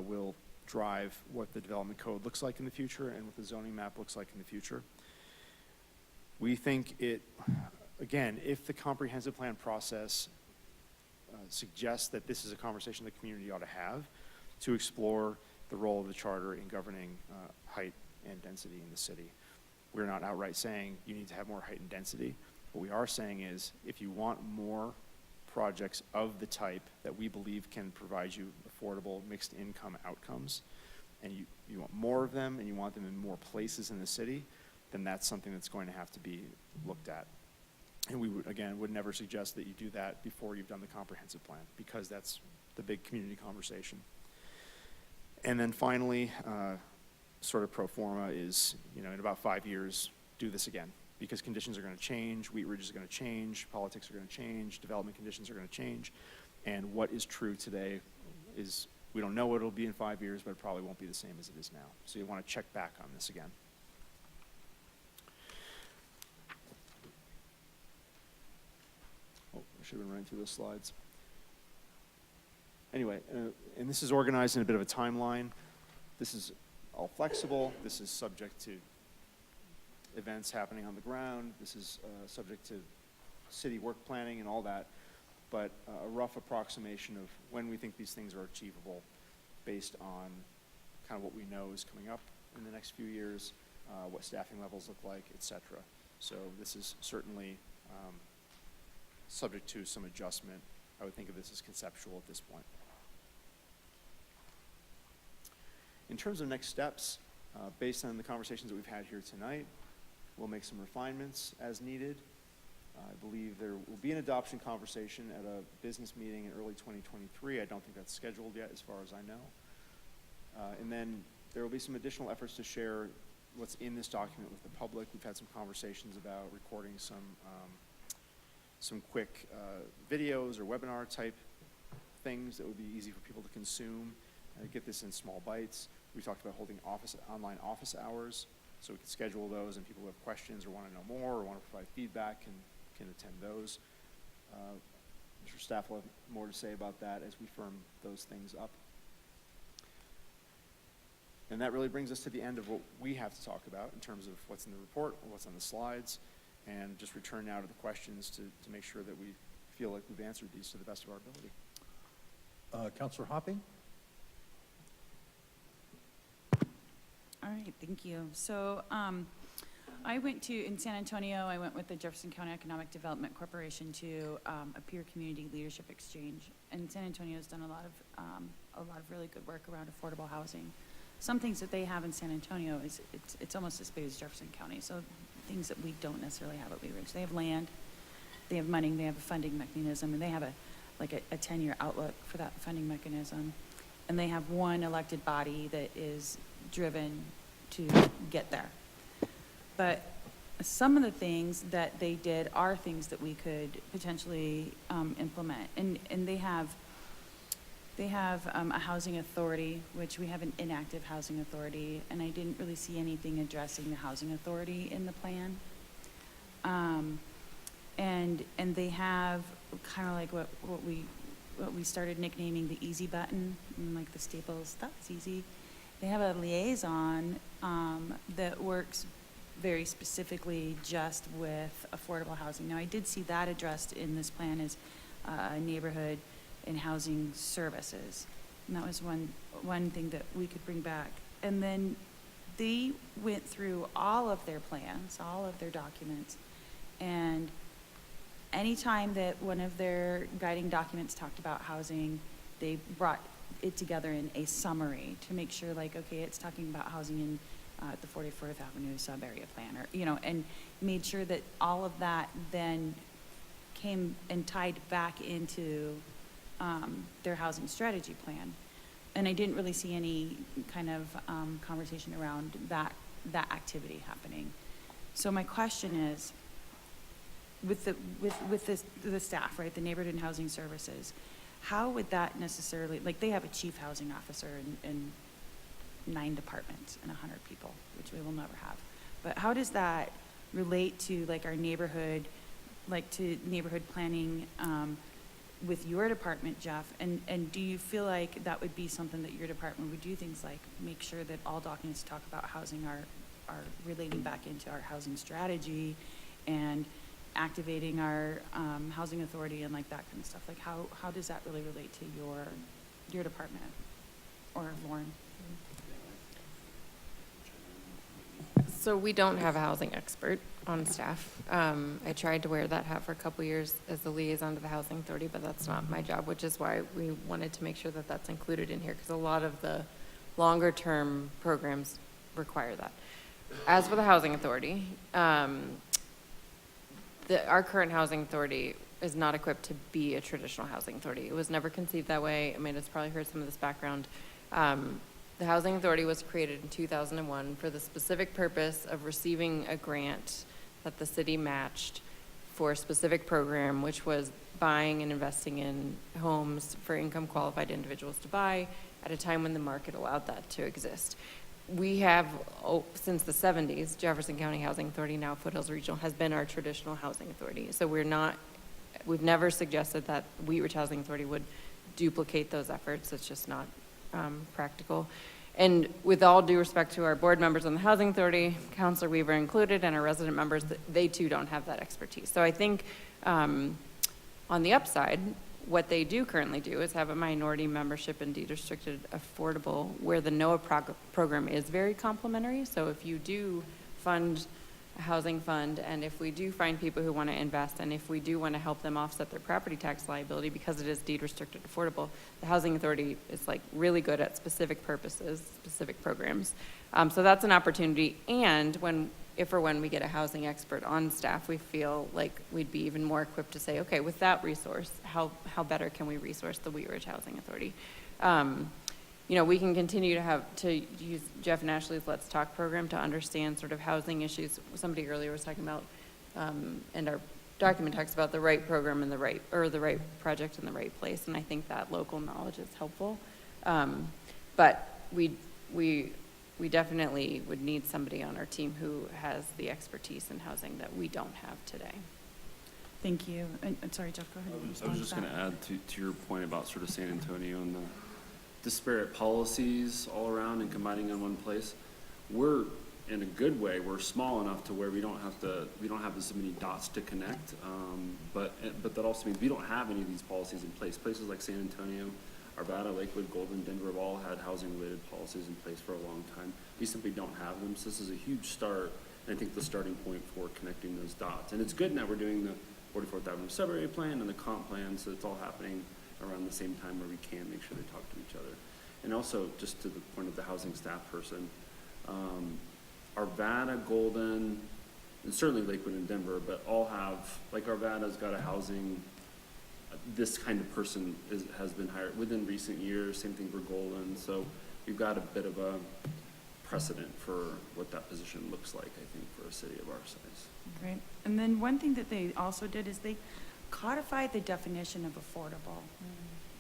will drive what the development code looks like in the future and what the zoning map looks like in the future. We think again, if the comprehensive plan process suggests that this is a conversation the community ought to have to explore the role of the charter in governing height and density in the city. We're not outright saying you need to have more height and density. What we are saying is if you want more projects of the type that we believe can provide you affordable mixed income outcomes, and you want more of them and you want them in more places in the city, then that's something that's going to have to be looked at. And we would never suggest that you do that before you've done the comprehensive plan, because that's the big community conversation. And then finally, sort of pro forma is, in about 5 years, do this again, because conditions are going to change, Wheat Ridge is going to change, politics are going to change, development conditions are going to change, and what is true today is, we don't know what it'll be in 5 years, but it probably won't be the same as it is now. So you want to check back on this again. Oh, I should have been running through those slides. Anyway, and this is organized in a bit of a timeline. This is all flexible. This is subject to events happening on the ground. This is subject to city work planning and all that, but a rough approximation of when we think these things are achievable based on kind of what we know is coming up in the next few years, what staffing levels look like, et cetera. So this is certainly subject to some adjustment. I would think of this as conceptual at this point. In terms of next steps, based on the conversations that we've had here tonight, we'll make some refinements as needed. I believe there will be an adoption conversation at a business meeting in early 2023. I don't think that's scheduled yet, as far as I know. And then there will be some additional efforts to share what's in this document with the public. We've had some conversations about recording some quick videos or webinar type things that would be easy for people to consume. Get this in small bites. We talked about holding online office hours, so we can schedule those, and people who have questions or want to know more or want to provide feedback can attend those. I'm sure staff will have more to say about that as we firm those things up. And that really brings us to the end of what we have to talk about in terms of what's in the report or what's on the slides, and just return now to the questions to make sure that we feel like we've answered these to the best of our ability. Councilor Hopping? All right, thank you. So I went in San Antonio, I went with the Jefferson County Economic Development Corporation to a peer community leadership exchange. And San Antonio has done a lot of really good work around affordable housing. some things that they have in San Antonio is, it's almost as big as Jefferson County. So things that we don't necessarily have at Wheat Ridge. They have land, they have money, they have a funding mechanism, and they have a 10-year outlook for that funding mechanism. And they have one elected body that is driven to get there. But some of the things that they did are things that we could potentially implement. And they have a housing authority, which we have an inactive housing authority, and I didn't really see anything addressing the housing authority in the plan. And they have kind of like what we started nicknaming the easy button, and like the Staples, that's easy. They have a liaison that works very specifically just with affordable housing. Now, I did see that addressed in this plan as neighborhood and housing services. And that was one thing that we could bring back. And then they went through all of their plans, all of their documents, and anytime that one of their guiding documents talked about housing, they brought it together in a summary to make sure, like, okay, it's talking about housing in the 44th Avenue sub-area plan, or, you know, and made sure that all of that then came and tied back into their housing strategy plan. And I didn't really see any kind of conversation around that activity happening. So my question is, with the staff, right, the neighborhood and housing services, how would that necessarily, like, they have a chief housing officer and 9 departments and 100 people, which we will never have. But how does that relate to, like, our neighborhood, like, to neighborhood planning with your department, Jeff? And do you feel like that would be something that your department would do, things like make sure that all documents talk about housing are relating back into our housing strategy and activating our housing authority and like that kind of stuff? Like, how does that really relate to your department, or Lauren? So we don't have a housing expert on staff. I tried to wear that hat for a couple years as the liaison to the housing authority, but that's not my job, which is why we wanted to make sure that that's included in here, because a lot of the longer term programs require that. As for the housing authority, our current housing authority is not equipped to be a traditional housing authority. It was never conceived that way. Amanda's probably heard some of this background. The Housing Authority was created in 2001 for the specific purpose of receiving a grant that the city matched for a specific program, which was buying and investing in homes for income qualified individuals to buy at a time when the market allowed that to exist. We have, since the 70s, Jefferson County Housing Authority, now Foothills Regional, has been our traditional housing authority. So we've never suggested that Wheat Ridge Housing Authority would duplicate those efforts. It's just not practical. And with all due respect to our board members on the Housing Authority, Councilor Weaver included, and our resident members, they too don't have that expertise. So I think on the upside, what they do currently do is have a minority membership in deed-restricted affordable, where the NOAA program is very complementary. So if you do fund a housing fund, and if we do find people who want to invest, and if we do want to help them offset their property tax liability because it is deed-restricted affordable, the Housing Authority is like really good at specific purposes, specific programs. So that's an opportunity. And if or when we get a housing expert on staff, we feel like we'd be even more equipped to say, okay, with that resource, how better can we resource the Wheat Ridge Housing Authority? You know, we can continue to use Jeff and Ashley's Let's Talk program to understand sort of housing issues. Somebody earlier was talking about, and our document talks about the right program in the right project in the right place, and I think that local knowledge is helpful. But we definitely would need somebody on our team who has the expertise in housing that we don't have today. Thank you. I'm sorry, Jeff, go ahead. I was just going to add to your point about sort of San Antonio and the disparate policies all around and combining in one place. We're, in a good way, we're small enough to where we don't have as many dots to connect. But that also means we don't have any of these policies in place. Places like San Antonio, Arvada, Lakewood, Golden, Denver have all had housing-related policies in place for a long time. We simply don't have them, so this is a huge start, and I think the starting point for connecting those dots. And it's good now we're doing the 44th Avenue sub-area plan and the comp plan, so it's all happening around the same time where we can make sure they talk to each other. And also, just to the point of the housing staff person, Arvada, Golden, and certainly Lakewood and Denver, but all have, like Arvada's got a housing, this kind of person has been hired within recent years, same thing for Golden. So we've got a bit of a precedent for what that position looks like, I think, for a city of our size. Great. And then one thing that they also did is they codified the definition of affordable.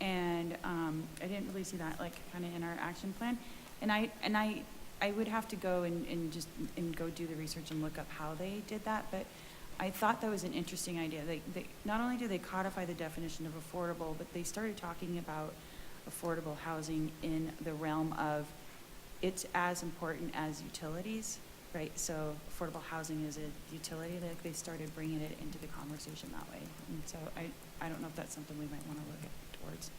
And I didn't really see that like kind of in our action plan. And I would have to go and go do the research and look up how they did that, but I thought that was an interesting idea. They not only do they codify the definition of affordable, but they started talking about affordable housing in the realm of it's as important as utilities, right? So affordable housing is a utility. Like they started bringing it into the conversation that way. And so I don't know if that's something we might want to look at towards.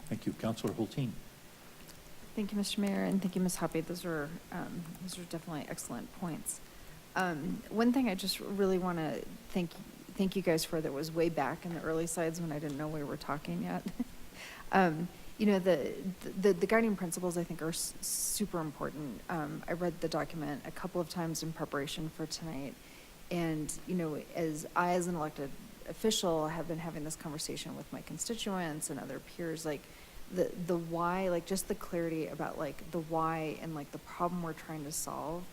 Thank you. Councilor Hulteen. Thank you, Mr. Mayor, and thank you, Ms. Hoppy. Those were definitely excellent points. One thing I just really want to thank you guys for that was way back in the early slides when I didn't know we were talking yet. You know, the guiding principles I think are super important. I read the document a couple of times in preparation for tonight, and you know, as an elected official, have been having this conversation with my constituents and other peers, like the why, like just the clarity about like the why and like the problem we're trying to solve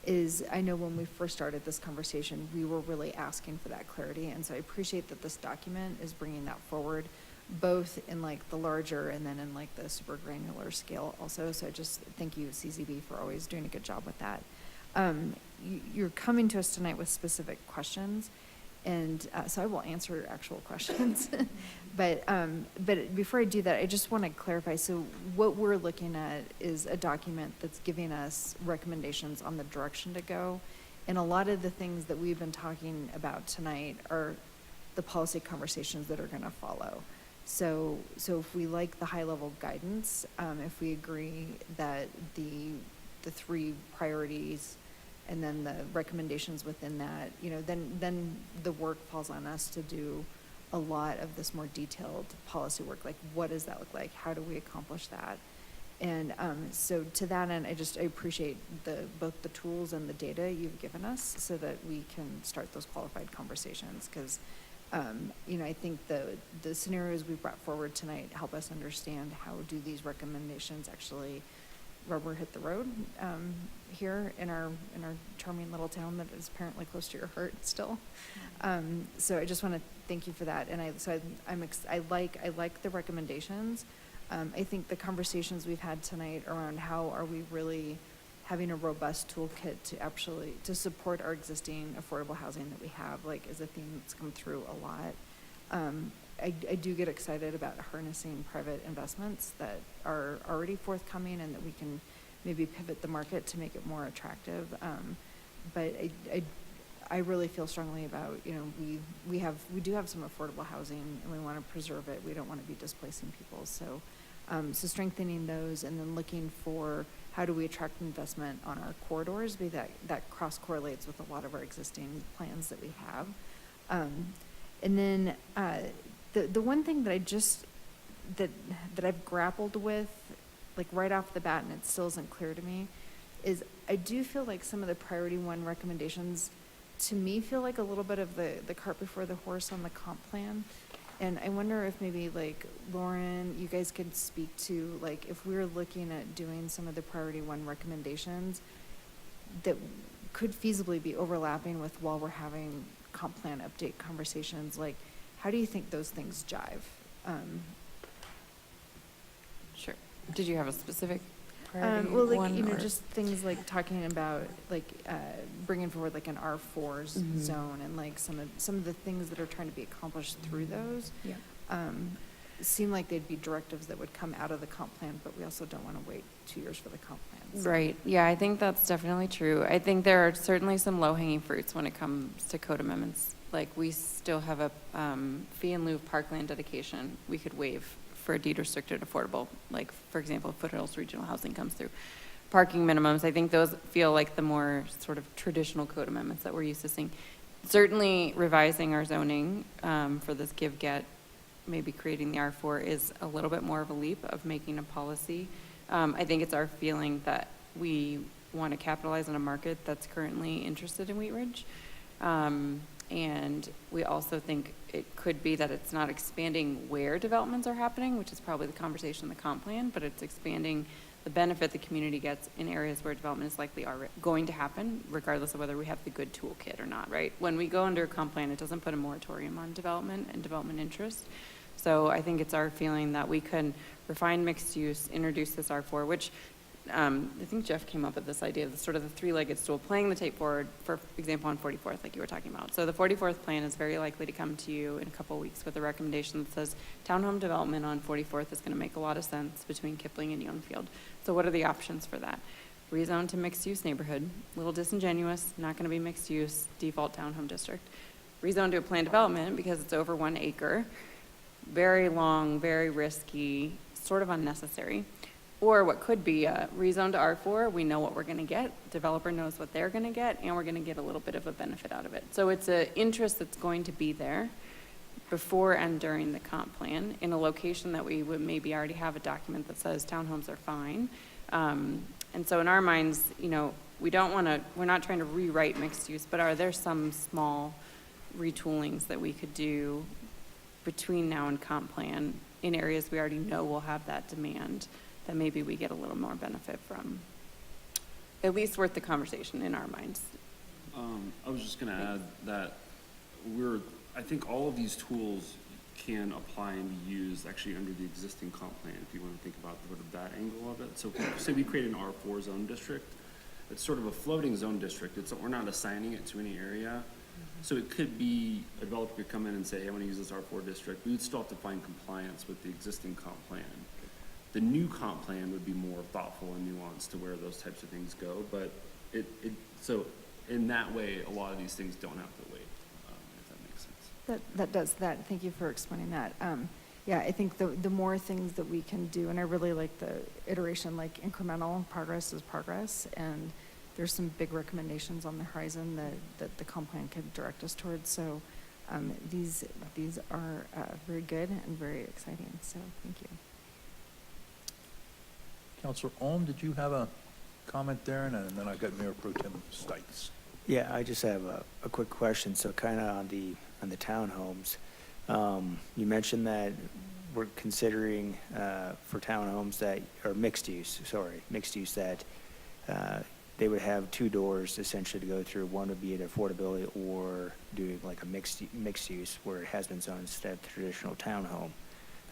is, I know when we first started this conversation, we were really asking for that clarity. And so I appreciate that this document is bringing that forward, both in like the larger and then in like the super granular scale also. So I just thank you, CZB, for always doing a good job with that. You're coming to us tonight with specific questions. And so I will answer actual questions. But before I do that, I just want to clarify. So what we're looking at is a document that's giving us recommendations on the direction to go. And a lot of the things that we've been talking about tonight are the policy conversations that are going to follow. So if we like the high level guidance, if we agree that the three priorities and then the recommendations within that, you know, then the work falls on us to do a lot of this more detailed policy work. Like, what does that look like? How do we accomplish that? And so to that end, I appreciate both the tools and the data you've given us so that we can start those qualified conversations. Because, you know, I think the scenarios we brought forward tonight help us understand how do these recommendations actually rubber hit the road here in our charming little town that is apparently close to your heart still. So I just want to thank you for that. And I like the recommendations. I think the conversations we've had tonight around how are we really having a robust toolkit to support our existing affordable housing that we have, like, is a theme that's come through a lot. I do get excited about harnessing private investments that are already forthcoming and that we can maybe pivot the market to make it more attractive. But I really feel strongly about, you know, we do have some affordable housing and we want to preserve it. We don't want to be displacing people. So strengthening those and then looking for how do we attract investment on our corridors, that cross correlates with a lot of our existing plans that we have. And then the one thing that that I've grappled with, like right off the bat, and it still isn't clear to me, is I do feel like some of the priority one recommendations to me feel like a little bit of the cart before the horse on the comp plan. And I wonder if maybe like Lauren, you guys could speak to like if we're looking at doing some of the priority one recommendations that could feasibly be overlapping with while we're having comp plan update conversations, like how do you think those things jive? Sure. Did you have a specific priority well, like, one, you know, or? just things like talking about like bringing forward like an R4 zone and like some of the things that are trying to be accomplished through those. Yeah. Seem like they'd be directives that would come out of the comp plan, but we also don't want to wait 2 years for the comp plan. So. Right. Yeah, I think that's definitely true. I think there are certainly some low-hanging fruits when it comes to code amendments. Like we still have a fee in lieu of parkland dedication we could waive for a deed restricted affordable. Like, for example, if Foothills Regional Housing comes through. Parking minimums, I think those feel like the more sort of traditional code amendments that we're used to seeing. Certainly revising our zoning for this give-get maybe creating the R4 is a little bit more of a leap of making a policy. I think it's our feeling that we want to capitalize on a market that's currently interested in Wheat Ridge. And we also think it could be that it's not expanding where developments are happening, which is probably the conversation in the comp plan, but it's expanding the benefit the community gets in areas where development is likely going to happen, regardless of whether we have the good toolkit or not, right? When we go under a comp plan, it doesn't put a moratorium on development and development interest. So I think it's our feeling that we can refine mixed use, introduce this R4, which I think Jeff came up with this idea of the sort of the three-legged stool, playing the tape forward, for example, on 44th, like you were talking about. So the 44th plan is very likely to come to you in a couple of weeks with a recommendation that says townhome development on 44th is going to make a lot of sense between Kipling and Youngfield. So what are the options for that? Rezone to mixed-use neighborhood, a little disingenuous, not going to be mixed-use, default townhome district. Rezone to a planned development because it's over 1 acre, very long, very risky, sort of unnecessary. Or what could be a rezone to R4, we know what we're going to get, developer knows what they're going to get, and we're going to get a little bit of a benefit out of it. So it's an interest that's going to be there before and during the comp plan in a location that we would maybe already have a document that says townhomes are fine. And so in our minds, you know, we're not trying to rewrite mixed use, but are there some small retoolings that we could do between now and comp plan in areas we already know will have that demand that maybe we get a little more benefit from? At least worth the conversation in our minds. I was just going to add that I think all of these tools can apply and be used actually under the existing comp plan if you want to think about sort of that angle of it. So say we create an R4 zone district, it's sort of a floating zone district. We're not assigning it to any area. So it could be, a developer could come in and say, hey, I want to use this R4 district. We would still have to find compliance with the existing comp plan. The new comp plan would be more thoughtful and nuanced to where those types of things go, but so in that way, a lot of these things don't have to wait, if that makes sense. That does that. Thank you for explaining that. Yeah, I think the more things that we can do, and I really like the iteration, like incremental progress is progress, and there's some big recommendations on the horizon that the comp plan could direct us towards. So these are very good and very exciting. So thank you. Councilor Ohm, did you have a comment there? And then I've got Mayor Pro Tem Stites. Yeah, I just have a quick question. So kind of on the townhomes, you mentioned that we're considering for townhomes that are mixed use that they would have 2 doors essentially to go through. One would be an affordability or doing like a mixed use where it has been zoned instead of traditional townhome.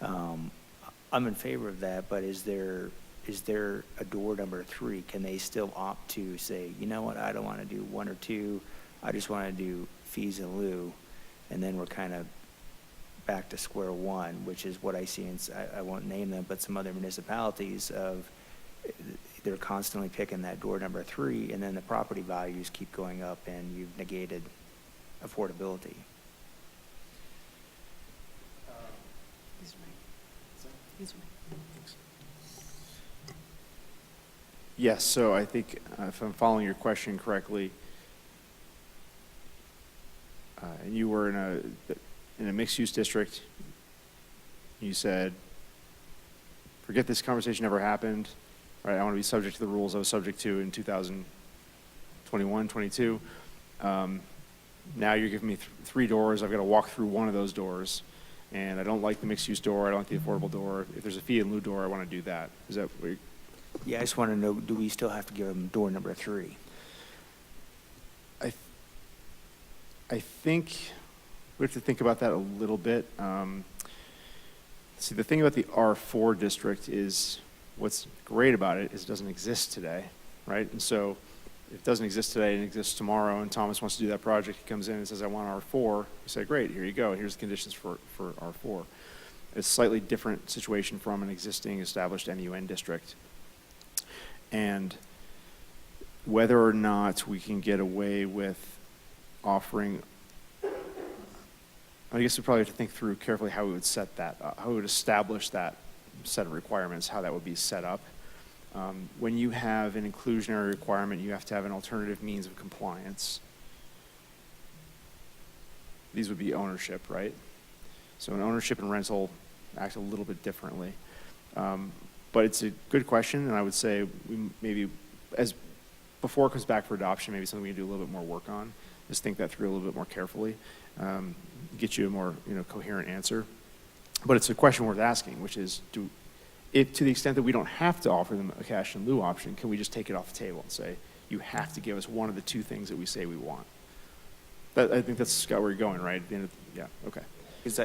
I'm in favor of that, but is there a door number 3? Can they still opt to say, you know what, I don't want to do 1 or 2, I just want to do fees in lieu, and then we're kind of back to square one, which is what I see in, I won't name them, but some other municipalities of, they're constantly picking that door number 3, and then the property values keep going up and you've negated affordability. Yes, so I think if I'm following your question correctly, and you were in a mixed-use district, you said, forget this conversation ever happened, right? I want to be subject to the rules I was subject to in 2021, 22. Now you're giving me 3 doors. I've got to walk through one of those doors, and I don't like the mixed-use door. I don't like the affordable door. If there's a fee in lieu door, I want to do that. Is that what you're... Yeah, I just want to know, do we still have to give them door number 3? I think we have to think about that a little bit. See, the thing about the R4 district is what's great about it is it doesn't exist today, right? And so if it doesn't exist today and it exists tomorrow and Thomas wants to do that project, he comes in and says, I want R4. We say, great, here you go. Here's the conditions for R4. It's a slightly different situation from an existing established MUN district. And whether or not we can get away with offering, I guess we probably have to think through carefully how we would set that, how we would establish that set of requirements, how that would be set up. When you have an inclusionary requirement, you have to have an alternative means of compliance. These would be ownership, right? So an ownership and rental act a little bit differently. But it's a good question, and I would say we maybe, as before it comes back for adoption, maybe something we can do a little bit more work on, is think that through a little bit more carefully, get you a more coherent answer. But it's a question worth asking, which is, to the extent that we don't have to offer them a cash in lieu option, can we just take it off the table and say, you have to give us one of the two things that we say we want? I think that's, Scott, where you're going, right? At the end of, yeah, okay. Because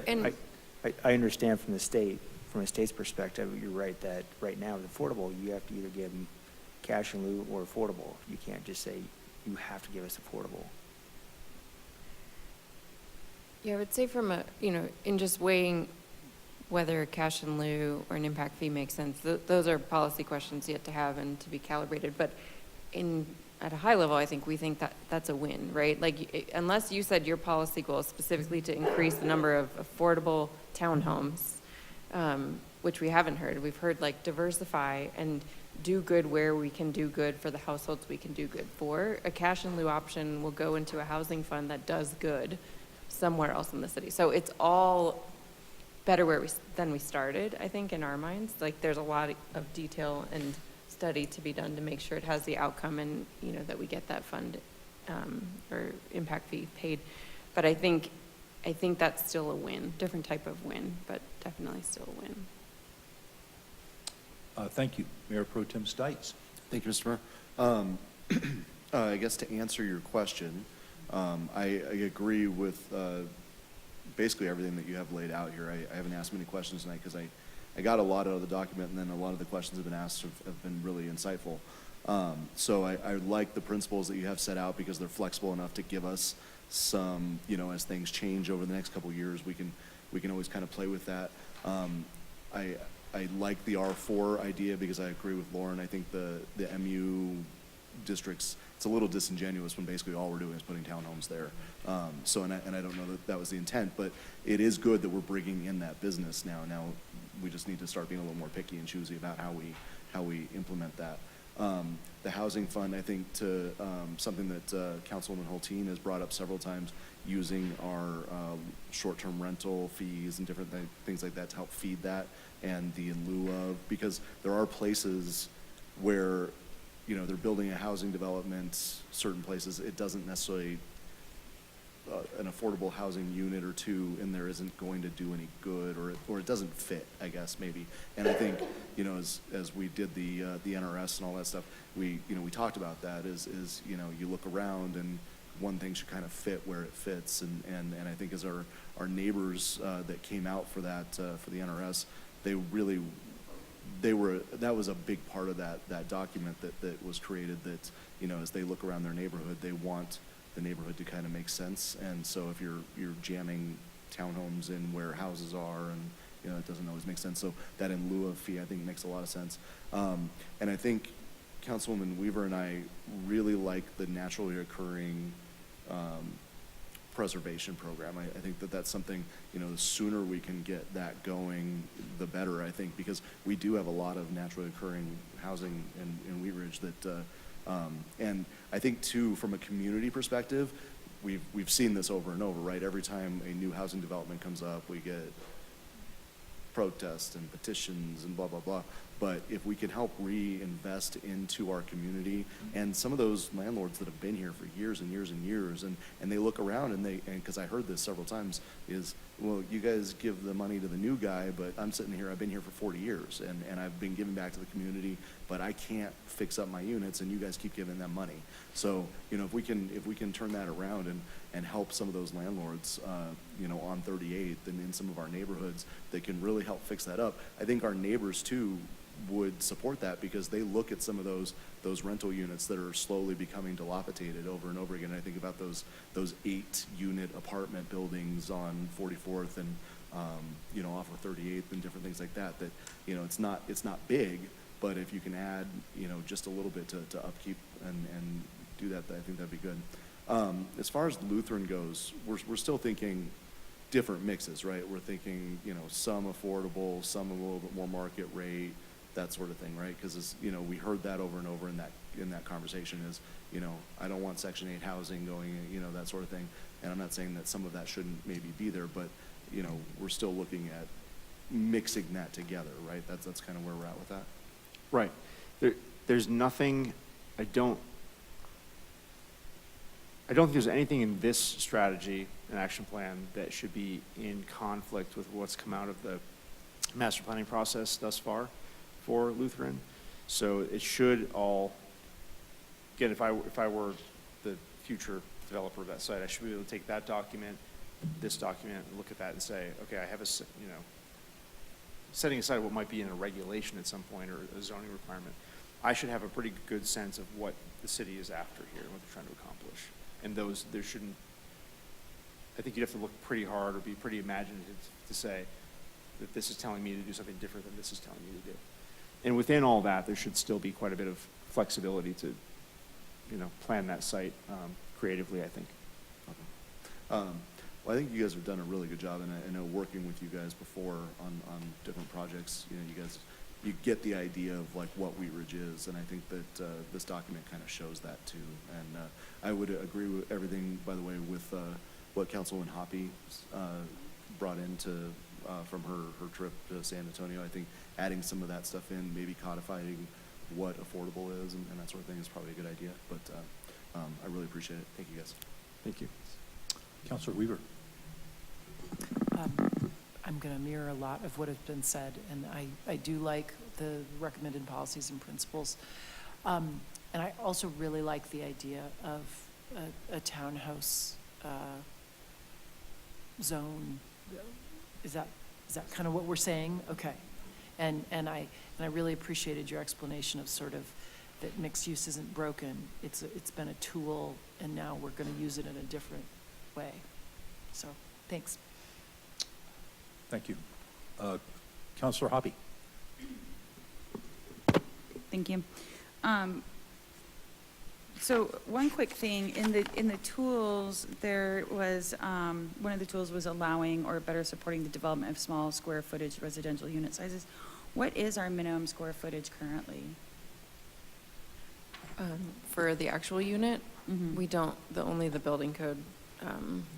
I understand from the state's perspective, you're right, that right now with affordable, you have to either give them cash in lieu or affordable. You can't just say, you have to give us affordable. Yeah, I would say from a, in just weighing whether cash in lieu or an impact fee makes sense, those are policy questions yet to have and to be calibrated. But at a high level, I think we think that that's a win, right? Like, unless you said your policy goal is specifically to increase the number of affordable townhomes, which we haven't heard. We've heard like diversify and do good where we can do good for the households we can do good for. A cash in lieu option will go into a housing fund that does good somewhere else in the city. So it's all better than we started, I think, in our minds. Like, there's a lot of detail and study to be done to make sure it has the outcome and, that we get that fund or impact fee paid. But I think that's still a win, different type of win, but definitely still a win. Thank you. Mayor Pro Tem Stites. Thank you, Mr. Mayor. I guess to answer your question, I agree with basically everything that you have laid out here. I haven't asked many questions tonight because I got a lot out of the document, and then a lot of the questions that have been asked have been really insightful. So I like the principles that you have set out because they're flexible enough to give us some, as things change over the next couple of years, we can always kind of play with that. I like the R4 idea because I agree with Lauren. I think the MU districts, it's a little disingenuous when basically all we're doing is putting townhomes there. And I don't know that was the intent, but it is good that we're bringing in that business now. Now we just need to start being a little more picky and choosy about how we implement that. The housing fund, I think, to something that Councilwoman Hulteen has brought up several times, using our short-term rental fees and different things like that to help feed that, and the in lieu of, because there are places where they're building a housing development, certain places, it doesn't necessarily, an affordable housing unit or two in there isn't going to do any good, or it doesn't fit, I guess, maybe. And I think, as we did the NRS and all that stuff, we talked about that, is you look around and one thing should kind of fit where it fits, and I think as our neighbors that came out for that, for the NRS, that was a big part of that document that was created, that, as they look around their neighborhood, they want the neighborhood to kind of make sense. And so if you're jamming townhomes in where houses are, and, it doesn't always make sense. So that in lieu of fee, I think, makes a lot of sense. And I think Councilwoman Weaver and I really like the naturally occurring preservation program. I think that's something, the sooner we can get that going, the better, I think, because we do have a lot of naturally occurring housing in Wheat Ridge that, and I think too, from a community perspective, we've seen this over and over, right? Every time a new housing development comes up, we get protests and petitions and blah, blah, blah. But if we can help reinvest into our community, and some of those landlords that have been here for years and years and years, and they look around and because I heard this several times, is, well, you guys give the money to the new guy, but I'm sitting here, I've been here for 40 years, and I've been giving back to the community, but I can't fix up my units, and you guys keep giving them money. So, if we can turn that around and help some of those landlords, on 38th and in some of our neighborhoods that can really help fix that up, I think our neighbors too would support that, because they look at some of those rental units that are slowly becoming dilapidated over and over again. I think about those 8-unit apartment buildings on 44th and off of 38th and different things like that. That it's not big, but if you can add just a little bit to upkeep and do that, I think that'd be good. As far as Lutheran goes, we're still thinking different mixes, right? We're thinking some affordable, some a little bit more market rate, that sort of thing, right? Because we heard that over and over in that conversation is, I don't want Section 8 housing going, that sort of thing. And I'm not saying that some of that shouldn't maybe be there, but you know, we're still looking at mixing that together, right? That's kind of where we're at with that. Right. There's nothing, I don't think there's anything in this strategy and action plan that should be in conflict with what's come out of the master planning process thus far for Lutheran. So it should all, again, if I were the future developer of that site, I should be able to take that document, this document, and look at that and say, okay, I have setting aside what might be in a regulation at some point or a zoning requirement, I should have a pretty good sense of what the city is after here and what they're trying to accomplish. And there shouldn't, I think you'd have to look pretty hard or be pretty imaginative to say that this is telling me to do something different than this is telling me to do. And within all that, there should still be quite a bit of flexibility to, plan that site creatively, I think. Well, I think you guys have done a really good job, and I know working with you guys before on different projects, you get the idea of like what Wheat Ridge is, and I think that this document kind of shows that too. And I would agree with everything, by the way, with what Councilwoman Hoppy brought into from her trip to San Antonio. I think adding some of that stuff in, maybe codifying what affordable is and that sort of thing is probably a good idea. But I really appreciate it. Thank you guys. Thank you. Councilor Weaver. I'm going to mirror a lot of what has been said, and I do like the recommended policies and principles. And I also really like the idea of a townhouse zone. Is that kind of what we're saying? Okay. And I really appreciated your explanation of sort of that mixed use isn't broken. It's been a tool, and now we're going to use it in a different way. So, thanks. Thank you. Councilor Hoppy. Thank you. So one quick thing, in the tools, there was, one of the tools was allowing or better supporting the development of small square footage residential unit sizes. What is our minimum square footage currently? For the actual unit, Mhm. we don't, only the building code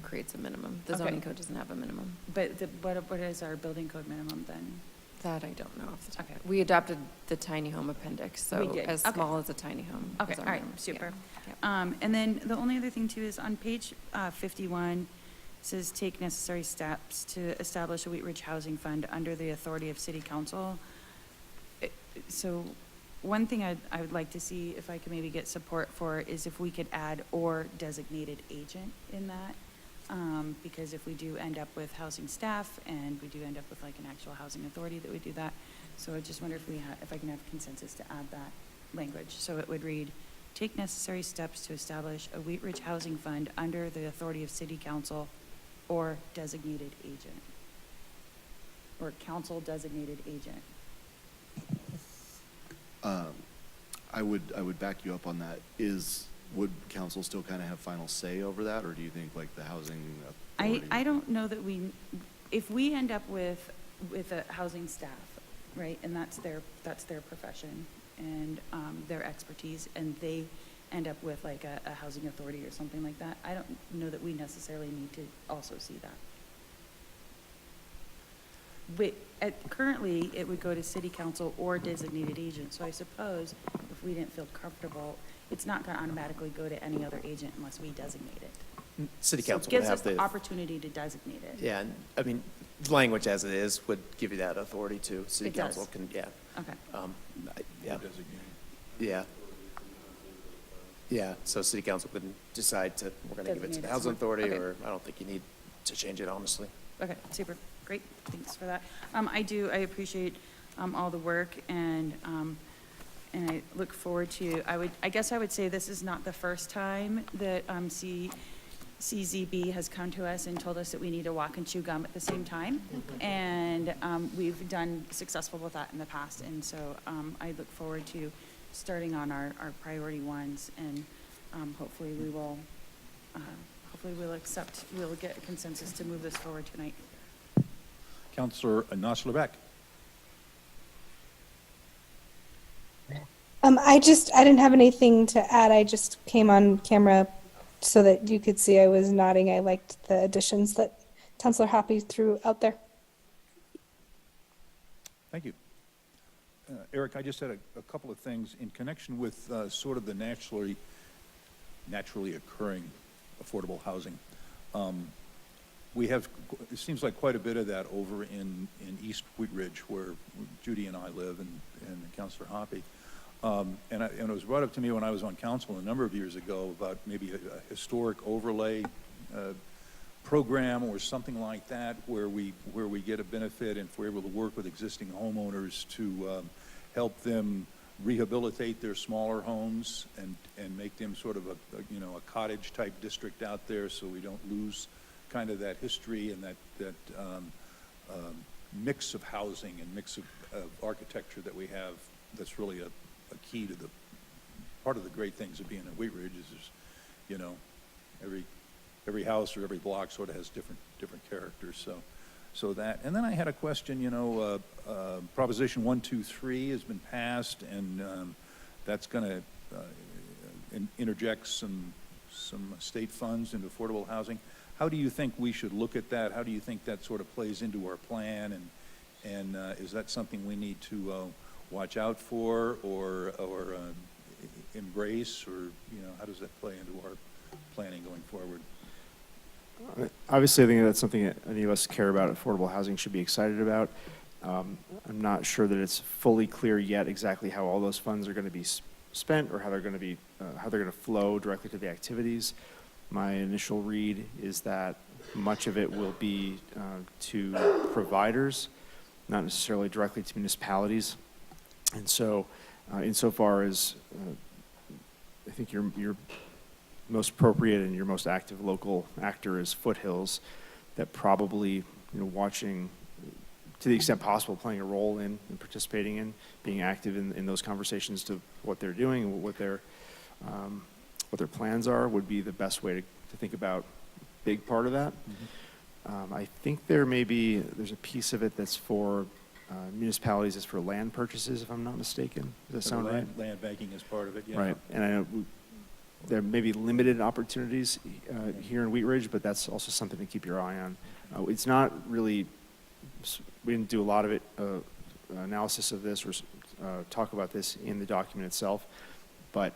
creates a minimum. The Okay. zoning code doesn't have a minimum. But what is our building code minimum then? That I don't know off the top. Okay. We adopted the tiny home appendix, We so did. as Okay. small as a tiny home. Okay, is all our right, minimum. super. Yeah. And then the only other thing too is on page 51, says take necessary steps to establish a Wheat Ridge Housing Fund under the authority of City Council. So one thing I would like to see if I could maybe get support for is if we could add or designated agent in that. Because if we do end up with housing staff and we do end up with like an actual housing authority that would do that. So I just wonder if I can have consensus to add that language. So it would read, take necessary steps to establish a Wheat Ridge Housing Fund under the authority of City Council or designated agent. Or council designated agent. I would back you up on that. Would council still kind of have final say over that, or do you think like the housing authority? I don't know that if we end up with a housing staff, right, and that's their profession and their expertise, and they end up with like a housing authority or something like that, I don't know that we necessarily need to also see that. Currently, it would go to City Council or designated agent, so I suppose if we didn't feel comfortable, it's not going to automatically go to any other agent unless we designate it. City So council it would gives have us the the, opportunity to designate it. yeah, and, I mean, language as it is would give you that authority too. City It does. council can, yeah. Okay. Yeah. Yeah. Yeah, so city council could decide we're gonna give it to Designate the it housing somewhere. authority, Okay. or I don't think you need to change it, honestly. Okay, super, great, thanks for that. I appreciate all the work, and I look forward to, I guess I would say this is not the first time that CZB has come to us and told us that we need to walk and chew gum at the same time. And we've done successful with that in the past, and so I look forward to starting on our priority ones, and hopefully we'll get a consensus to move this forward tonight. Councilor Nasser Lebec. I didn't have anything to add. I just came on camera so that you could see I was nodding. I liked the additions that Councilor Hoppy threw out there. Thank you. Eric, I just had a couple of things in connection with sort of the naturally occurring affordable housing. We have, it seems like quite a bit of that over in East Wheat Ridge, where Judy and I live, and Councilor Hoppy. And it was brought up to me when I was on council a number of years ago about maybe a historic overlay program or something like that, where we get a benefit, and if we're able to work with existing homeowners to help them rehabilitate their smaller homes and make them sort of a cottage type district out there, so we don't lose kind of that history and that mix of housing and mix of architecture that we have. That's really a key to the part of the great things of being at Wheat Ridge is every house or every block sort of has different characters. So that, and then I had a question. Proposition 123 has been passed, and that's going to interject some state funds into affordable housing. How do you think we should look at that? How do you think that sort of plays into our plan? And is that something we need to watch out for or embrace, or how does that play into our planning going forward? Obviously, I think that's something that any of us care about affordable housing should be excited about. I'm not sure that it's fully clear yet exactly how all those funds are going to be spent, or how they're going to flow directly to the activities. My initial read is that much of it will be to providers, not necessarily directly to municipalities. And so, insofar as I think your most appropriate and your most active local actor is Foothills, that probably watching, to the extent possible, playing a role in and participating in, being active in those conversations to what they're doing and what their plans are would be the best way to think about a big part of that. Mm-hmm. I think there's a piece of it that's for municipalities, is for land purchases, if I'm not mistaken. Does that sound right? Land banking is part of it, yeah. Right, and I know there may be limited opportunities here in Wheat Ridge, but that's also something to keep your eye on. It's not really, we didn't do a lot of it, analysis of this or talk about this in the document itself, but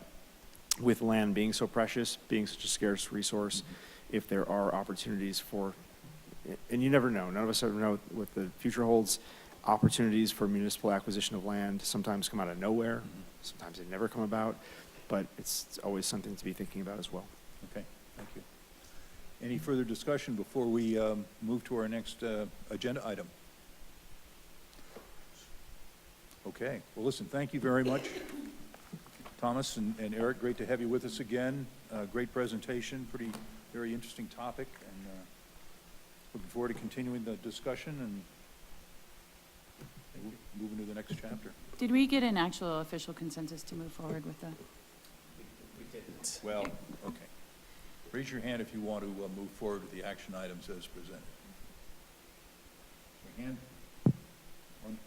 with land being so precious, being such a scarce resource, if there are opportunities for, and you never know, none of us ever know what the future holds, opportunities for municipal acquisition of land sometimes come out of nowhere, sometimes they never come about, but it's always something to be thinking about as well. Okay, thank you. Any further discussion before we move to our next agenda item? Okay, well listen, thank you very much, Thomas and Eric. Great to have you with us again. Great presentation, very interesting topic, and looking forward to continuing the discussion and moving to the next chapter. Did we get an actual official consensus to move forward with the? We didn't. Well, okay. Raise your hand if you want to move forward with the action items as presented. Your hand? One?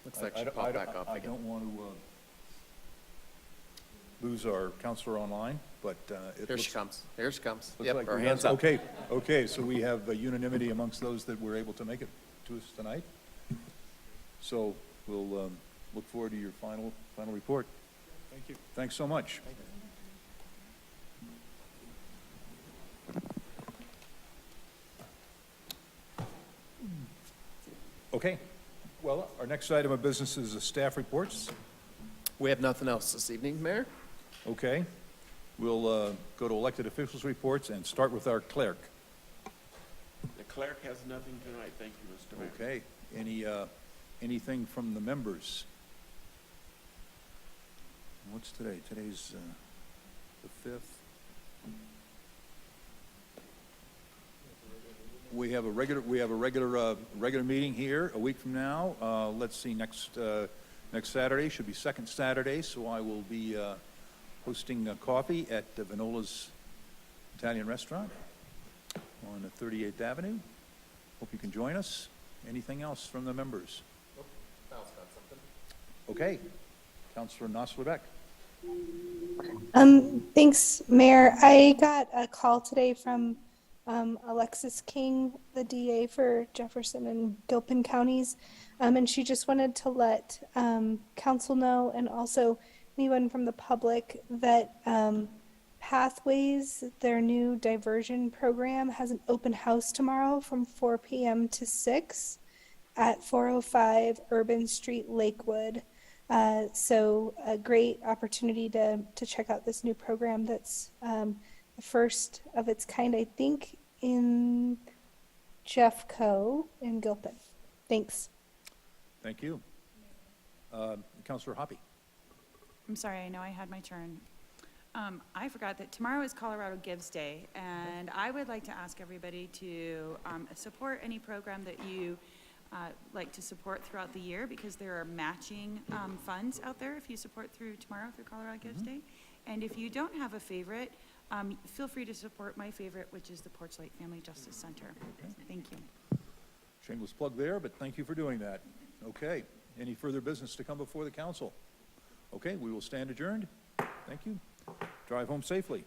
Looks like she popped back up I again. don't want to lose our counselor online, but it Here looks, she comes. Here she comes. looks Yep, like her we hands have, up. Okay, so we have unanimity amongst those that were able to make it to us tonight. So we'll look forward to your final report. Thank you. Thanks so much. Okay, well, our next item of business is the staff reports. We have nothing else this evening, Mayor. Okay, we'll go to elected officials reports and start with our clerk. The clerk has nothing tonight, thank you, Mr. Mayor. Okay, anything from the members? What's today? Today's the 5th. We have a regular meeting here a week from now. Let's see, next Saturday should be second Saturday, so I will be hosting coffee at Vinola's Italian Restaurant on 38th Avenue. Hope you can join us. Anything else from the members? Nope. Val's got something. Okay, Councilor Nosler-Beck. Thanks, Mayor. I got a call today from Alexis King, the DA for Jefferson and Gilpin counties. And she just wanted to let council know, and also anyone from the public, that Pathways, their new diversion program, has an open house tomorrow from 4 p.m. to 6 at 405 Urban Street, Lakewood. So a great opportunity to check out this new program that's the first of its kind, I think, in Jeffco in Gilpin. Thanks. Thank you. Councilor Hoppy. I'm sorry, I know I had my turn. I forgot that tomorrow is Colorado Gives Day, and I would like to ask everybody to support any program that you like to support throughout the year, because there are matching funds out there if you support through tomorrow through Colorado Gives Day. And if you don't have a favorite, feel free to support my favorite, which is the Porch Light Family Justice Center. Thank you. Shameless plug there, but thank you for doing that. Okay, any further business to come before the council? Okay, we will stand adjourned. Thank you. Drive home safely.